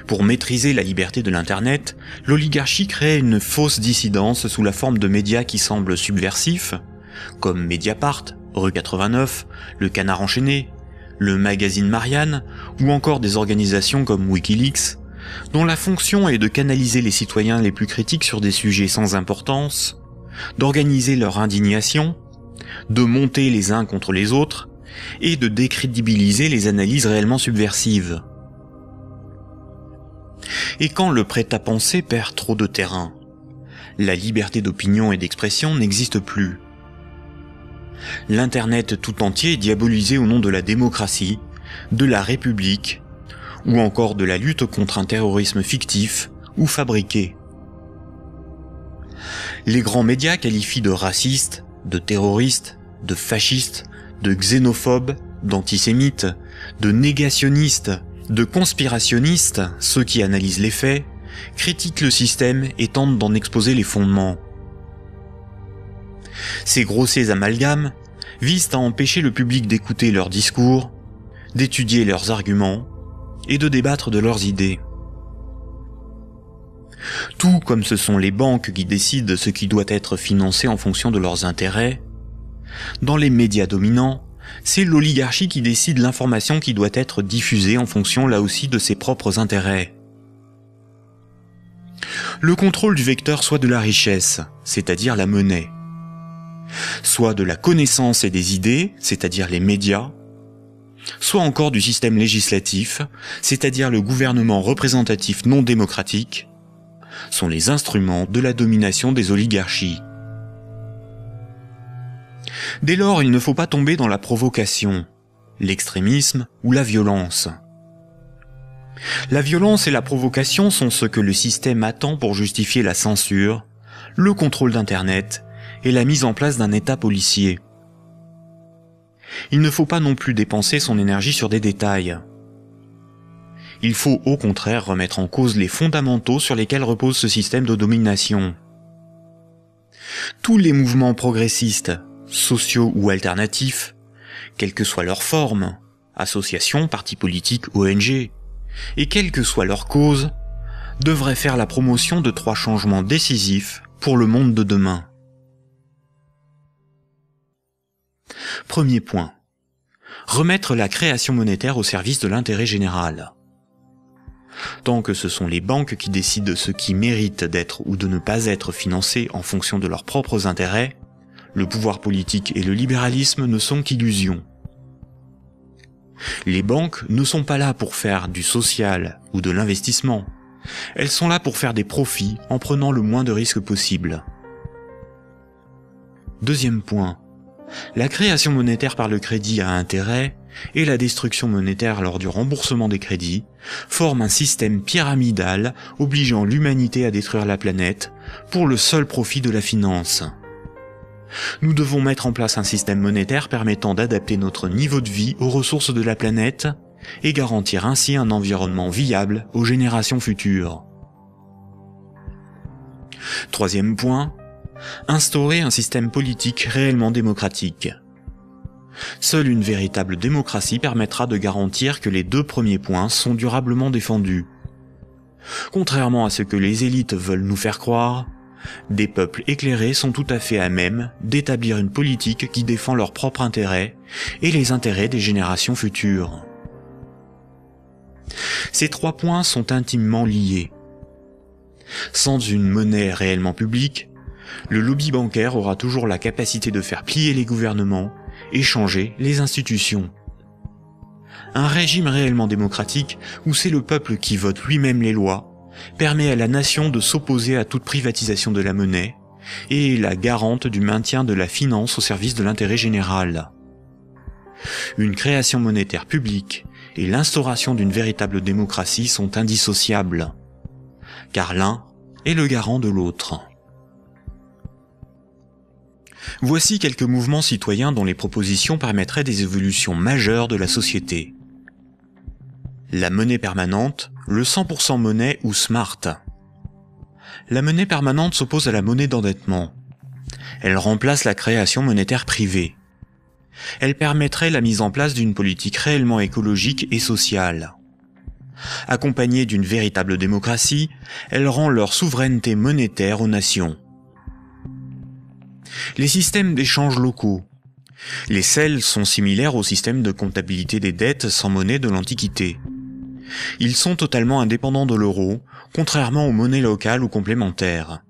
Pour maîtriser la liberté de l'Internet, l'oligarchie crée une fausse dissidence sous la forme de médias qui semblent subversifs, comme Mediapart, Rue 89, Le Canard enchaîné, le magazine Marianne, ou encore des organisations comme Wikileaks, dont la fonction est de canaliser les citoyens les plus critiques sur des sujets sans importance, d'organiser leur indignation, de monter les uns contre les autres, et de décrédibiliser les analyses réellement subversives. Et quand le prêt-à-penser perd trop de terrain, la liberté d'opinion et d'expression n'existe plus. L'Internet tout entier est diabolisé au nom de la démocratie, de la République, ou encore de la lutte contre un terrorisme fictif ou fabriqué. Les grands médias qualifient de racistes, de terroristes, de fascistes, de xénophobes, d'antisémites, de négationnistes, de conspirationnistes ceux qui analysent les faits, critiquent le système et tentent d'en exposer les fondements. Ces grossiers amalgames visent à empêcher le public d'écouter leurs discours, d'étudier leurs arguments et de débattre de leurs idées. Tout comme ce sont les banques qui décident ce qui doit être financé en fonction de leurs intérêts, dans les médias dominants, c'est l'oligarchie qui décide l'information qui doit être diffusée en fonction là aussi de ses propres intérêts. Le contrôle du vecteur soit de la richesse, c'est-à-dire la monnaie, soit de la connaissance et des idées, c'est-à-dire les médias, soit encore du système législatif, c'est-à-dire le gouvernement représentatif non démocratique, sont les instruments de la domination des oligarchies. Dès lors, il ne faut pas tomber dans la provocation, l'extrémisme ou la violence. La violence et la provocation sont ce que le système attend pour justifier la censure, le contrôle d'Internet et la mise en place d'un État policier. Il ne faut pas non plus dépenser son énergie sur des détails. Il faut au contraire remettre en cause les fondamentaux sur lesquels repose ce système de domination. Tous les mouvements progressistes, sociaux ou alternatifs, quelle que soit leur forme, associations, partis politiques, ONG, et quelle que soit leur cause, devraient faire la promotion de 3 changements décisifs pour le monde de demain. Premier point. Remettre la création monétaire au service de l'intérêt général. Tant que ce sont les banques qui décident ce qui mérite d'être ou de ne pas être financé en fonction de leurs propres intérêts, le pouvoir politique et le libéralisme ne sont qu'illusions. Les banques ne sont pas là pour faire du social ou de l'investissement. Elles sont là pour faire des profits en prenant le moins de risques possible. Deuxième point. La création monétaire par le crédit à intérêt et la destruction monétaire lors du remboursement des crédits forment un système pyramidal obligeant l'humanité à détruire la planète pour le seul profit de la finance. Nous devons mettre en place un système monétaire permettant d'adapter notre niveau de vie aux ressources de la planète et garantir ainsi un environnement viable aux générations futures. Troisième point, instaurer un système politique réellement démocratique. Seule une véritable démocratie permettra de garantir que les 2 premiers points sont durablement défendus. Contrairement à ce que les élites veulent nous faire croire, des peuples éclairés sont tout à fait à même d'établir une politique qui défend leurs propres intérêts et les intérêts des générations futures. Ces 3 points sont intimement liés. Sans une monnaie réellement publique, le lobby bancaire aura toujours la capacité de faire plier les gouvernements et changer les institutions. Un régime réellement démocratique, où c'est le peuple qui vote lui-même les lois, permet à la nation de s'opposer à toute privatisation de la monnaie et est la garante du maintien de la finance au service de l'intérêt général. Une création monétaire publique et l'instauration d'une véritable démocratie sont indissociables, car l'un est le garant de l'autre. Voici quelques mouvements citoyens dont les propositions permettraient des évolutions majeures de la société. La monnaie permanente, le 100% monnaie ou smart. La monnaie permanente s'oppose à la monnaie d'endettement. Elle remplace la création monétaire privée. Elle permettrait la mise en place d'une politique réellement écologique et sociale. Accompagnée d'une véritable démocratie, elle rend leur souveraineté monétaire aux nations. Les systèmes d'échange locaux. Les CEL sont similaires au système de comptabilité des dettes sans monnaie de l'Antiquité. Ils sont totalement indépendants de l'euro, contrairement aux monnaies locales ou complémentaires.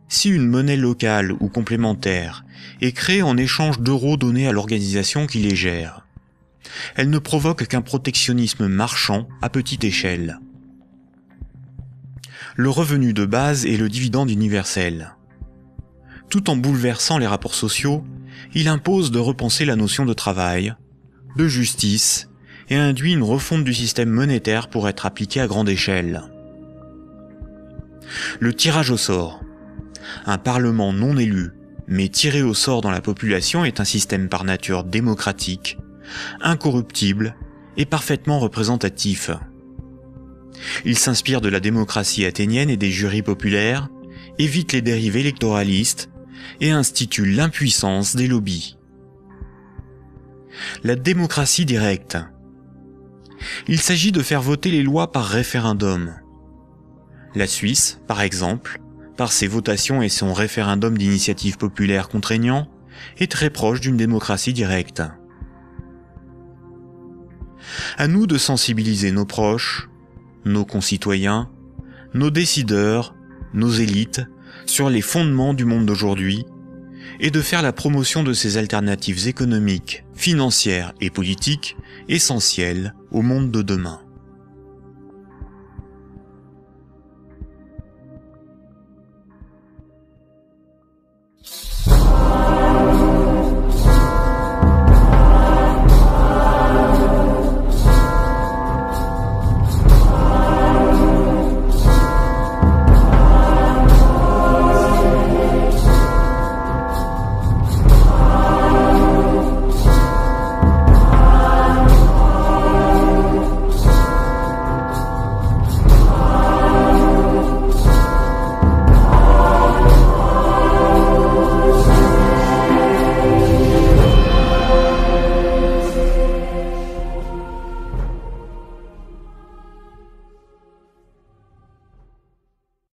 Si une monnaie locale ou complémentaire est créée en échange d'euros donnés à l'organisation qui les gère, elle ne provoque qu'un protectionnisme marchand à petite échelle. Le revenu de base est le dividende universel. Tout en bouleversant les rapports sociaux, il impose de repenser la notion de travail, de justice, et induit une refonte du système monétaire pour être appliqué à grande échelle. Le tirage au sort. Un parlement non élu, mais tiré au sort dans la population est un système par nature démocratique, incorruptible et parfaitement représentatif. Il s'inspire de la démocratie athénienne et des jurys populaires, évite les dérives électoralistes et institue l'impuissance des lobbies. La démocratie directe. Il s'agit de faire voter les lois par référendum. La Suisse, par exemple, par ses votations et son référendum d'initiative populaire contraignant, est très proche d'une démocratie directe. À nous de sensibiliser nos proches, nos concitoyens, nos décideurs, nos élites, sur les fondements du monde d'aujourd'hui, et de faire la promotion de ces alternatives économiques, financières et politiques essentielles au monde de demain.